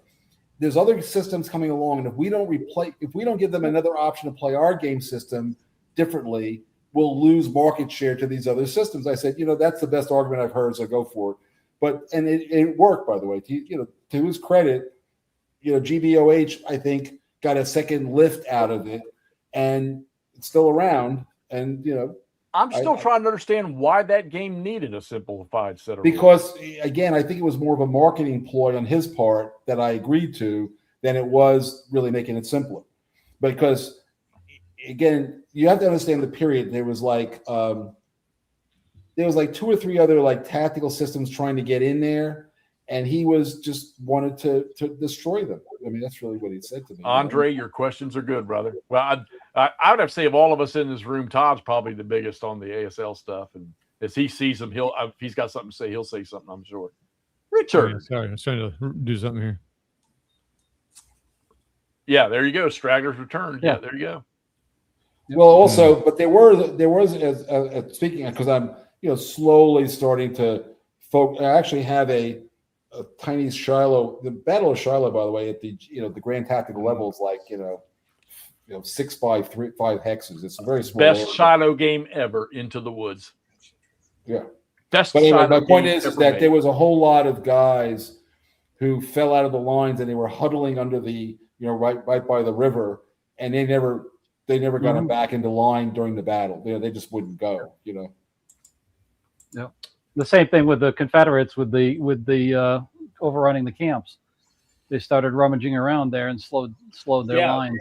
Speaker 2: there's other systems coming along, and if we don't give them another option to play our game system differently, we'll lose market share to these other systems. I said, that's the best argument I've heard, so go for it. But it worked, by the way. To his credit, GBOH I think got a second lift out of it, and it's still around. And
Speaker 4: I'm still trying to understand why that game needed a simplified set of rules.
Speaker 2: Because, again, I think it was more of a marketing ploy on his part that I agreed to than it was really making it simpler. Because, again, you have to understand the period. There was like 2 or 3 other tactical systems trying to get in there, and he was just wanted to destroy them. I mean, that's really what he said to me.
Speaker 4: Andre, your questions are good, brother. Well, I would have to say of all of us in this room, Todd's probably the biggest on the ASL stuff. And as he sees them, if he's got something to say, he'll say something, I'm sure. Richard.
Speaker 5: Sorry, I was trying to do something here.
Speaker 4: Yeah, there you go. Stragglers return. Yeah, there you go.
Speaker 2: Well, also, but there was speaking, because I'm slowly starting to I actually have a tiny Shiloh. The Battle of Shiloh, by the way, at the the Grand Tactical level is 6 by 5 hexes. It's a very small.
Speaker 4: Best
Speaker 2: area.
Speaker 4: Shiloh game ever, Into the Woods.
Speaker 2: Yeah.
Speaker 4: Best.
Speaker 2: But anyway, my point is that there was a whole lot of guys who fell out of the lines, and they were huddling under the right by the river, and they never got them back into line during the battle. They just wouldn't go.
Speaker 1: Yeah. The same thing with the Confederates with the overrunning the camps. They started rummaging around there and slowed their line.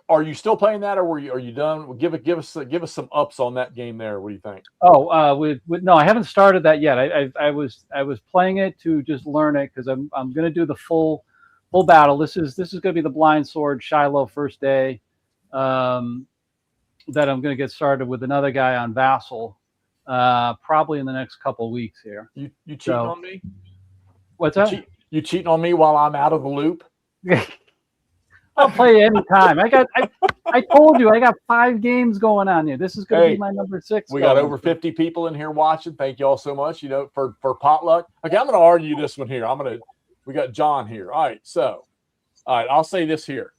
Speaker 4: Are you still playing that, or are you done? Give us some ups on that game there. What do you think?
Speaker 1: Oh, no, I haven't started that yet. I was playing it to just learn it because I'm going to do the full battle. This is going to be the Blind Sword Shiloh first day. That I'm going to get started with another guy on Vassal. Probably in the next couple of weeks here.
Speaker 4: You cheating on me?
Speaker 1: What's that?
Speaker 4: You cheating on me while I'm out of the loop?
Speaker 1: I'll play anytime. I told you I got 5 games going on here. This is going to be my number 6.
Speaker 4: We got over 50 people in here watching. Thank you all so much. For potluck. Okay, I'm going to argue this one here. We got John here. All right, I'll say this here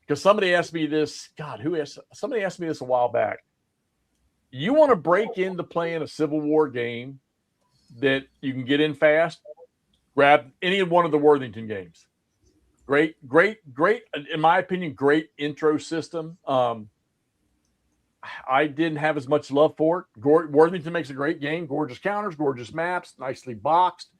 Speaker 4: because somebody asked me this. God, somebody asked me this a while back. You want to break into playing a Civil War game that you can get in fast? Grab any one of the Worthington games. Great, in my opinion, great intro system. I didn't have as much love for it. Worthington makes a great game. Gorgeous counters, gorgeous maps, nicely boxed.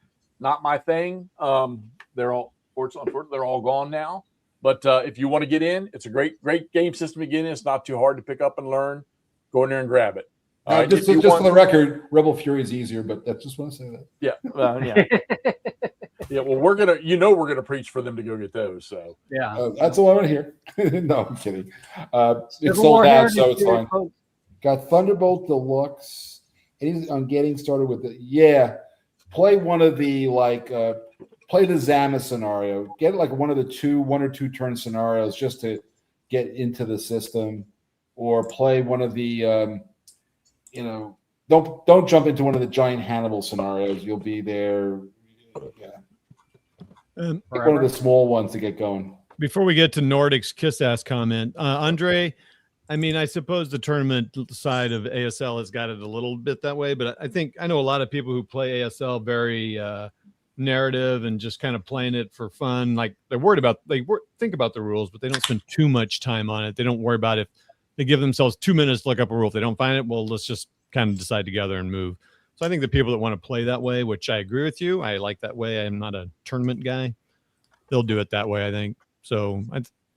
Speaker 4: Not my thing. They're all gone now. But if you want to get in, it's a great game system to get in. It's not too hard to pick up and learn. Go in there and grab it.
Speaker 2: Just for the record, Rebel Fury is easier, but I just want to say that.
Speaker 4: Yeah, yeah. Yeah, well, we're gonna preach for them to go get those. So
Speaker 1: yeah,
Speaker 2: that's all I want to hear. No, I'm kidding. It's sold out, so it's fine. Got Thunderbolt Deluxe. Anything on getting started with it? Yeah, play one of the play the Zama scenario. Get one or two turn scenarios just to get into the system, or play one of the don't jump into one of the giant Hannibal scenarios. You'll be there. Yeah. One of the small ones to get going. Before
Speaker 5: we get to Nordic's kiss-ass comment, Andre, I mean, I suppose the tournament side of ASL has got it a little bit that way, but I know a lot of people who play ASL very narrative and just kind of playing it for fun. Like they're worried about, think about the rules, but they don't spend too much time on it. They don't worry about if they give themselves 2 minutes to look up a rule. If they don't find it, well, let's just kind of decide together and move. So I think the people that want to play that way, which I agree with you, I like that way. I'm not a tournament guy. They'll do it that way, I think. So,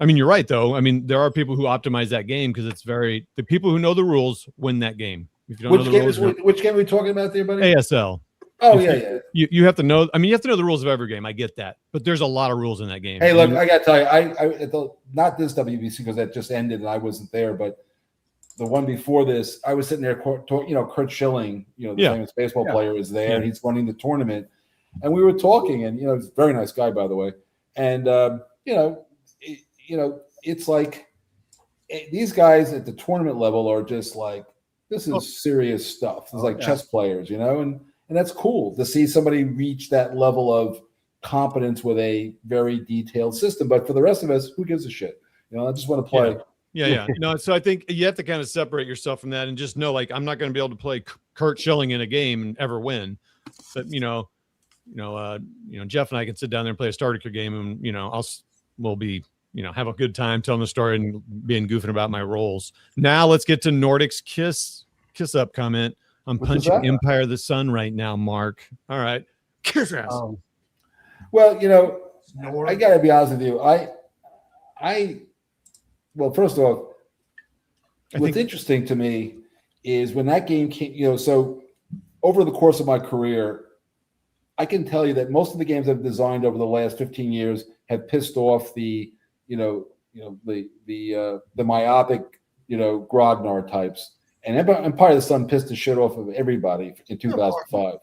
Speaker 5: I mean, you're right, though. I mean, there are people who optimize that game because the people who know the rules win that game. If you don't know the rules,
Speaker 2: which game are we talking about there, buddy?
Speaker 5: ASL.
Speaker 2: Oh, yeah.
Speaker 5: You have to know. I mean, you have to know the rules of every game. I get that. But there's a lot of rules in that game.
Speaker 2: Hey, look, I got to tell you, not this WBC because that just ended and I wasn't there, but the one before this, I was sitting there, Kurt Schilling, the famous baseball player is there, and he's running the tournament. And we were talking, and, he's a very nice guy, by the way. And, it's like these guys at the tournament level are just like, this is serious stuff. It's like chess players, and that's cool to see somebody reach that level of competence with a very detailed system. But for the rest of us, who gives a shit? I just want to play.
Speaker 5: Yeah. So I think you have to kind of separate yourself from that and just know, I'm not going to be able to play Kurt Schilling in a game and ever win. But Jeff and I can sit down there and play a starter game, and we'll be have a good time telling the story and being goofing about my roles. Now let's get to Nordic's kiss up comment. I'm punching Empire of the Sun right now, Mark. All right, kiss ass.
Speaker 2: Well, I got to be honest with you. Well, first off, what's interesting to me is when that game came, so over the course of my career, I can tell you that most of the games I've designed over the last 15 years have pissed off the myopic, grognard types. And Empire of the Sun pissed the shit off of everybody in 2005.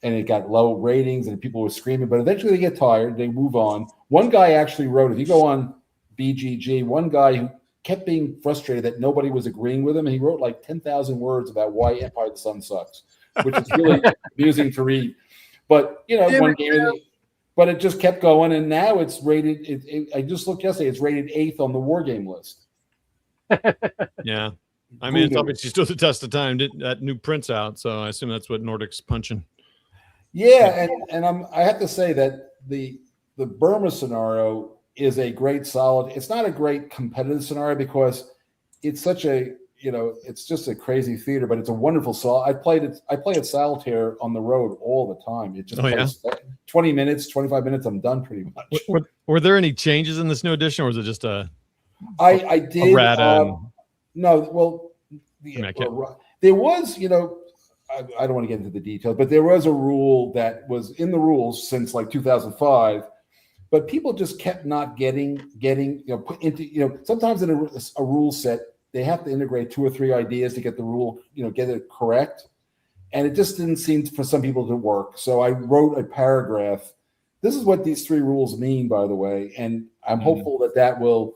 Speaker 2: And it got low ratings and people were screaming, but eventually they get tired, they move on. One guy actually wrote, if you go on BGG, one guy who kept being frustrated that nobody was agreeing with him, and he wrote like 10,000 words about why Empire of the Sun sucks, which is really amusing to read. But one game, but it just kept going, and now it's rated. I just looked yesterday; it's rated 8th on the Wargame list.
Speaker 5: Yeah, I mean, it's obviously stood the test of time. That new print's out, so I assume that's what Nordic's punching.
Speaker 2: Yeah, and I have to say that the Burma scenario is a great solid. It's not a great competitive scenario because it's such a it's just a crazy theater, but it's a wonderful I play it solitaire on the road all the time. It just plays 20 minutes, 25 minutes. I'm done pretty much.
Speaker 5: Were there any changes in this new edition, or was it just
Speaker 2: I did. No, well, there was, I don't want to get into the details, but there was a rule that was in the rules since like 2005. But people just kept not getting put into, sometimes in a rule set, they have to integrate 2 or 3 ideas to get the rule, get it correct. And it just didn't seem for some people to work. So I wrote a paragraph. This is what these 3 rules mean, by the way. And I'm hopeful that will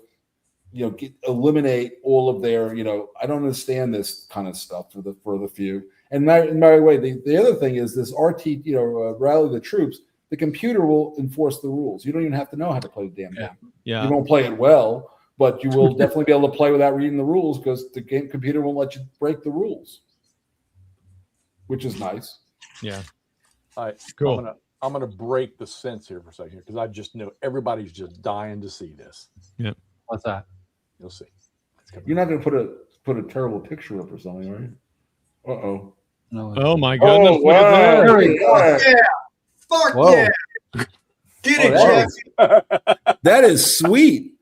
Speaker 2: eliminate all of their, I don't understand this kind of stuff for the few. And by the way, the other thing is this RT, rally the troops. The computer will enforce the rules. You don't even have to know how to play the damn game.
Speaker 5: Yeah.
Speaker 2: You won't play it well, but you will definitely be able to play without reading the rules because the computer won't let you break the rules, which is nice.
Speaker 5: Yeah.
Speaker 4: All right,
Speaker 5: Cool.
Speaker 4: I'm gonna break the sense here for a second because I just know everybody's just dying to see this.
Speaker 5: Yeah.
Speaker 1: What's that?
Speaker 4: You'll see.
Speaker 2: You're not going to put a terrible picture up or something, right? Uh-oh.
Speaker 1: No.
Speaker 5: Oh my goodness.
Speaker 2: Oh, wow.
Speaker 1: There we go.
Speaker 6: Fuck
Speaker 1: Whoa.
Speaker 6: yeah. Get it, Jeff.
Speaker 2: That is sweet.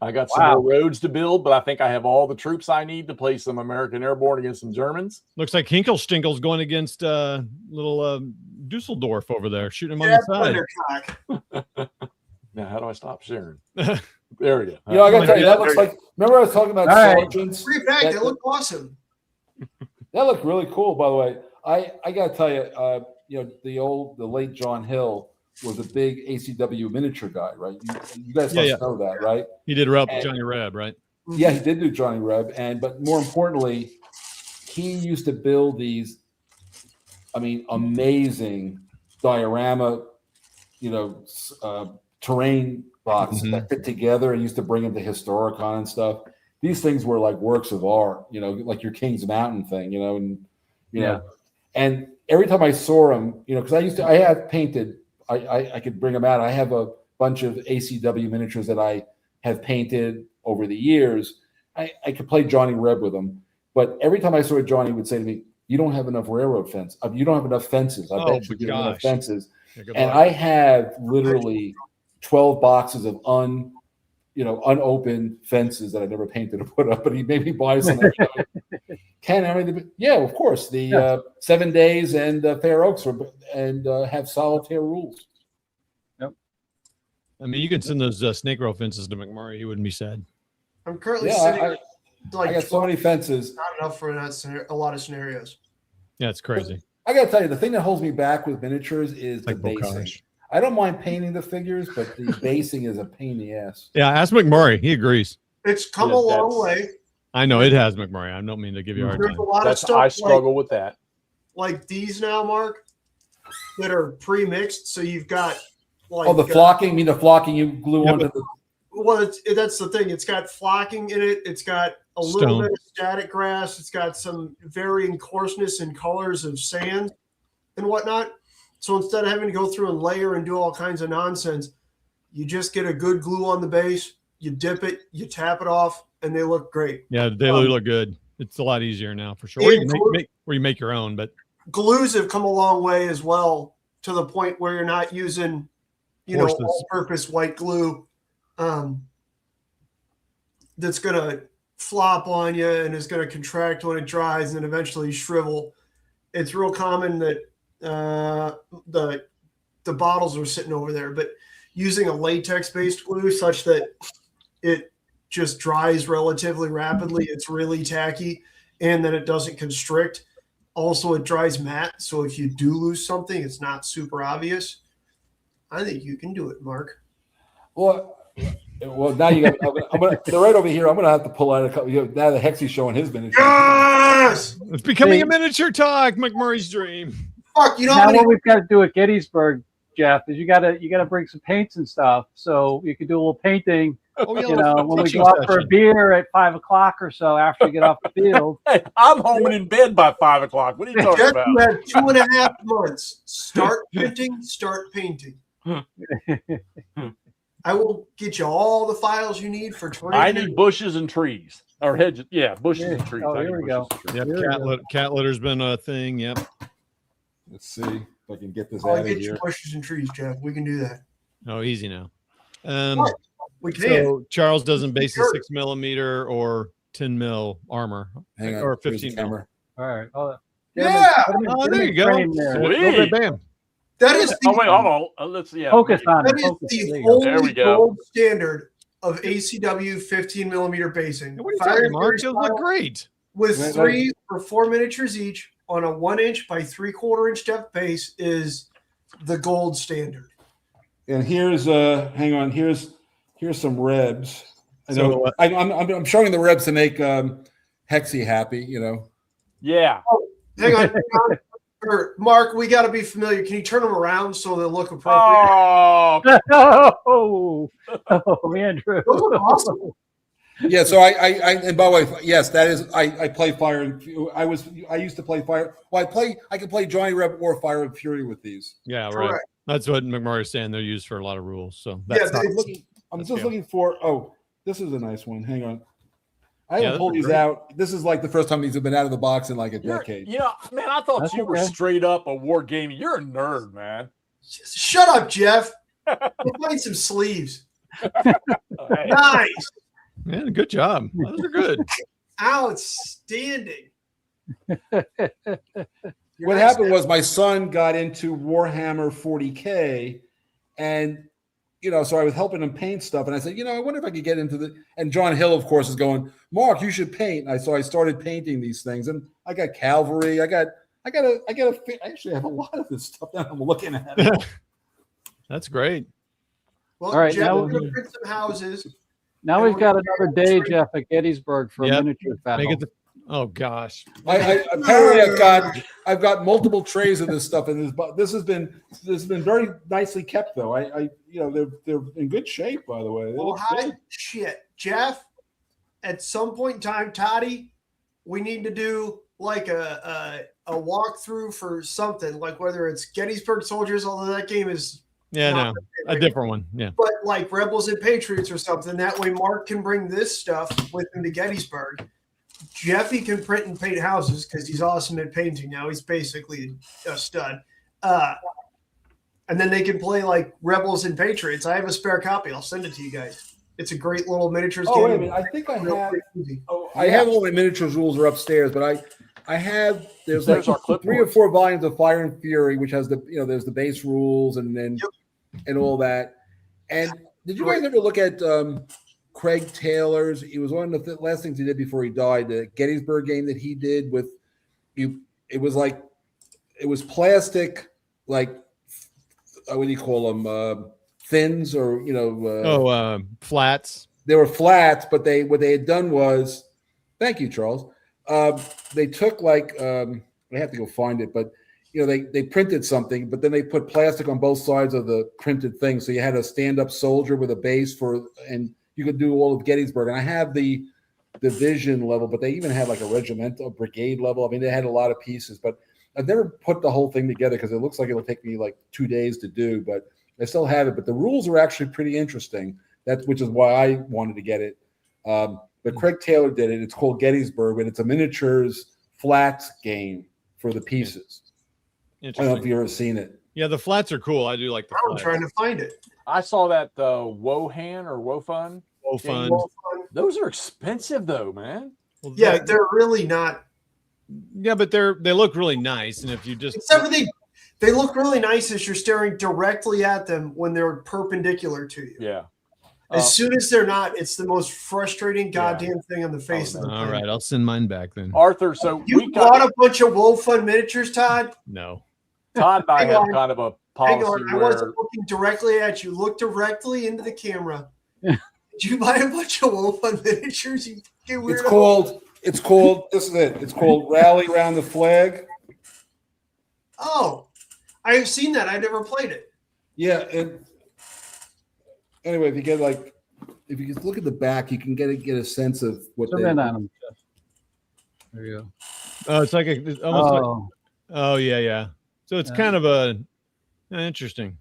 Speaker 4: I got some more roads to build, but I think I have all the troops I need to play some American Airborne against some Germans.
Speaker 5: Looks like Hinkelstinkle's going against little Dusseldorf over there, shooting him on the side.
Speaker 4: Now, how do I stop sharing? There we go.
Speaker 2: I got to tell you, that looks like. Remember, I was talking about sergeants.
Speaker 6: Bring it back. They look awesome.
Speaker 2: That looked really cool, by the way. I got to tell you, the late John Hill was a big ACW miniature guy, right? You guys must know that, right?
Speaker 5: He did Johnny Reb, right?
Speaker 2: Yeah, he did do Johnny Reb, but more importantly, he used to build these, amazing diorama, terrain boxes that fit together, and used to bring them to Historicon and stuff. These things were like works of art, like your Kings Mountain thing, and every time I saw them, because I have painted, I could bring them out. I have a bunch of ACW miniatures that I have painted over the years. I could play Johnny Reb with them, but every time I saw it, Johnny would say to me, "You don't have enough railroad fence. You don't have enough fences. I bet you don't have enough fences." And I have literally 12 boxes of unopened fences that I never painted or put up, but he made me buy some. Yeah, of course. The 7 days and Fair Oaks have solitaire rules.
Speaker 1: Yep.
Speaker 5: You can send those snake row fences to McMurray. He wouldn't be sad.
Speaker 6: I'm currently sitting
Speaker 2: I got so many fences.
Speaker 6: Not enough for a lot of scenarios.
Speaker 5: Yeah, it's crazy.
Speaker 2: I got to tell you, the thing that holds me back with miniatures is
Speaker 5: Like
Speaker 2: the basing.
Speaker 5: Bocage.
Speaker 2: I don't mind painting the figures, but the basing is a pain in the ass.
Speaker 5: Yeah, ask McMurray. He agrees.
Speaker 6: It's come a long way.
Speaker 5: I know it has, McMurray. I don't mean to give you a hard
Speaker 6: There's
Speaker 5: time.
Speaker 6: a lot of stuff
Speaker 4: I struggle with that.
Speaker 6: Like these now, Mark, that are pre-mixed. So you've got
Speaker 2: the flocking. You mean the flocking you glue onto the.
Speaker 6: Well, that's the thing. It's got flocking in it. It's got a little bit of static grass. It's got some varying coarseness and colors of sand and whatnot. So instead of having to go through and layer and do all kinds of nonsense, you just get a good glue on the base, you dip it, you tap it off, and they look great.
Speaker 5: Yeah, they look good. It's a lot easier now for sure. Or you make your own, but
Speaker 6: glues have come a long way as well, to the point where you're not using, all-purpose white glue that's going to flop on you and is going to contract when it dries and then eventually shrivel. It's real common that the bottles are sitting over there, but using a latex-based glue such that it just dries relatively rapidly, it's really tacky, and then it doesn't constrict. Also, it dries matte, so if you do lose something, it's not super obvious. I think you can do it, Mark.
Speaker 2: Well, now you got. They're right over here. I'm gonna have to pull out a couple. Now the Hexy's showing his miniature.
Speaker 6: Yes,
Speaker 5: it's becoming a miniature talk. McMurray's dream.
Speaker 6: Fuck,
Speaker 1: now what we've got to do at Gettysburg, Jeff, is you gotta bring some paints and stuff so you can do a little painting. When we go out for a beer at 5 o'clock or so after you get off the field.
Speaker 4: Hey, I'm home and in bed by 5 o'clock. What are you talking about?
Speaker 6: You have 2.5 months. Start printing, start painting. I will get you all the files you need for 20
Speaker 4: I need bushes and trees. Or hedges. Yeah, bushes and trees.
Speaker 1: Oh, here we go.
Speaker 5: Yep, cat litter's been a thing. Yep.
Speaker 2: Let's see if I can get this
Speaker 6: I'll
Speaker 2: out of
Speaker 6: get
Speaker 2: here.
Speaker 6: you bushes and trees, Jeff. We can do that.
Speaker 5: Oh, easy now.
Speaker 6: We can.
Speaker 5: So Charles doesn't base a 6mm or 10 mil armor,
Speaker 2: Hang on,
Speaker 5: or
Speaker 2: here's the
Speaker 5: 15
Speaker 2: camera.
Speaker 1: All right.
Speaker 6: Yeah.
Speaker 5: Oh, there you go.
Speaker 4: Sweet.
Speaker 5: Bam.
Speaker 6: That is
Speaker 4: Oh wait, hold on. Let's see.
Speaker 1: Focus on
Speaker 6: that
Speaker 1: it.
Speaker 6: is
Speaker 1: Focus.
Speaker 6: the
Speaker 4: There we
Speaker 6: only
Speaker 4: go.
Speaker 6: gold standard of ACW 15mm basing.
Speaker 5: What are you talking, Mark? Those look great.
Speaker 6: With
Speaker 2: Right,
Speaker 6: 3 or 4 miniatures each on a 1-inch by 3/4 inch depth base is the gold standard.
Speaker 2: And here's hang on, here's some Rebs. I know.
Speaker 5: So,
Speaker 2: I'm showing the Rebs to make Hexy happy.
Speaker 4: Yeah.
Speaker 6: Hang on. Or, Mark, we got to be familiar. Can you turn them around so they look appropriate?
Speaker 4: Oh,
Speaker 1: Andrew.
Speaker 6: Those look awesome.
Speaker 2: Yeah. So I and by the way, yes, that is I play Fire and I used to play Fire. Well, I can play Johnny Reb or Fire and Fury with these.
Speaker 5: yeah, right.
Speaker 6: Correct.
Speaker 5: That's what McMurray is saying. They're used for a lot of rules. So
Speaker 6: Yeah,
Speaker 5: that's not,
Speaker 2: I'm
Speaker 5: That's
Speaker 2: just
Speaker 5: good.
Speaker 2: looking for. Oh, this is a nice one. Hang on. I
Speaker 5: Yeah,
Speaker 2: haven't pulled
Speaker 5: those are
Speaker 2: these
Speaker 5: great.
Speaker 2: out. This is like the first time these have been out of the box in like a decade.
Speaker 4: man, I thought
Speaker 1: That's
Speaker 4: you were
Speaker 1: okay.
Speaker 4: straight up a war gaming. You're a nerd, man.
Speaker 6: Shut up, Jeff. We'll find some sleeves.
Speaker 4: Hey.
Speaker 6: Nice.
Speaker 5: yeah, good job. Those are good.
Speaker 6: Outstanding.
Speaker 2: What happened was my son got into Warhammer 40K, and so I was helping him paint stuff, and I said, I wonder if I could get into the. And John Hill, of course, is going, Mark, you should paint. So I started painting these things, and I got cavalry. I actually have a lot of this stuff that I'm looking at.
Speaker 5: That's great.
Speaker 6: Well,
Speaker 1: All right,
Speaker 6: Jeff,
Speaker 1: now
Speaker 6: we're going to print some houses.
Speaker 1: Now we've got another day, Jeff, at Gettysburg for
Speaker 5: Yep.
Speaker 1: a miniature battle.
Speaker 5: Make it oh gosh.
Speaker 2: Apparently I've got multiple trays of this stuff, and this has been very nicely kept though. They're in good shape, by the way. They look good.
Speaker 6: Shit, Jeff. At some point in time, Toddy, we need to do like a walkthrough for something, like whether it's Gettysburg Soldiers, although that game is
Speaker 5: No, a different one. Yeah.
Speaker 6: but like Rebels and Patriots or something. That way, Mark can bring this stuff with him to Gettysburg. Jeffy can print and paint houses because he's awesome at painting now. He's basically a stud. And then they can play like Rebels and Patriots. I have a spare copy. I'll send it to you guys. It's a great little miniatures game.
Speaker 2: Oh, wait a minute. I think I have. I have all my miniatures rules are upstairs, but I have there's like
Speaker 4: our clipboard.
Speaker 2: 3 or 4 volumes of Fire and Fury, which has there's the base rules and then and all that. And did you guys ever look at Craig Taylor's? It was one of the last things he did before he died. The Gettysburg game that he did with you. It was plastic, like what do you call them? Thins or
Speaker 5: flats.
Speaker 2: They were flats, but what they had done was, thank you, Charles. They took I have to go find it, but they printed something, but then they put plastic on both sides of the printed thing, so you had a stand-up soldier with a base and you could do all of Gettysburg. And I have the division level, but they even had like a regimental brigade level. I mean, they had a lot of pieces, but I've never put the whole thing together because it looks like it'll take me like 2 days to do, but I still have it. But the rules are actually pretty interesting. Which is why I wanted to get it. But Craig Taylor did it. It's called Gettysburg, and it's a miniatures flats game for the pieces. I don't know if you've ever seen it.
Speaker 5: Yeah, the flats are cool. I do like the
Speaker 6: I'm
Speaker 5: flats.
Speaker 6: trying to find it.
Speaker 4: I saw that Wohan or Wofun.
Speaker 5: Fun.
Speaker 4: Those are expensive though, man.
Speaker 5: Well,
Speaker 6: Yeah, they're really not.
Speaker 5: Yeah, but they look really nice. And if you just
Speaker 6: Except for they look really nice as you're staring directly at them when they're perpendicular to you.
Speaker 4: Yeah.
Speaker 6: As soon as they're not, it's the most frustrating goddamn thing on the face of the
Speaker 5: all
Speaker 6: planet.
Speaker 5: right, I'll send mine back then.
Speaker 4: Arthur, so
Speaker 6: You
Speaker 4: we
Speaker 6: bought
Speaker 4: got
Speaker 6: a bunch of Wolfun miniatures, Todd?
Speaker 5: No.
Speaker 4: Todd and I
Speaker 6: Hang
Speaker 4: have
Speaker 6: on.
Speaker 4: kind of a
Speaker 6: Hang
Speaker 4: policy
Speaker 6: on, I
Speaker 4: where
Speaker 6: wasn't looking directly at you. Look directly into the camera. Did you buy a bunch of Wolfun miniatures? You fucking weirdo?
Speaker 2: It's called this is it. It's called Rally Round the Flag.
Speaker 6: Oh, I've seen that. I never played it.
Speaker 2: Yeah, and anyway, if you just look at the back, you can get a sense of what
Speaker 1: Zoom in on them, Jeff. There you go.
Speaker 5: Oh, it's like it's almost like yeah. So it's kind of interesting.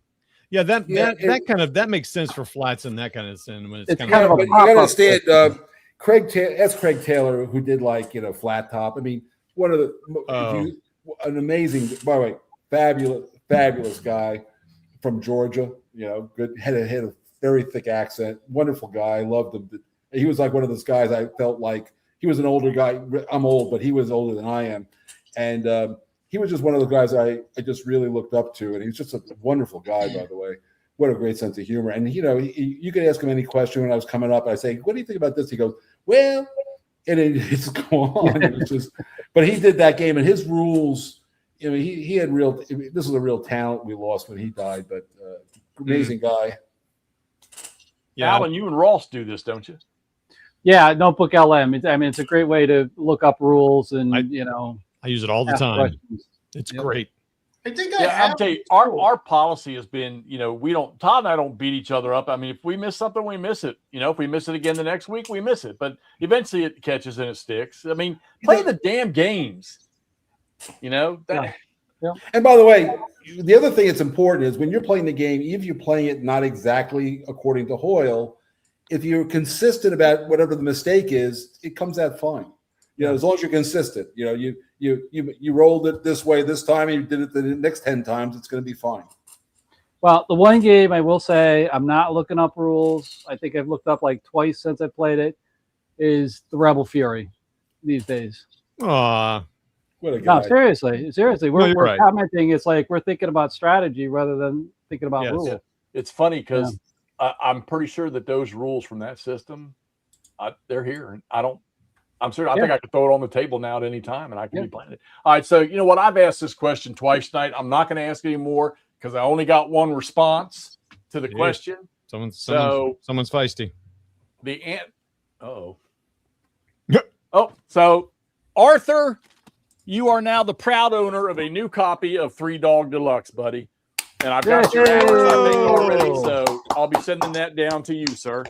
Speaker 5: Yeah, that makes sense for flats and that kind of thing. When it's kind of
Speaker 2: but you gotta understand, that's Craig Taylor, who did flat top. I mean, one of the an amazing, by the way, fabulous guy from Georgia. Good had a very thick accent, wonderful guy. I loved him. He was like one of those guys. I felt like he was an older guy. I'm old, but he was older than I am, and he was just one of the guys I just really looked up to. And he was just a wonderful guy, by the way. What a great sense of humor. And you could ask him any question when I was coming up. I say, "What do you think about this?" He goes, "Well," and it's going on. It's just, but he did that game, and his rules. He had real. This was a real talent we lost when he died, but amazing guy.
Speaker 5: Yeah,
Speaker 4: Alan, you and Ross do this, don't you?
Speaker 1: Yeah, Notebook LM. I mean, it's a great way to look up rules and
Speaker 5: I use it all the
Speaker 1: ask
Speaker 5: time.
Speaker 1: questions.
Speaker 5: It's
Speaker 1: Yep.
Speaker 5: great.
Speaker 6: I think
Speaker 4: I'll tell you, our policy has been, Todd and I don't beat each other up. I mean, if we miss something, we miss it. If we miss it again the next week, we miss it. But eventually it catches and it sticks. I mean, play the damn games.
Speaker 1: Yeah.
Speaker 2: And by the way, the other thing that's important is when you're playing the game, even if you're playing it not exactly according to Hoyle, if you're consistent about whatever the mistake is, it comes out fine. As long as you're consistent. You rolled it this way this time, and you did it the next 10 times, it's going to be fine.
Speaker 1: Well, the one game I will say I'm not looking up rules. I think I've looked up like twice since I played it. Is the Rebel Fury these days?
Speaker 5: Aw.
Speaker 2: What a guy.
Speaker 1: No, seriously. We're
Speaker 5: right.
Speaker 1: commenting. It's like we're thinking about strategy rather than thinking about rules.
Speaker 4: Yeah. It's funny because I'm pretty sure that those rules from that system, they're here. And I'm serious. I think I could throw it on the table now at any time, and I can be playing it. All right. So you know what? I've asked this question twice tonight. I'm not going to ask anymore because I only got one response to the question.
Speaker 5: Someone's feisty.
Speaker 4: So Arthur, you are now the proud owner of a new copy of 3 Dog Deluxe, buddy. And I've got your address, I think, already. So I'll be sending that down to you, sir.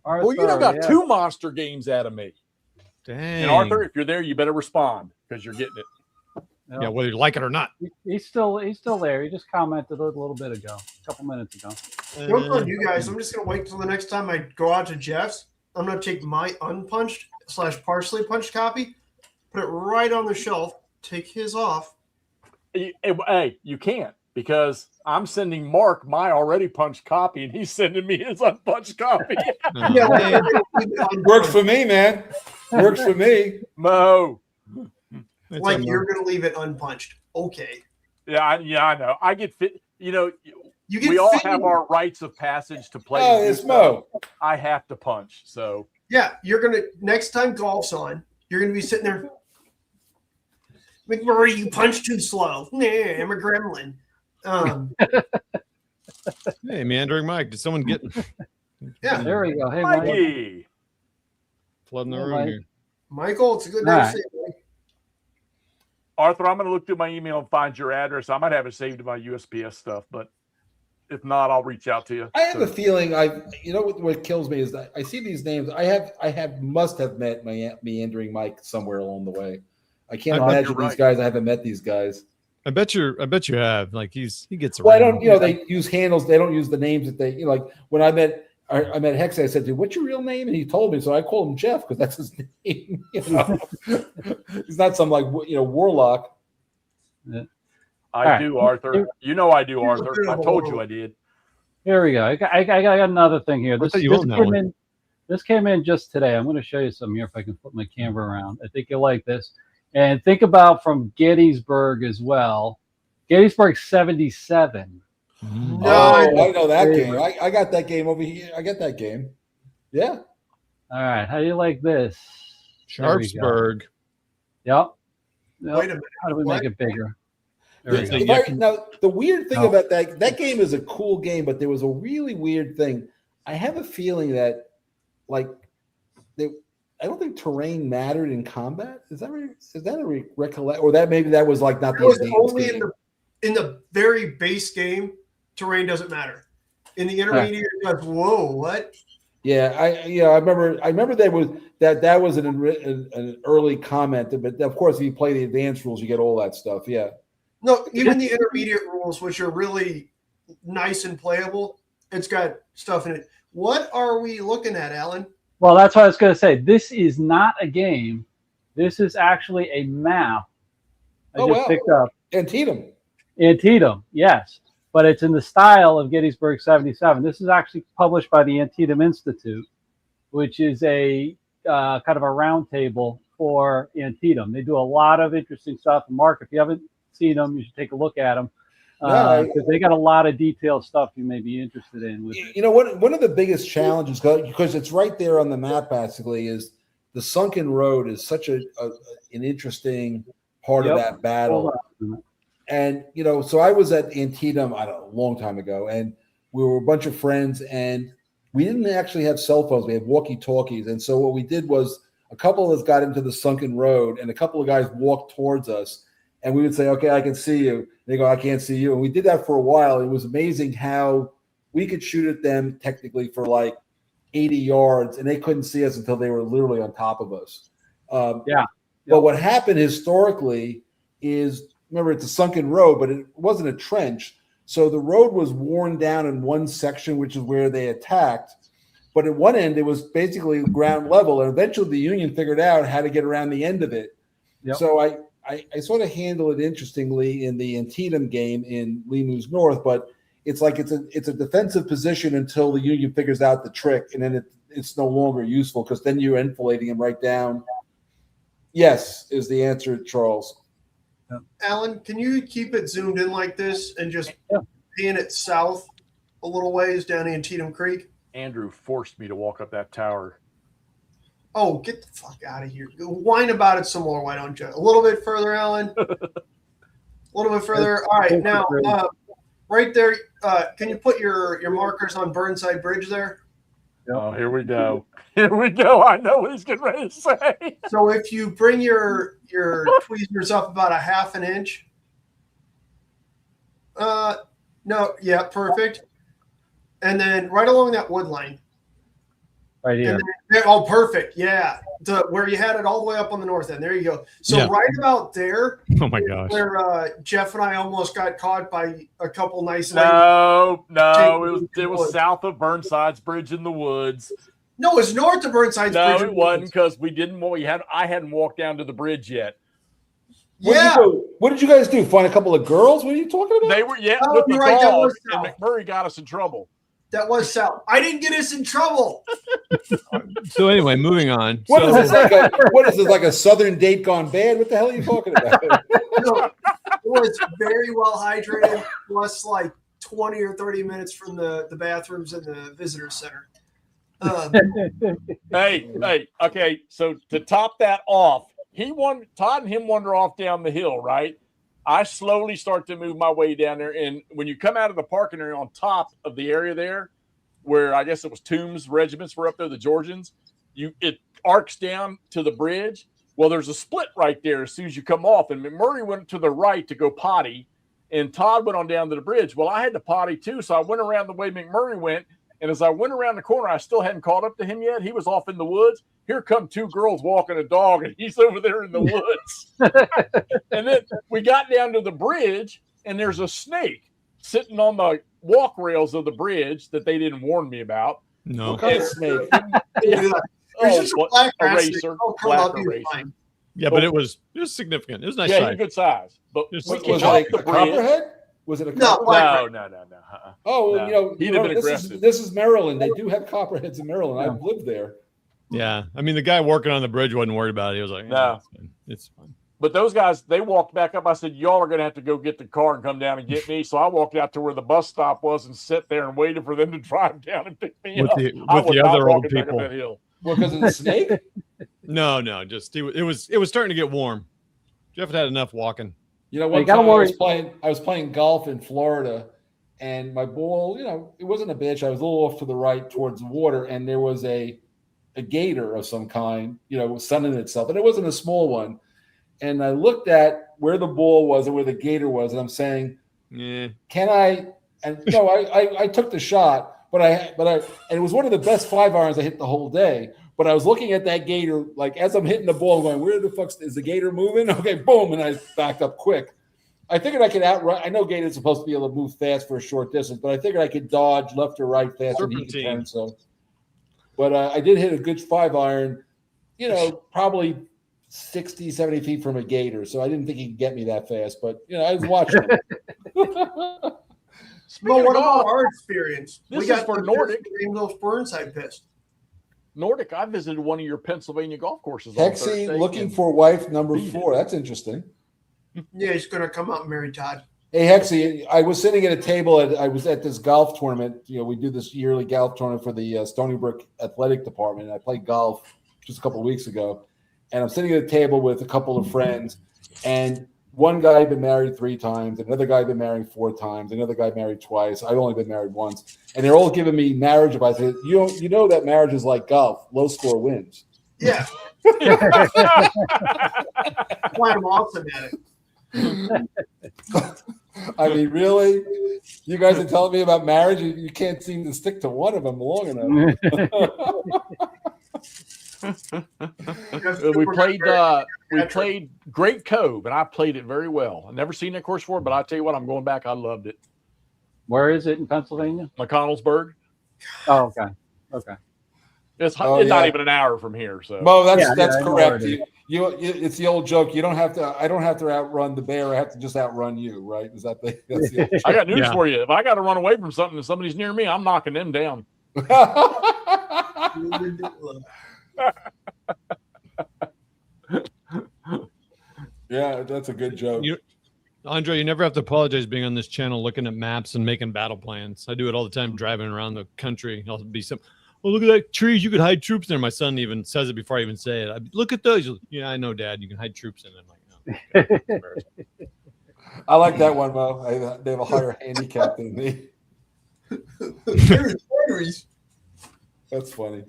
Speaker 1: Arthur,
Speaker 4: Well, you done got 2 monster games out of me.
Speaker 5: Dang.
Speaker 4: And Arthur, if you're there, you better respond because you're getting it.
Speaker 5: Yeah, whether you like it or not.
Speaker 1: He's still there. He just commented a little bit ago, a couple minutes ago.
Speaker 6: Don't tell you guys. I'm just gonna wait till the next time I go out to Jeff's. I'm gonna take my unpunched / partially punched copy, put it right on the shelf, take his off.
Speaker 4: Hey, you can't because I'm sending Mark my already punched copy, and he's sending me his unpunched copy.
Speaker 2: Works for me, man. Works for me.
Speaker 4: Mo.
Speaker 6: Like you're going to leave it unpunched. Okay.
Speaker 4: Yeah, I know. I get fit. We all have our rites of passage to play.
Speaker 2: Oh, it's Mo.
Speaker 4: I have to punch. So
Speaker 6: yeah, you're going to next time golf's on, you're going to be sitting there. McMurray, you punch too slow. Nah, I'm a gremlin.
Speaker 5: Hey, meandering Mike. Did someone get?
Speaker 6: Yeah,
Speaker 1: there we go. Hey,
Speaker 4: Mikey.
Speaker 1: Mike.
Speaker 5: Flooding the
Speaker 1: Hey,
Speaker 5: room
Speaker 1: Mike.
Speaker 5: here.
Speaker 6: Michael, it's a good
Speaker 1: All
Speaker 6: night.
Speaker 1: right.
Speaker 6: To see you.
Speaker 4: Arthur, I'm going to look through my email and find your address. I might have it saved in my USPS stuff, but if not, I'll reach out to you.
Speaker 2: I have a feeling what kills me is that I see these names. I must have met my meandering Mike somewhere along the way. I can't imagine these guys. I haven't met these guys.
Speaker 5: I bet you have. Like he gets around.
Speaker 2: Well, I don't. They use handles. They don't use the names that they. Like when I met Hex, I said, "Dude, what's your real name?" And he told me, so I called him Jeff because that's his name. He's not some warlock.
Speaker 1: Yeah.
Speaker 4: I do, Arthur. I do, Arthur. I told you I did.
Speaker 1: Here we go. I got another thing here. This came in just today. I'm going to show you some here if I can flip my camera around. I think you'll like this. And think about from Gettysburg as well. Gettysburg 77.
Speaker 6: No,
Speaker 2: I know that game. I got that game over here. I got that game. Yeah.
Speaker 1: All right. How do you like this?
Speaker 5: Sharpsburg.
Speaker 1: Yep.
Speaker 6: Wait a minute.
Speaker 1: How do we make it bigger?
Speaker 2: Now, the weird thing about that game is a cool game, but there was a really weird thing. I have a feeling that, I don't think terrain mattered in combat. Is that a recollect? Or that maybe that was not the
Speaker 6: only in the very base game. Terrain doesn't matter. In the intermediate, you're like, whoa, what?
Speaker 2: Yeah, I remember that was an early comment, but of course, if you play the advanced rules, you get all that stuff. Yeah.
Speaker 6: No, even the intermediate rules, which are really nice and playable, it's got stuff in it. What are we looking at, Alan?
Speaker 1: Well, that's what I was going to say. This is not a game. This is actually a map. I just picked up. Antietam, yes. But it's in the style of Gettysburg 77. This is actually published by the Antietam Institute, which is a kind of a roundtable for Antietam. They do a lot of interesting stuff. And Mark, if you haven't seen them, you should take a look at them. Because they got a lot of detailed stuff you may be interested in.
Speaker 2: One of the biggest challenges, because it's right there on the map, basically, is the sunken road is such an interesting part of that battle. And, so I was at Antietam, a long time ago, and we were a bunch of friends, and we didn't actually have cell phones. We had walkie-talkies. And so what we did was a couple of us got into the sunken road, and a couple of guys walked towards us. And we would say, okay, I can see you. They go, I can't see you. And we did that for a while. It was amazing how we could shoot at them technically for like 80 yards, and they couldn't see us until they were literally on top of us. But what happened historically is, remember, it's a sunken road, but it wasn't a trench. So the road was worn down in one section, which is where they attacked. But at one end, it was basically ground level. And eventually the Union figured out how to get around the end of it. Yep. So I sort of handle it interestingly in the Antietam game in Lemu's North, but it's like it's a defensive position until the Union figures out the trick, and then it's no longer useful because then you're enfilading him right down. Yes, is the answer, Charles.
Speaker 6: Alan, can you keep it zoomed in like this and just pan it south a little ways down Antietam Creek?
Speaker 4: Andrew forced me to walk up that tower.
Speaker 6: Oh, get the fuck out of here. Whine about it some more, why don't you? A little bit further, Alan. A little bit further. All right, now, right there, can you put your markers on Burnside Bridge there?
Speaker 4: Oh, here we go. Here we go. I know what he's getting ready to say.
Speaker 6: So if you bring your tweezers up about a half an inch. No, yeah, perfect. And then right along that wood line.
Speaker 1: Right here.
Speaker 6: Oh, perfect. Yeah. Where you had it all the way up on the north end. There you go. So right about there.
Speaker 5: Oh my gosh.
Speaker 6: Where Jeff and I almost got caught by a couple nice.
Speaker 4: No. It was south of Burnside's Bridge in the woods.
Speaker 6: No, it's north of Burnside's Bridge.
Speaker 4: No, it wasn't because I hadn't walked down to the bridge yet.
Speaker 2: What did you guys do? Find a couple of girls? What are you talking about?
Speaker 4: They were with the dog, and McMurray got us in trouble.
Speaker 6: That was south. I didn't get us in trouble.
Speaker 5: So anyway, moving on.
Speaker 2: What is this, like a southern date gone bad? What the hell are you talking about?
Speaker 6: No, it was very well hydrated, plus like 20 or 30 minutes from the bathrooms in the visitor center.
Speaker 4: Hey, okay. So to top that off, Todd and him wander off down the hill, right? I slowly start to move my way down there. And when you come out of the parking area on top of the area there, where I guess it was Toombs regiments were up there, the Georgians, it arcs down to the bridge. Well, there's a split right there as soon as you come off. And McMurray went to the right to go potty, and Todd went on down to the bridge. Well, I had to potty too, so I went around the way McMurray went. And as I went around the corner, I still hadn't caught up to him yet. He was off in the woods. Here come two girls walking a dog, and he's over there in the woods. And then we got down to the bridge, and there's a snake sitting on the walk rails of the bridge that they didn't warn me about.
Speaker 5: No.
Speaker 2: What kind of snake?
Speaker 4: A racer. Black eraser.
Speaker 5: Yeah, but it was significant. It was nice.
Speaker 4: Yeah,
Speaker 5: size.
Speaker 4: Good size. But
Speaker 2: was it like a copperhead? Was it a
Speaker 4: copperhead? No.
Speaker 2: Oh,
Speaker 4: no.
Speaker 2: This is Maryland. They do have copperheads in Maryland. Yeah. I've lived there.
Speaker 5: Yeah, I mean, the guy working on the bridge wasn't worried about it. He was like,
Speaker 4: "No,
Speaker 5: it's fine."
Speaker 4: But those guys, they walked back up. I said, "Y'all are going to have to go get the car and come down and get me." So I walked out to where the bus stop was and sat there and waited for them to drive down and pick me up.
Speaker 5: With the other old people.
Speaker 2: Well, because of the snake?
Speaker 5: No, just it was starting to get warm. Jeff had enough walking.
Speaker 2: You know, one time I was playing golf in Florida, and my ball, it wasn't a bitch. I was a little off to the right towards the water, and there was a gator of some kind, sunning itself, and it wasn't a small one. And I looked at where the ball was and where the gator was, and I'm saying, can I? And no, I took the shot, but I, and it was one of the best 5-irons I hit the whole day. But I was looking at that gator, like as I'm hitting the ball, going, where the fuck is the gator moving? Okay, boom, and I backed up quick. I figured I could outrun. I know gators are supposed to be able to move fast for a short distance, but I figured I could dodge left or right faster than he could turn. So, but I did hit a good 5-iron, probably 60, 70 feet from a gator. So I didn't think he could get me that fast, but I was watching him.
Speaker 6: Well, what about our experience?
Speaker 4: We got for Nordic.
Speaker 6: Those Burnside pissed.
Speaker 4: Nordic, I visited one of your Pennsylvania golf courses.
Speaker 2: Hexie looking for wife number 4. That's interesting.
Speaker 6: Yeah, he's going to come out and marry Todd.
Speaker 2: Hey, Hexie, I was sitting at a table. I was at this golf tournament. We do this yearly golf tournament for the Stony Brook Athletic Department. And I played golf just a couple of weeks ago. And I'm sitting at a table with a couple of friends. And one guy been married 3 times, another guy been married 4 times, another guy married twice. I've only been married once, and they're all giving me marriage advice. You know that marriage is like golf, low score wins.
Speaker 6: Yeah. Why I'm awesome at it.
Speaker 2: I mean, really? You guys are telling me about marriage? You can't seem to stick to one of them long enough.
Speaker 4: We played Great Cove, and I played it very well. I've never seen that course before, but I tell you what, I'm going back. I loved it.
Speaker 1: Where is it in Pennsylvania?
Speaker 4: McConnellsburg.
Speaker 1: Oh, okay. Okay.
Speaker 4: It's not even an hour from here. So,
Speaker 2: Mo, that's
Speaker 1: I
Speaker 2: correct. It's the old joke. You don't have to. I don't have to outrun the bear. I have to just outrun you, right? Is that the? That's the
Speaker 4: I got news for you. If I got to run away from something and somebody's near me, I'm knocking them down.
Speaker 2: Yeah, that's a good joke.
Speaker 5: Andre, you never have to apologize being on this channel, looking at maps and making battle plans. I do it all the time, driving around the country. I'll be oh, look at that trees. You could hide troops there. My son even says it before I even say it. Look at those. Yeah, I know, Dad. You can hide troops in them. I'm like, no. Okay.
Speaker 2: I like that one, Mo. They have a higher handicap than me. That's funny.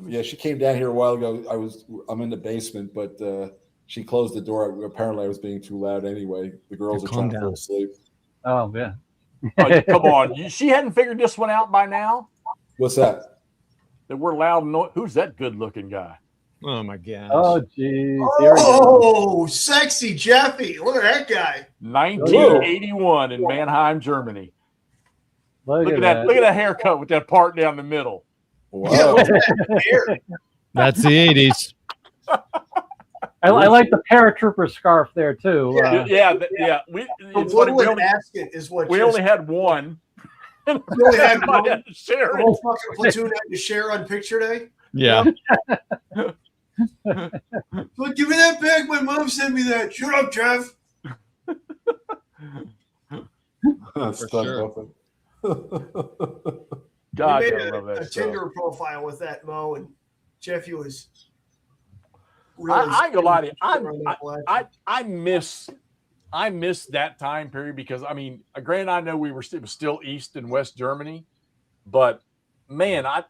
Speaker 2: Yeah, she came down here a while ago. I'm in the basement, but she closed the door. Apparently, I was being too loud anyway. The girls are trying to fall asleep.
Speaker 1: Oh, yeah.
Speaker 4: Oh, come on. She hadn't figured this one out by now?
Speaker 2: What's that?
Speaker 4: That we're loud and who's that good-looking guy?
Speaker 5: Oh, my gosh.
Speaker 1: Oh, geez.
Speaker 6: Oh, sexy Jeffy. Look at that guy.
Speaker 4: 1981 in Mannheim, Germany. Look at that. Look at that haircut with that part down the middle.
Speaker 2: Wow.
Speaker 6: Yeah, what's that hair?
Speaker 5: That's the 80s.
Speaker 1: I like the paratrooper scarf there, too.
Speaker 4: Yeah. It's funny. We only had one.
Speaker 6: You only had one.
Speaker 4: The
Speaker 6: whole fucking platoon had to share on picture day.
Speaker 5: Yeah.
Speaker 6: Look, give me that bag. My mom sent me that. Shut up, Jeff.
Speaker 2: That's
Speaker 5: sure.
Speaker 4: God,
Speaker 6: we made
Speaker 4: I love that
Speaker 6: a
Speaker 4: stuff.
Speaker 6: Tinder profile with that, Mo, and Jeffy was really
Speaker 4: I ain't gonna lie to you. I miss that time period because I mean, granted, I know it was still East and West Germany, but man, I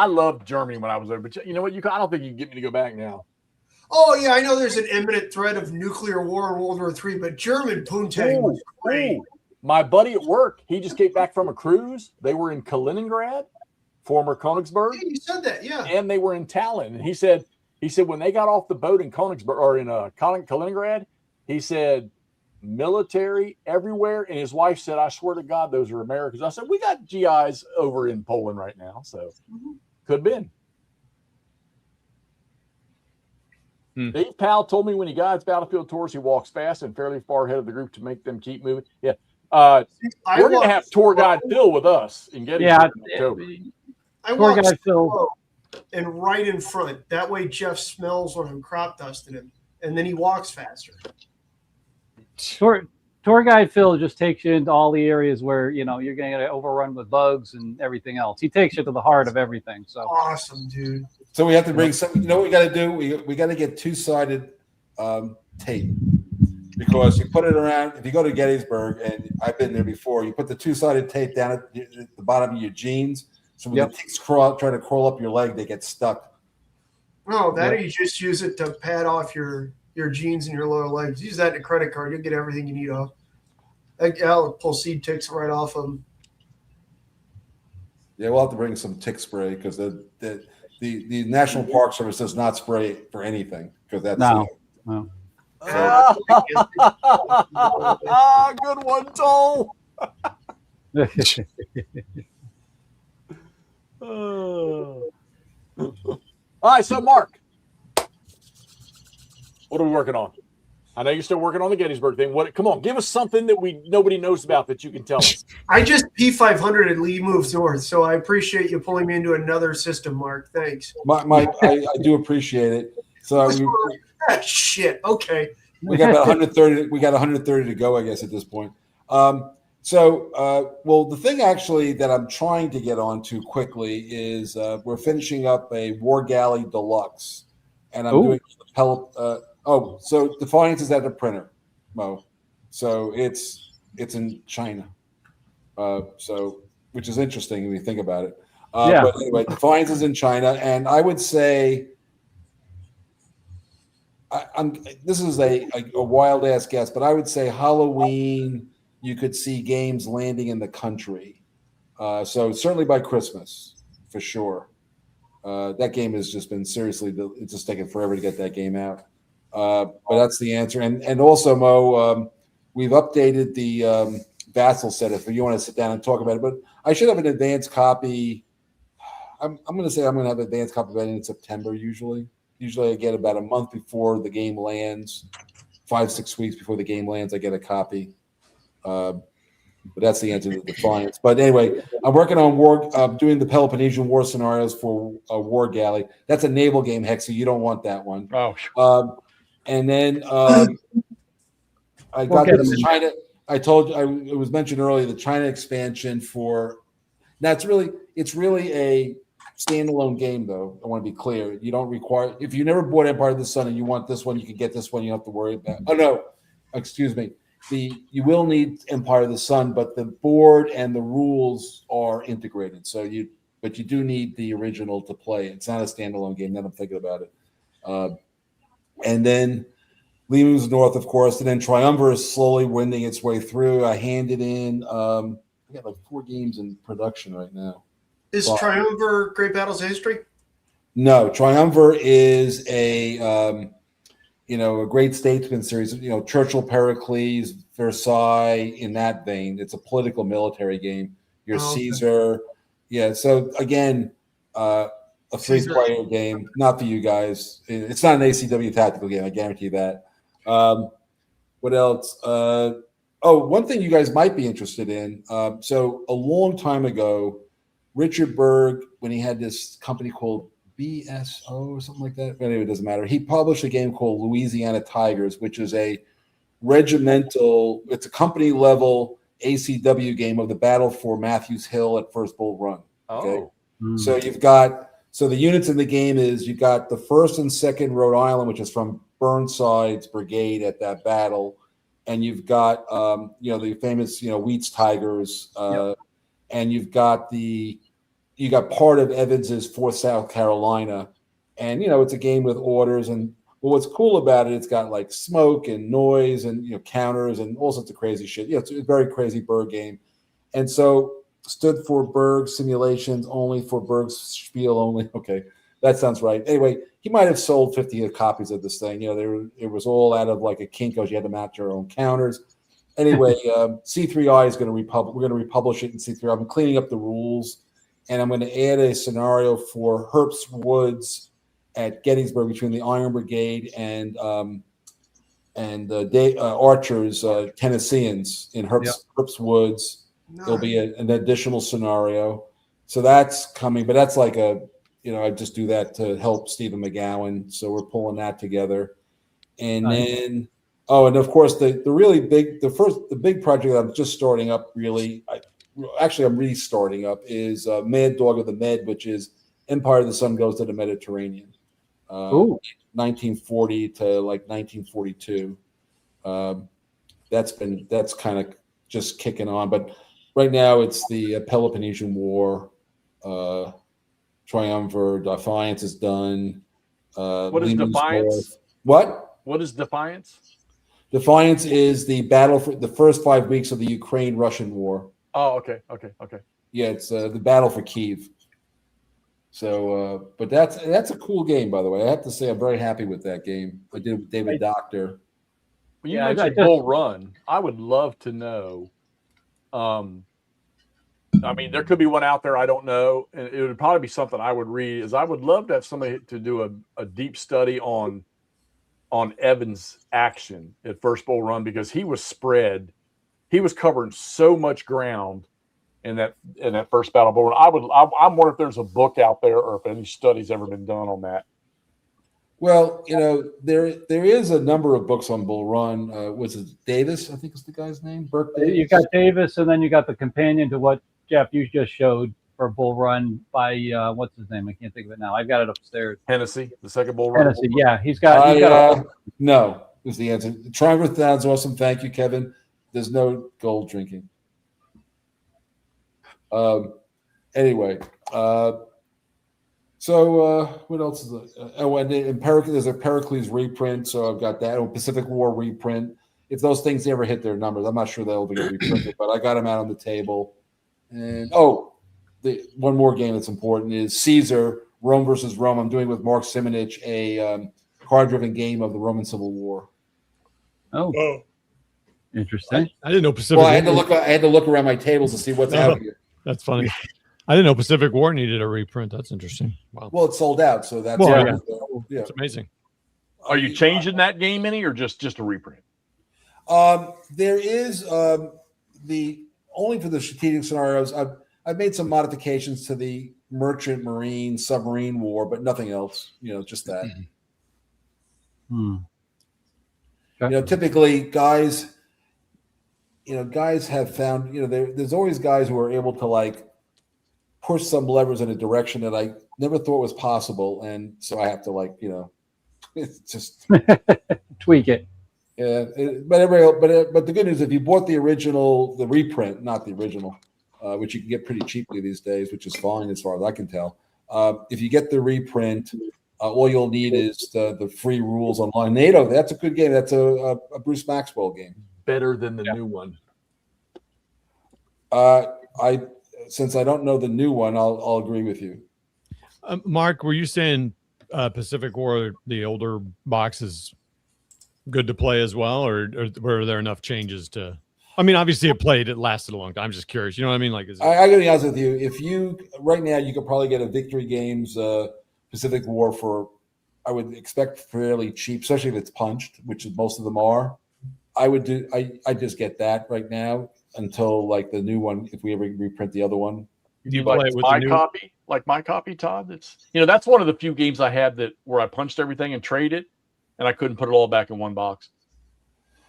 Speaker 4: loved Germany when I was there. But you know what? I don't think you can get me to go back now.
Speaker 6: Oh yeah, I know there's an imminent threat of nuclear war in World War III, but German poontang was great.
Speaker 4: My buddy at work, he just came back from a cruise. They were in Kaliningrad, former Königsberg.
Speaker 6: Yeah, you said that, yeah.
Speaker 4: And they were in Tallinn. And he said when they got off the boat in Königsberg or in Kaliningrad, he said military everywhere. And his wife said, "I swear to God, those are Americans." I said, "We got GIs over in Poland right now, so could have been." Dave Powell told me when he guides battlefield tours, he walks fast and fairly far ahead of the group to make them keep moving. Yeah. We're going to have tour guide Phil with us in Gettysburg in October.
Speaker 6: I tour guide Phil and right in front. That way Jeff smells when I'm crop dusting him, and then he walks faster.
Speaker 1: Tour guide Phil just takes you into all the areas where you're going to get overrun with bugs and everything else. He takes you to the heart of everything. So
Speaker 6: awesome, dude.
Speaker 2: So we have to bring some. You know what we got to do? We got to get 2-sided tape. Because you put it around, if you go to Gettysburg, and I've been there before, you put the 2-sided tape down at the bottom of your jeans. So when the ticks try to crawl up your leg, they get stuck.
Speaker 6: No, you just use it to pad off your jeans and your lower legs. Use that in a credit card. You'll get everything you need off. I'll pull seed ticks right off them.
Speaker 2: Yeah, we'll have to bring some tick spray because the National Park Service does not spray for anything because that's
Speaker 1: no.
Speaker 4: Good one, Toll. All right, so Mark, what are we working on? I know you're still working on the Gettysburg thing. Come on, give us something that nobody knows about that you can tell us.
Speaker 6: I just P500 and Lee moves north, so I appreciate you pulling me into another system, Mark. Thanks.
Speaker 2: I do appreciate it. So
Speaker 6: shit. Okay.
Speaker 2: We got about 130. We got 130 to go, I guess, at this point. Well, the thing actually that I'm trying to get onto quickly is we're finishing up a War Galley Deluxe, and I'm doing Oh, so Defiance is at the printer, Mo. So it's in China. So which is interesting when you think about it.
Speaker 1: Yeah.
Speaker 2: But anyway, Defiance is in China, and I would say this is a wild ass guess, but I would say Halloween you could see games landing in the country. So certainly by Christmas, for sure. That game has just been seriously, it's just taken forever to get that game out. But that's the answer. And also, Mo, we've updated the Vassal set if you want to sit down and talk about it. But I should have an advanced copy. I'm going to say I'm going to have an advanced copy of it in September usually. Usually I get about a month before the game lands, 5-6 weeks before the game lands, I get a copy. But that's the answer to Defiance. But anyway, I'm working on doing the Peloponnesian War scenarios for War Galley. That's a naval game, Hexy. You don't want that one.
Speaker 4: Oh,
Speaker 2: and then I got this China. I told you it was mentioned earlier the China expansion for. Now it's really a standalone game though. I want to be clear. You don't require if you never bought Empire of the Sun and you want this one, you can get this one. You don't have to worry about. Oh no, excuse me. You will need Empire of the Sun, but the board and the rules are integrated. But you do need the original to play. It's not a standalone game. Now I'm thinking about it. And then Lee moves north, of course, and then Triumvirate is slowly winding its way through. I handed in. I got like 4 games in production right now.
Speaker 6: Is Triumvirate Great Battles of History?
Speaker 2: No, Triumvirate is a great statesman series. Churchill, Pericles, Versailles, in that vein. It's a political military game. You're Caesar. Yeah. So again, a 3-player game. Not for you guys. It's not an ACW tactical game. I guarantee that. What else? One thing you guys might be interested in. So a long time ago, Richard Berg, when he had this company called BSO or something like that. Anyway, it doesn't matter. He published a game called Louisiana Tigers, which is a regimental, it's a company level ACW game of the battle for Matthews Hill at First Bull Run. Okay. So so the units in the game is you've got the 1st and 2nd Rhode Island, which is from Burnside's brigade at that battle. And you've got, the famous, Wheats Tigers. And you've got you got part of Evans's 4th South Carolina, and it's a game with orders. And what's cool about it, it's got like smoke and noise and counters and all sorts of crazy shit. It's a very crazy Berg game, and so stood for Berg simulations only, for Berg's spiel only. Okay, that sounds right. Anyway, he might have sold 50 copies of this thing. It was all out of like a Kinko's. You had to match your own counters. Anyway, C3I is going to we're going to republish it in C3I. I'm cleaning up the rules. And I'm going to add a scenario for Herbst Woods at Gettysburg between the Iron Brigade and Archers, Tennesseans in Herbst Woods. Nice. There'll be an additional scenario. So that's coming, but that's like I just do that to help Stephen McGowan. So we're pulling that together. And then, and of course, the really big, the big project that I'm just starting up really, I'm restarting up is Mad Dog of the Med, which is Empire of the Sun Goes to the Mediterranean, 1940 to like 1942. That's kind of just kicking on, but right now it's the Peloponnesian War. Triumvirate, Defiance is done.
Speaker 4: What is Defiance?
Speaker 2: What
Speaker 4: is Defiance?
Speaker 2: Defiance is the battle for the first 5 weeks of the Ukraine-Russian war.
Speaker 4: Oh, okay.
Speaker 2: Yeah, it's the battle for Kyiv. So, but that's a cool game, by the way. I have to say, I'm very happy with that game. I did with David Doctor.
Speaker 4: When you mentioned Bull Run, I would love to know. There could be one out there I don't know, and it would probably be something I would read. Is I would love to have somebody to do a deep study on Evans' action at First Bull Run, because he was spread. He was covering so much ground in that first battle Bull Run. I'm wondering if there's a book out there or if any studies ever been done on that.
Speaker 2: Well, there is a number of books on Bull Run. Was it Davis? I think is the guy's name. Burke Davis.
Speaker 1: You got Davis, and then you got the companion to what Jeff you just showed. for a bull run by what's his name? I can't think of it now. I've got it upstairs.
Speaker 4: Hennessy, the second bull run.
Speaker 1: Hennessy, yeah, he's got.
Speaker 2: No is the answer. Trying with that's awesome. Thank you, Kevin. There's no gold drinking. Anyway, so what else is it? Oh, and in there's a Pericles reprint, so I've got that. Pacific War reprint. If those things ever hit their numbers, I'm not sure they'll be reprinted, but I got them out on the table. And the one more game that's important is Caesar Rome versus Rome. I'm doing with Mark Simonich a card-driven game of the Roman Civil War.
Speaker 1: Oh, interesting.
Speaker 5: I didn't know Pacific.
Speaker 2: Well, I had to look around my tables to see what's out here.
Speaker 5: That's funny. I didn't know Pacific War needed a reprint. That's interesting. Wow.
Speaker 2: Well, it's sold out, so that's
Speaker 5: yeah. It's amazing.
Speaker 4: Are you changing that game any, or just a reprint?
Speaker 2: There is the only for the strategic scenarios. I've made some modifications to the merchant marine submarine war, but nothing else. Just that.
Speaker 1: Okay.
Speaker 2: Typically guys have found there's always guys who are able to like push some levers in a direction that I never thought was possible, and so I have to it's just
Speaker 1: tweak it.
Speaker 2: Yeah, but the good news, if you bought the reprint, not the original, which you can get pretty cheaply these days, which is fine as far as I can tell. If you get the reprint, all you'll need is the free rules online. NATO, that's a good game. That's a Bruce Maxwell game.
Speaker 4: Better than the new one.
Speaker 2: Since I don't know the new one, I'll agree with you.
Speaker 5: Mark, were you saying Pacific War, the older box, is good to play as well, or were there enough changes to? I mean, obviously it lasted a long time. I'm just curious. You know what I mean? Like,
Speaker 2: I gotta be honest with you. If you right now, you could probably get a Victory Games Pacific War for, I would expect fairly cheap, especially if it's punched, which most of them are. I just get that right now until like the new one. If we ever reprint the other one,
Speaker 5: do you
Speaker 4: like
Speaker 5: play it with
Speaker 4: my copy, Todd? It's that's one of the few games I had where I punched everything and traded, and I couldn't put it all back in one box.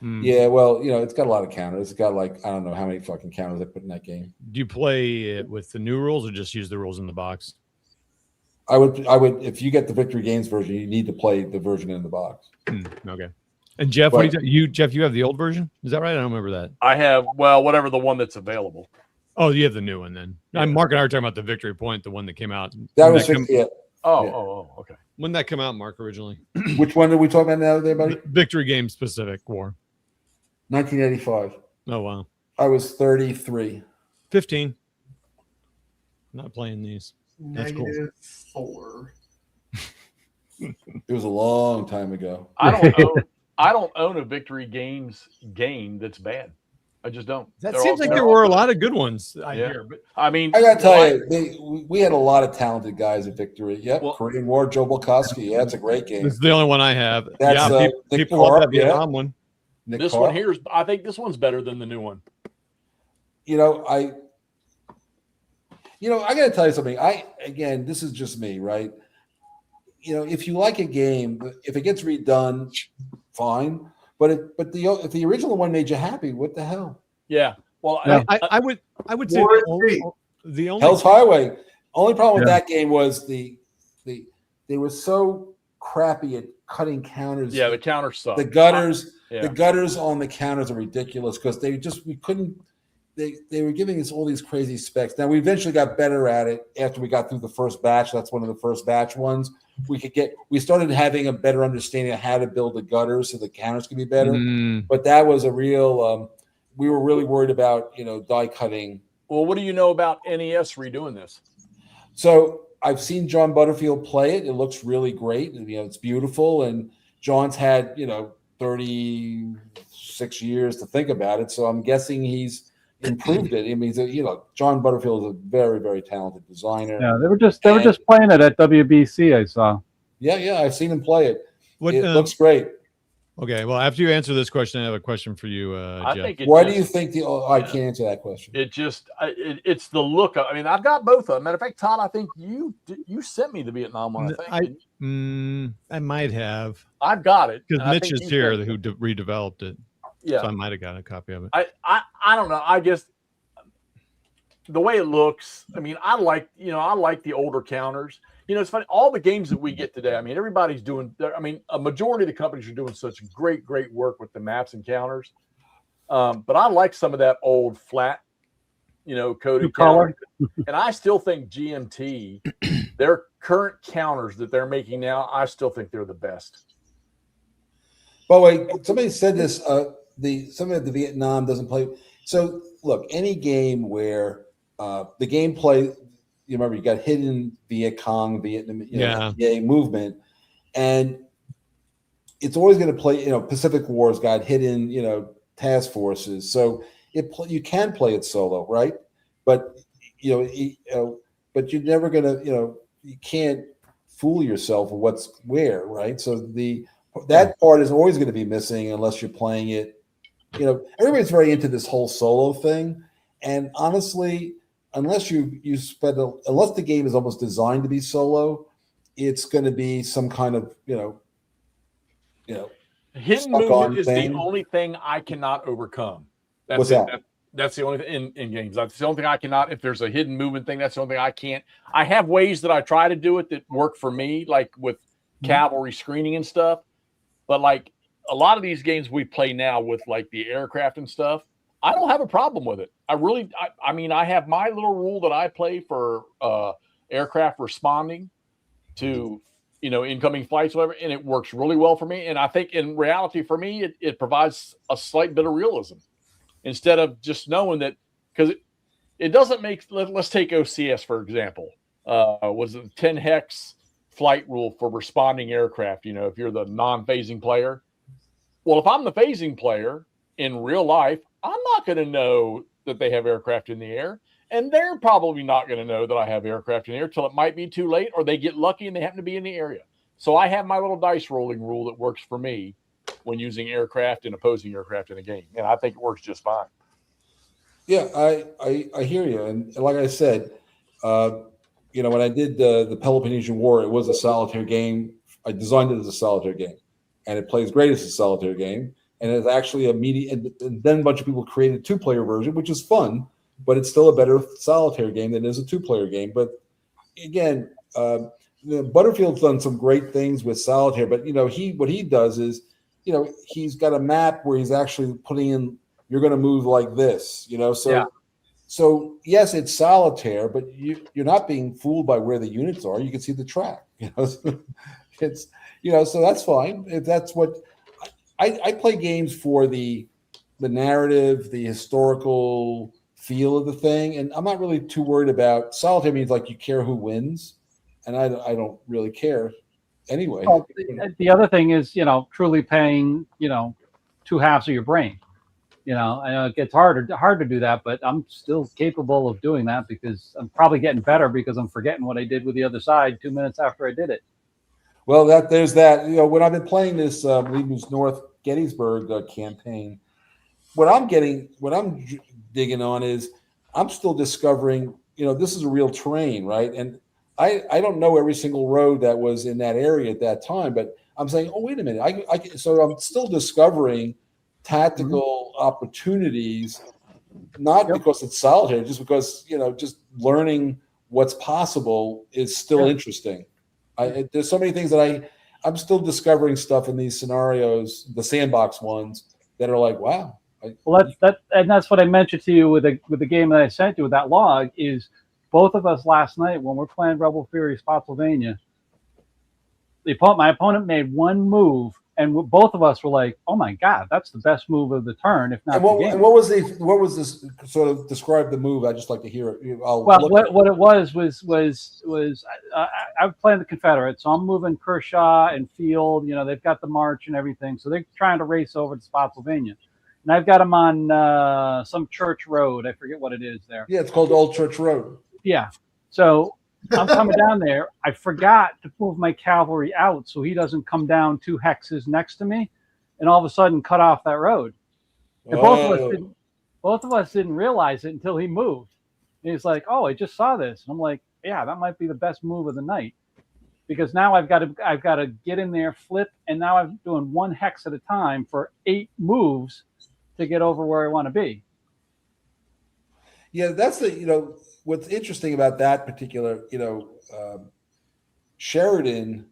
Speaker 2: Yeah, well, it's got a lot of counters. It's got like I don't know how many fucking counters I put in that game.
Speaker 5: Do you play it with the new rules or just use the rules in the box?
Speaker 2: I would. If you get the Victory Games version, you need to play the version in the box.
Speaker 5: Okay. And Jeff, Jeff, you have the old version? Is that right? I don't remember that.
Speaker 4: I have, whatever the one that's available.
Speaker 5: Oh, you have the new one then. Yeah. Mark and I were talking about the Victory Point, the one that came out.
Speaker 2: That was
Speaker 5: okay. When did that come out, Mark, originally?
Speaker 2: Which one are we talking about now, there, buddy?
Speaker 5: Victory Games Pacific War.
Speaker 2: 1985.
Speaker 5: Oh, wow.
Speaker 2: I was 33.
Speaker 5: 15. Not playing these. That's
Speaker 6: -4.
Speaker 5: Cool.
Speaker 2: It was a long time ago.
Speaker 4: I don't own a Victory Games game that's bad. I just don't.
Speaker 5: That seems like there were a lot of good ones I hear. But
Speaker 4: I mean,
Speaker 2: I gotta tell you, we had a lot of talented guys at Victory. Yep, Korean War, Joe Bolkowski. Yeah, it's a great game.
Speaker 5: This is the only one I have.
Speaker 2: That's,
Speaker 5: people love that Vietnam one.
Speaker 4: This one here I think this one's better than the new one.
Speaker 2: I gotta tell you something. Again, this is just me, right? If you like a game, if it gets redone, fine. But if the original one made you happy, what the hell?
Speaker 4: Yeah. Well,
Speaker 5: I would say the only
Speaker 2: Hell's Highway. Only problem with that game was they were so crappy at cutting counters.
Speaker 4: Yeah, the counter stuff.
Speaker 2: The gutters on the counters are ridiculous because we couldn't. They were giving us all these crazy specs. Now we eventually got better at it after we got through the first batch. That's one of the first batch ones. We started having a better understanding of how to build the gutters so the counters could be better. But that was a real. We were really worried about die cutting.
Speaker 4: Well, what do you know about NES redoing this?
Speaker 2: So I've seen John Butterfield play it. It looks really great. It's beautiful, and John's had 36 years to think about it. So I'm guessing he's improved it. I mean, John Butterfield is a very, very talented designer.
Speaker 1: Yeah, they were just playing it at WBC. I saw.
Speaker 2: Yeah, I've seen him play it. It looks great.
Speaker 5: Okay, well, after you answer this question, I have a question for you, Jeff.
Speaker 2: Why do you think I can't answer that question?
Speaker 4: It's the look. I mean, I've got both of them. Matter of fact, Todd, I think you sent me the Vietnam one.
Speaker 5: I might have.
Speaker 4: I've got it
Speaker 5: because Mitch is here who redeveloped it.
Speaker 4: Yeah,
Speaker 5: so I might have got a copy of it.
Speaker 4: I don't know. I guess the way it looks, I mean, I like the older counters. It's funny. All the games that we get today, I mean, everybody's doing. I mean, a majority of the companies are doing such great work with the maps and counters. But I like some of that old flat, coated
Speaker 1: color.
Speaker 4: counter. And I still think GMT, their current counters that they're making now, I still think they're the best.
Speaker 2: By the way, somebody said this. Somebody at the Vietnam doesn't play. So look, any game where the gameplay, you remember, you got hidden Viet Cong, Vietnam, movement, and it's always going to play. Pacific Wars got hidden, task forces. So you can play it solo, right? But but you're never going to, you can't fool yourself with what's where, right? So that part is always going to be missing unless you're playing it. Everybody's very into this whole solo thing, and honestly, unless unless the game is almost designed to be solo, it's going to be some kind of
Speaker 4: hidden movement is the only thing I cannot overcome.
Speaker 2: What's that?
Speaker 4: That's the only thing in games. That's the only thing I cannot. If there's a hidden movement thing, that's the only thing I can't. I have ways that I try to do it that work for me, like with cavalry screening and stuff. But like a lot of these games we play now with like the aircraft and stuff, I don't have a problem with it. I mean, I have my little rule that I play for aircraft responding to, incoming flights, whatever, and it works really well for me. And I think in reality, for me, it provides a slight bit of realism instead of just knowing that, because it doesn't make. Let's take OCS for example. Was it 10 hex flight rule for responding aircraft? If you're the non-phasing player. Well, if I'm the phasing player in real life, I'm not going to know that they have aircraft in the air, and they're probably not going to know that I have aircraft in the air till it might be too late, or they get lucky and they happen to be in the area. So I have my little dice rolling rule that works for me when using aircraft and opposing aircraft in a game, and I think it works just fine.
Speaker 2: Yeah, I hear you, and like I said, when I did the Peloponnesian War, it was a solitaire game. I designed it as a solitaire game, and it plays great as a solitaire game. And it's actually a media, and then a bunch of people created a 2-player version, which is fun, but it's still a better solitaire game than it is a 2-player game. But again, Butterfield's done some great things with solitaire, but what he does is, he's got a map where he's actually putting in, you're going to move like this, So yes, it's solitaire, but you're not being fooled by where the units are. You can see the track, it's, so that's fine. If that's what I play games for the narrative, the historical feel of the thing, and I'm not really too worried about solitaire. Means like you care who wins, and I don't really care anyway.
Speaker 1: Well, the other thing is, truly paying, 2 halves of your brain. I know it gets hard to do that, but I'm still capable of doing that because I'm probably getting better because I'm forgetting what I did with the other side 2 minutes after I did it.
Speaker 2: Well, there's that. When I've been playing this Leavens North Gettysburg campaign, what I'm digging on is I'm still discovering. This is a real terrain, right? And I don't know every single road that was in that area at that time, but I'm saying, oh, wait a minute. So I'm still discovering tactical opportunities, not because it's solitaire, just because just learning what's possible is still interesting. There's so many things that I'm still discovering stuff in these scenarios, the sandbox ones, that are like, wow.
Speaker 1: Well, that's what I mentioned to you with the game that I sent you with that log is both of us last night when we're playing Rebel Fury Spotsylvania, my opponent made one move, and both of us were like, "Oh my god, that's the best move of the turn, if not the game."
Speaker 2: And what was this sort of describe the move? I'd just like to hear it.
Speaker 1: What it was I was playing the Confederates, so I'm moving Kershaw and Field. They've got the march and everything, so they're trying to race over to Spotsylvania, and I've got them on some church road. I forget what it is there.
Speaker 2: Yeah, it's called Old Church Road.
Speaker 1: Yeah, so I'm coming down there. I forgot to move my cavalry out so he doesn't come down 2 hexes next to me, and all of a sudden cut off that road. And both of us didn't realize it until he moved. And he's like, "Oh, I just saw this." And I'm like, "Yeah, that might be the best move of the night." Because now I've got to get in there, flip, and now I'm doing 1 hex at a time for 8 moves to get over where I want to be.
Speaker 2: Yeah, that's what's interesting about that particular, Sheridan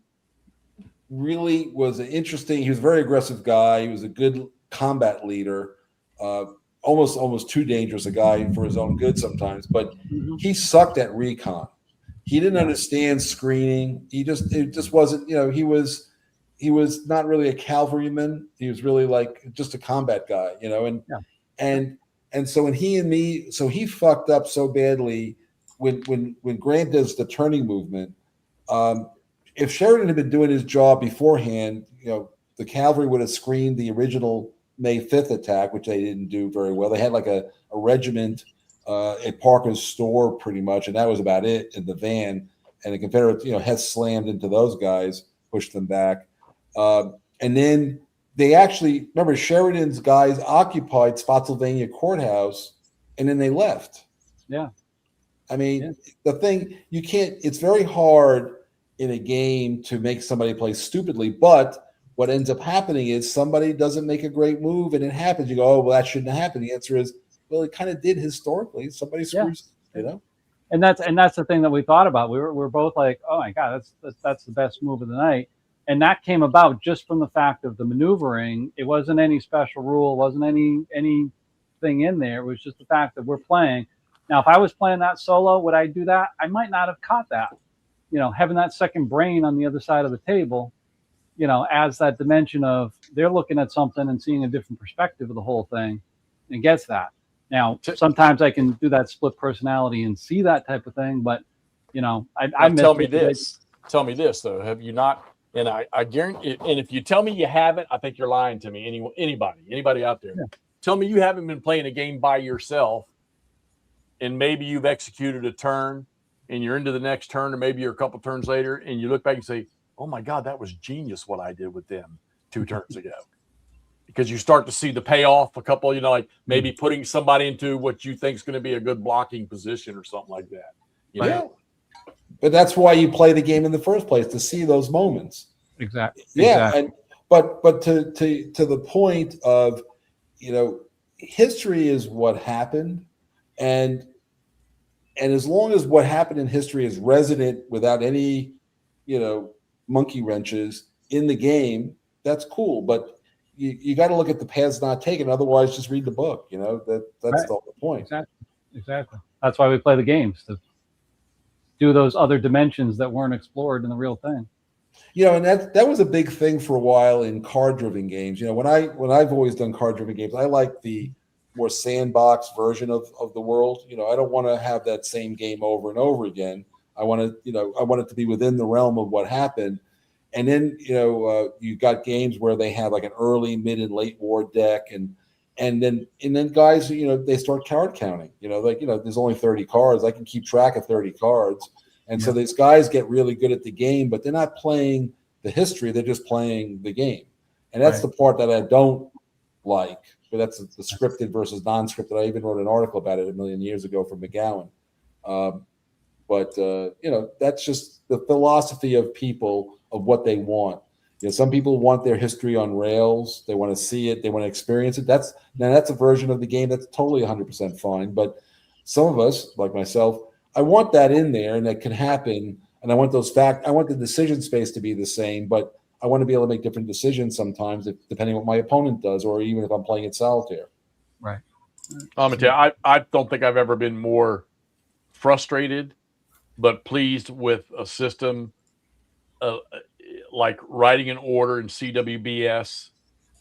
Speaker 2: really was an interesting. He was a very aggressive guy. He was a good combat leader. Almost too dangerous a guy for his own good sometimes. But he sucked at recon. He didn't understand screening. It just wasn't. He was not really a cavalryman. He was really like just a combat guy. And so when he fucked up so badly when Grant does the turning movement. If Sheridan had been doing his job beforehand, the cavalry would have screened the original May 5th attack, which they didn't do very well. They had like a regiment at Parker's store pretty much, and that was about it in the van. And the Confederates, had slammed into those guys, pushed them back. And then they actually, remember, Sheridan's guys occupied Spotsylvania Courthouse, and then they left.
Speaker 1: Yeah.
Speaker 2: I mean, the thing, it's very hard in a game to make somebody play stupidly, but what ends up happening is somebody doesn't make a great move and it happens. You go, oh, well, that shouldn't have happened. The answer is, well, it kind of did historically. Somebody screws,
Speaker 1: And that's the thing that we thought about. We're both like, oh my God, that's the best move of the night. And that came about just from the fact of the maneuvering. It wasn't any special rule, wasn't anything in there. It was just the fact that we're playing. Now, if I was playing that solo, would I do that? I might not have caught that. Having that second brain on the other side of the table, adds that dimension of they're looking at something and seeing a different perspective of the whole thing and gets that. Now, sometimes I can do that split personality and see that type of thing, but, I
Speaker 4: tell me this. Tell me this, though. Have you not? And I guarantee, and if you tell me you haven't, I think you're lying to me. Anybody out there, tell me you haven't been playing a game by yourself and maybe you've executed a turn and you're into the next turn, or maybe you're a couple turns later and you look back and say, oh my God, that was genius what I did with them 2 turns ago. Because you start to see the payoff, a couple, like maybe putting somebody into what you think is going to be a good blocking position or something like that.
Speaker 2: Yeah. But that's why you play the game in the first place, to see those moments.
Speaker 1: Exactly.
Speaker 2: Yeah.
Speaker 1: Exactly.
Speaker 2: And but to the point of, history is what happened. And as long as what happened in history is resident without any, monkey wrenches in the game, that's cool. But you got to look at the paths not taken. Otherwise, just read the book. That's the point.
Speaker 1: Exactly. That's why we play the games, to do those other dimensions that weren't explored in the real thing.
Speaker 2: And that was a big thing for a while in card-driven games. When I've always done card-driven games, I like the more sandbox version of the world. I don't want to have that same game over and over again. I want it to be within the realm of what happened. And then, you got games where they have like an early, mid, and late war deck, and then guys, they start card counting. There's only 30 cards. I can keep track of 30 cards, and so these guys get really good at the game, but they're not playing the history. They're just playing the game, and that's the part that I don't like. But that's the scripted versus non-scripted. I even wrote an article about it a million years ago for McGowan. But that's just the philosophy of people of what they want. Some people want their history on rails. They want to see it. They want to experience it. That's a version of the game that's totally 100% fine. But some of us, like myself, I want that in there, and that can happen. And I want I want the decision space to be the same, but I want to be able to make different decisions sometimes, depending on what my opponent does, or even if I'm playing at solitaire.
Speaker 1: Right.
Speaker 4: I'm gonna tell you, I don't think I've ever been more frustrated, but pleased with a system like writing an order in CWBS,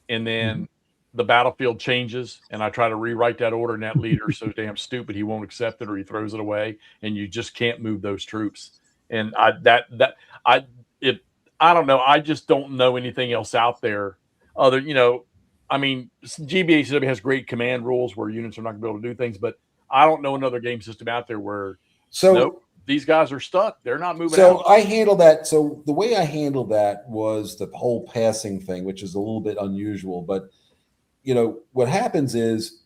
Speaker 4: and then the battlefield changes, and I try to rewrite that order, and that leader's so damn stupid he won't accept it or he throws it away, and you just can't move those troops. And I don't know. I just don't know anything else out there other, GBACW has great command rules where units are not going to be able to do things, but I don't know another game system out there where these guys are stuck. They're not moving out.
Speaker 2: I handle that. So the way I handled that was the whole passing thing, which is a little bit unusual. But, what happens is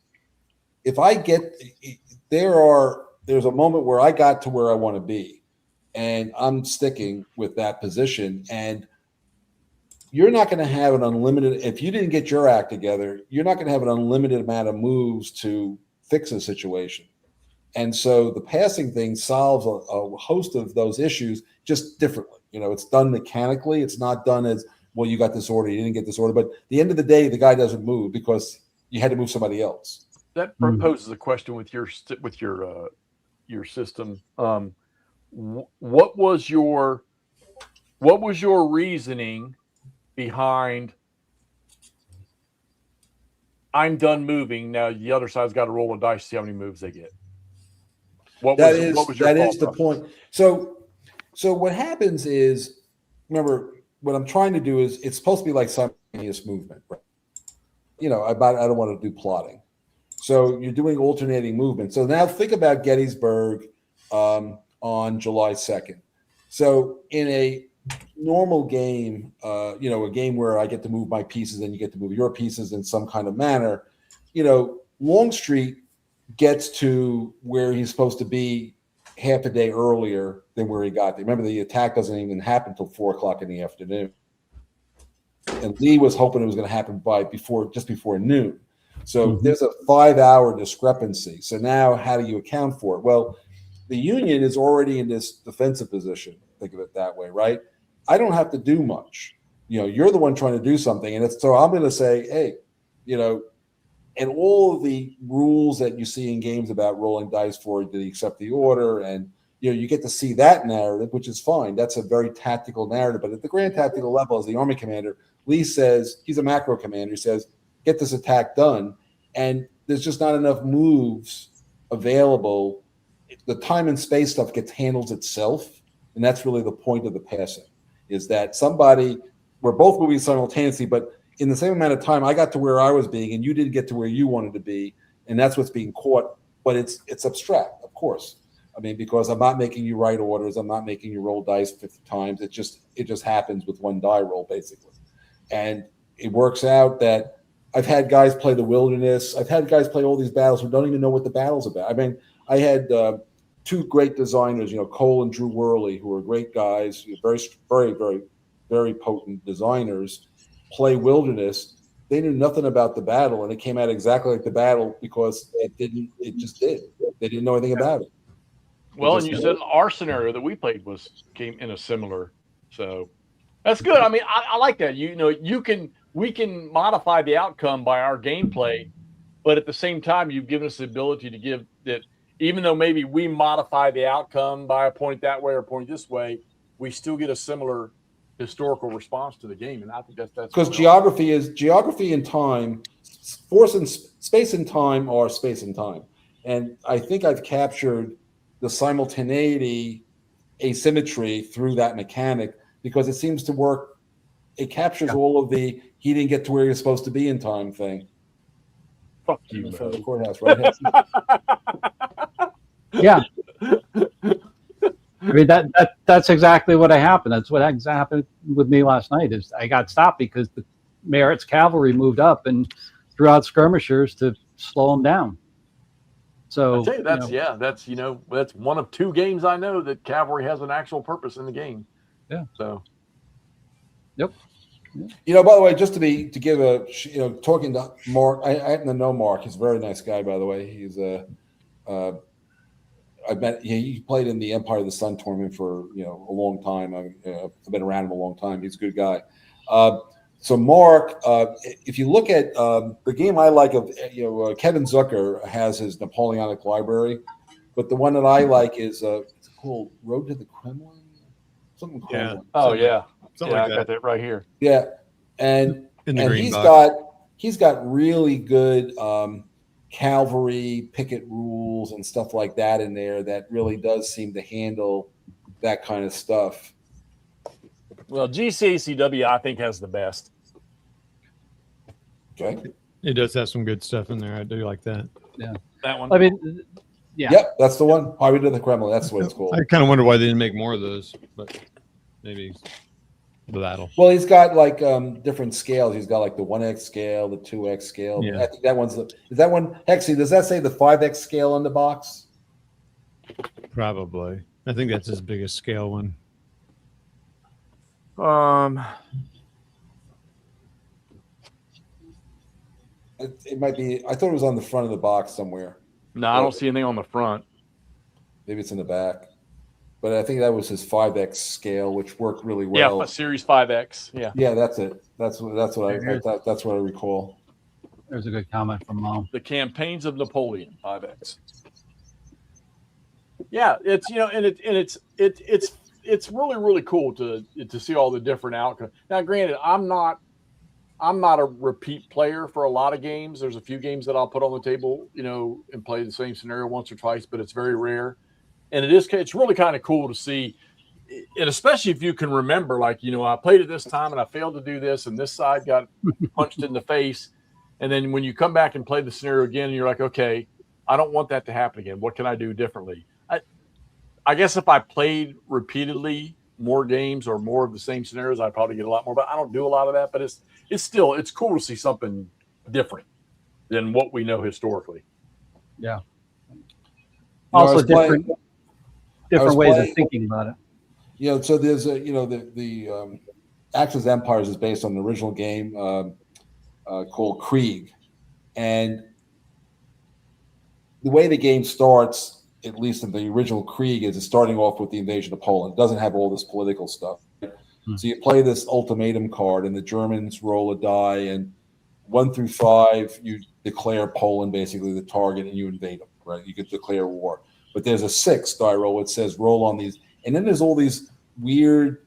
Speaker 2: if I there's a moment where I got to where I want to be, and I'm sticking with that position. And you're not going to have an unlimited, if you didn't get your act together, you're not going to have an unlimited amount of moves to fix a situation. And so the passing thing solves a host of those issues just differently. You know, it's done mechanically. It's not done as, well, you got this order, you didn't get this order. But at the end of the day, the guy doesn't move because you had to move somebody else.
Speaker 4: That poses a question with your system. What was your reasoning behind I'm done moving, now the other side's got to roll a dice to see how many moves they get?
Speaker 2: That is the point. So what happens is, remember, what I'm trying to do is, it's supposed to be like simultaneous movement, right? You know, I don't want to do plotting. So you're doing alternating movement. So now think about Gettysburg on July 2nd. So in a normal game, you know, a game where I get to move my pieces and you get to move your pieces in some kind of manner, you know, Longstreet gets to where he's supposed to be half a day earlier than where he got there. Remember, the attack doesn't even happen until 4:00 in the afternoon. And Lee was hoping it was going to happen just before noon. So there's a 5-hour discrepancy. So now how do you account for it? Well, the Union is already in this defensive position. Think of it that way, right? I don't have to do much. You know, you're the one trying to do something. And so I'm going to say, hey, you know, and all of the rules that you see in games about rolling dice for, did he accept the order? And, you know, you get to see that narrative, which is fine. That's a very tactical narrative. But at the grand tactical level, as the Army commander, Lee says, he's a macro commander. He says, get this attack done. And there's just not enough moves available. The time and space stuff handles itself. And that's really the point of the passing, is that we're both moving simultaneously, but in the same amount of time, I got to where I was being, and you didn't get to where you wanted to be, and that's what's being caught. But it's abstract, of course. I mean, because I'm not making you write orders, I'm not making you roll dice 50 times. It just happens with one die roll, basically. And it works out that I've had guys play the Wilderness. I've had guys play all these battles who don't even know what the battle's about. I mean, I had two great designers, you know, Cole and Drew Worley, who are great guys, very, very, very, very potent designers, play Wilderness. They knew nothing about the battle, and it came out exactly like the battle because it just did. They didn't know anything about it.
Speaker 4: Well, and you said our scenario that we played came in a similar, so that's good. I mean, I like that. You know, we can modify the outcome by our gameplay, but at the same time, you've given us the ability to give that, even though maybe we modify the outcome by a point that way or a point this way, we still get a similar historical response to the game. And I think that's
Speaker 2: because geography and time, force and space and time are space and time. And I think I've captured the simultaneity, asymmetry through that mechanic, because it seems to work. It captures all of the he didn't get to where he was supposed to be in time thing.
Speaker 4: Fuck you,
Speaker 2: from the courthouse, right?
Speaker 1: Yeah. I mean, that's exactly what happened. That's what happened with me last night. Is I got stopped because the Merritt's cavalry moved up and threw out skirmishers to slow them down. So
Speaker 4: I'll tell you, that's one of two games I know that cavalry has an actual purpose in the game.
Speaker 1: Yeah.
Speaker 4: So.
Speaker 1: Yep.
Speaker 2: You know, by the way, just to give a, you know, talking to Mark, I happen to know Mark. He's a very nice guy, by the way. He's he played in the Empire of the Sun tournament for, you know, a long time. I've been around him a long time. He's a good guy. So Mark, if you look at the game I like of, you know, Kevin Zucker has his Napoleonic library, but the one that I like is it's called Road to the Kremlin, something called.
Speaker 5: Yeah.
Speaker 4: Oh yeah.
Speaker 5: Something
Speaker 4: yeah,
Speaker 5: like
Speaker 4: I got that right here.
Speaker 2: Yeah, and he's got really good cavalry picket rules and stuff like that in there that really does seem to handle that kind of stuff.
Speaker 4: Well, GCACW I think has the best.
Speaker 2: Okay.
Speaker 5: It does have some good stuff in there. I do like that.
Speaker 1: Yeah,
Speaker 4: that one.
Speaker 1: I mean, yeah.
Speaker 2: Yep, that's the one. Highway to the Kremlin. That's what it's called.
Speaker 5: I kind of wonder why they didn't make more of those, but maybe the battle.
Speaker 2: Well, he's got like different scales. He's got like the 1x scale, the 2x scale.
Speaker 5: Yeah.
Speaker 2: I think that one's is that one. Hexy, does that say the 5x scale on the box?
Speaker 5: Probably. I think that's his biggest scale one.
Speaker 2: It might be. I thought it was on the front of the box somewhere.
Speaker 4: No, I don't see anything on the front.
Speaker 2: Maybe it's in the back. But I think that was his 5X scale, which worked really
Speaker 4: Yeah,
Speaker 2: well.
Speaker 4: a Series 5X. Yeah.
Speaker 2: Yeah, that's it. That's what that's what I recall.
Speaker 1: There's a good comment from Mom.
Speaker 4: The Campaigns of Napoleon 5X. Yeah, it's it's really cool to see all the different outcomes. Now, granted, I'm not a repeat player for a lot of games. There's a few games that I'll put on the table, and play the same scenario once or twice, but it's very rare. And it's really kind of cool to see, and especially if you can remember, like, I played it this time and I failed to do this, and this side got punched in the face. And then when you come back and play the scenario again, and you're like, okay, I don't want that to happen again. What can I do differently? I guess if I played repeatedly more games or more of the same scenarios, I'd probably get a lot more. But I don't do a lot of that. But it's cool to see something different than what we know historically.
Speaker 1: Yeah. Also, different ways of thinking about it.
Speaker 2: So there's the Axis Empires is based on the original game called Krieg, and the way the game starts, at least in the original Krieg, is it's starting off with the invasion of Poland. It doesn't have all this political stuff. So you play this ultimatum card, and the Germans roll a die, and 1 through 5, you declare Poland basically the target, and you invade them. Right? You could declare war. But there's a 6 die roll. It says roll on these, and then there's all these weird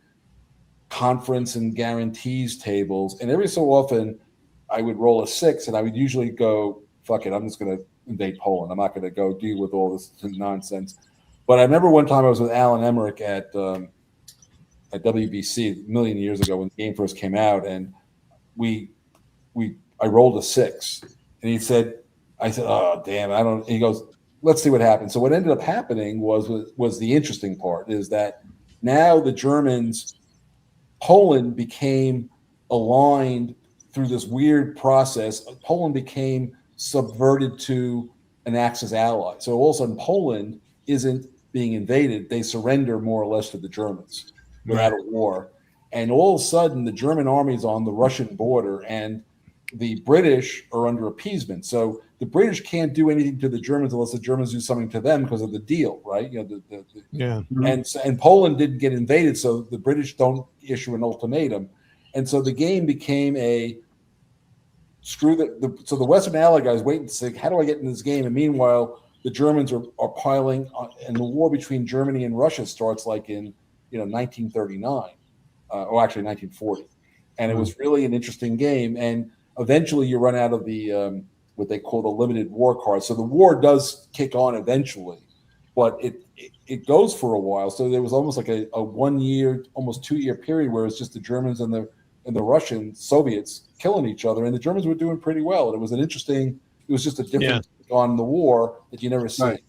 Speaker 2: conference and guarantees tables. And every so often, I would roll a 6, and I would usually go, "Fuck it, I'm just going to invade Poland. I'm not going to go deal with all this nonsense." But I remember one time I was with Alan Emmerich at WBC a million years ago when the game first came out, and I rolled a 6, and I said, "Oh damn, I don't." And he goes, "Let's see what happens." So what ended up happening was the interesting part, is that now the Germans, Poland became aligned through this weird process. Poland became subverted to an Axis ally. So all of a sudden, Poland isn't being invaded. They surrender more or less to the Germans without a war. And all of a sudden, the German army is on the Russian border, and the British are under appeasement. So the British can't do anything to the Germans unless the Germans do something to them because of the deal, right? And Poland didn't get invaded, so the British don't issue an ultimatum. And so the game became so the Western Allied guys wait and say, how do I get in this game? And meanwhile, the Germans are piling on, and the war between Germany and Russia starts like in 1939, or actually 1940. And it was really an interesting game. And eventually you run out of the what they call the limited war cards. So the war does kick on eventually, but it goes for a while. So there was almost like a 1 year, almost 2 year period where it's just the Germans and the Russian Soviets killing each other, and the Germans were doing pretty well. And it was just a different on the war that you never see.
Speaker 5: Right.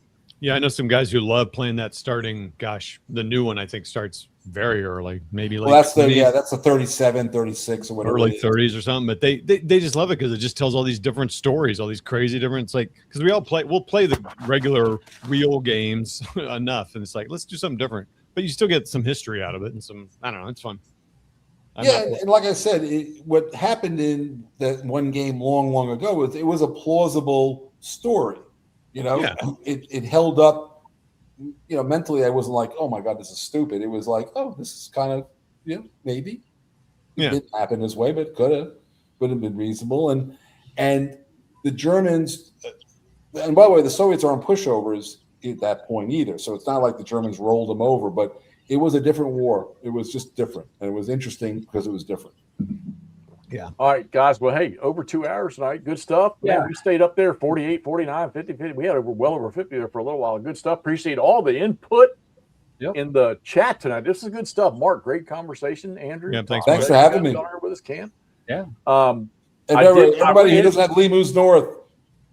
Speaker 5: Yeah, I know some guys who love playing that starting. Gosh, the new one I think starts very early, maybe like
Speaker 2: that's the 37, 36 or whatever.
Speaker 5: Early 30s or something, but they just love it because it just tells all these different stories, all these crazy different. It's like, because we'll play the regular real games enough, and it's like, let's do something different, but you still get some history out of it and some, I don't know, it's fun.
Speaker 2: And like I said, what happened in that one game long ago was it was a plausible story. It held up. Mentally, I wasn't like, oh my God, this is stupid. It was like, oh, this is kind of, maybe. It didn't happen this way, but would have been reasonable. And the Germans, and by the way, the Soviets aren't pushovers at that point either. So it's not like the Germans rolled them over, but it was a different war. It was just different. And it was interesting because it was different.
Speaker 5: Yeah.
Speaker 4: All right, guys. Well, hey, over 2 hours tonight. Good stuff.
Speaker 1: Yeah.
Speaker 4: Man, we stayed up there 48, 49, 50, 50. We had well over 50 there for a little while. Good stuff. Appreciate all the input in the chat tonight. This is good stuff. Mark, great conversation. Andrew.
Speaker 5: Yeah, thanks
Speaker 2: for having me.
Speaker 4: Down here with us, Cam.
Speaker 1: Yeah.
Speaker 2: And everybody who doesn't have Lee Moves North.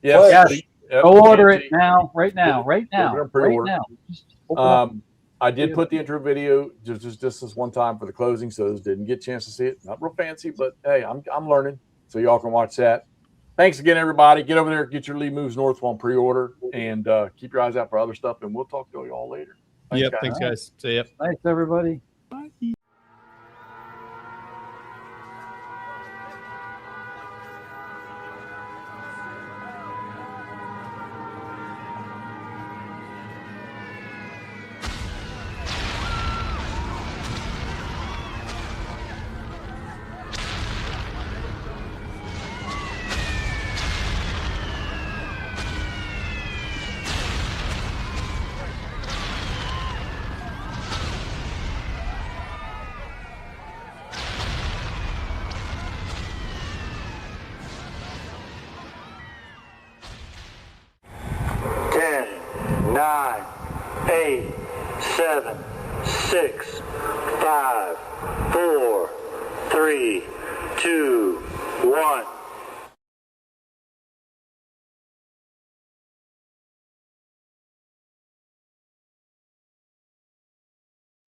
Speaker 1: Yes. Go order it now, right now. Just open up.
Speaker 4: I did put the intro video just this one time for the closing, so those didn't get a chance to see it. Not real fancy, but hey, I'm learning, so y'all can watch that. Thanks again, everybody. Get over there, get your Lee Moves North on pre-order, and keep your eyes out for other stuff, and we'll talk to y'all later.
Speaker 5: Thanks, guys. See ya.
Speaker 1: Thanks, everybody.
Speaker 4: Bye.
Speaker 3: 8, 7, 6, 5, 4, 3, 2, 1.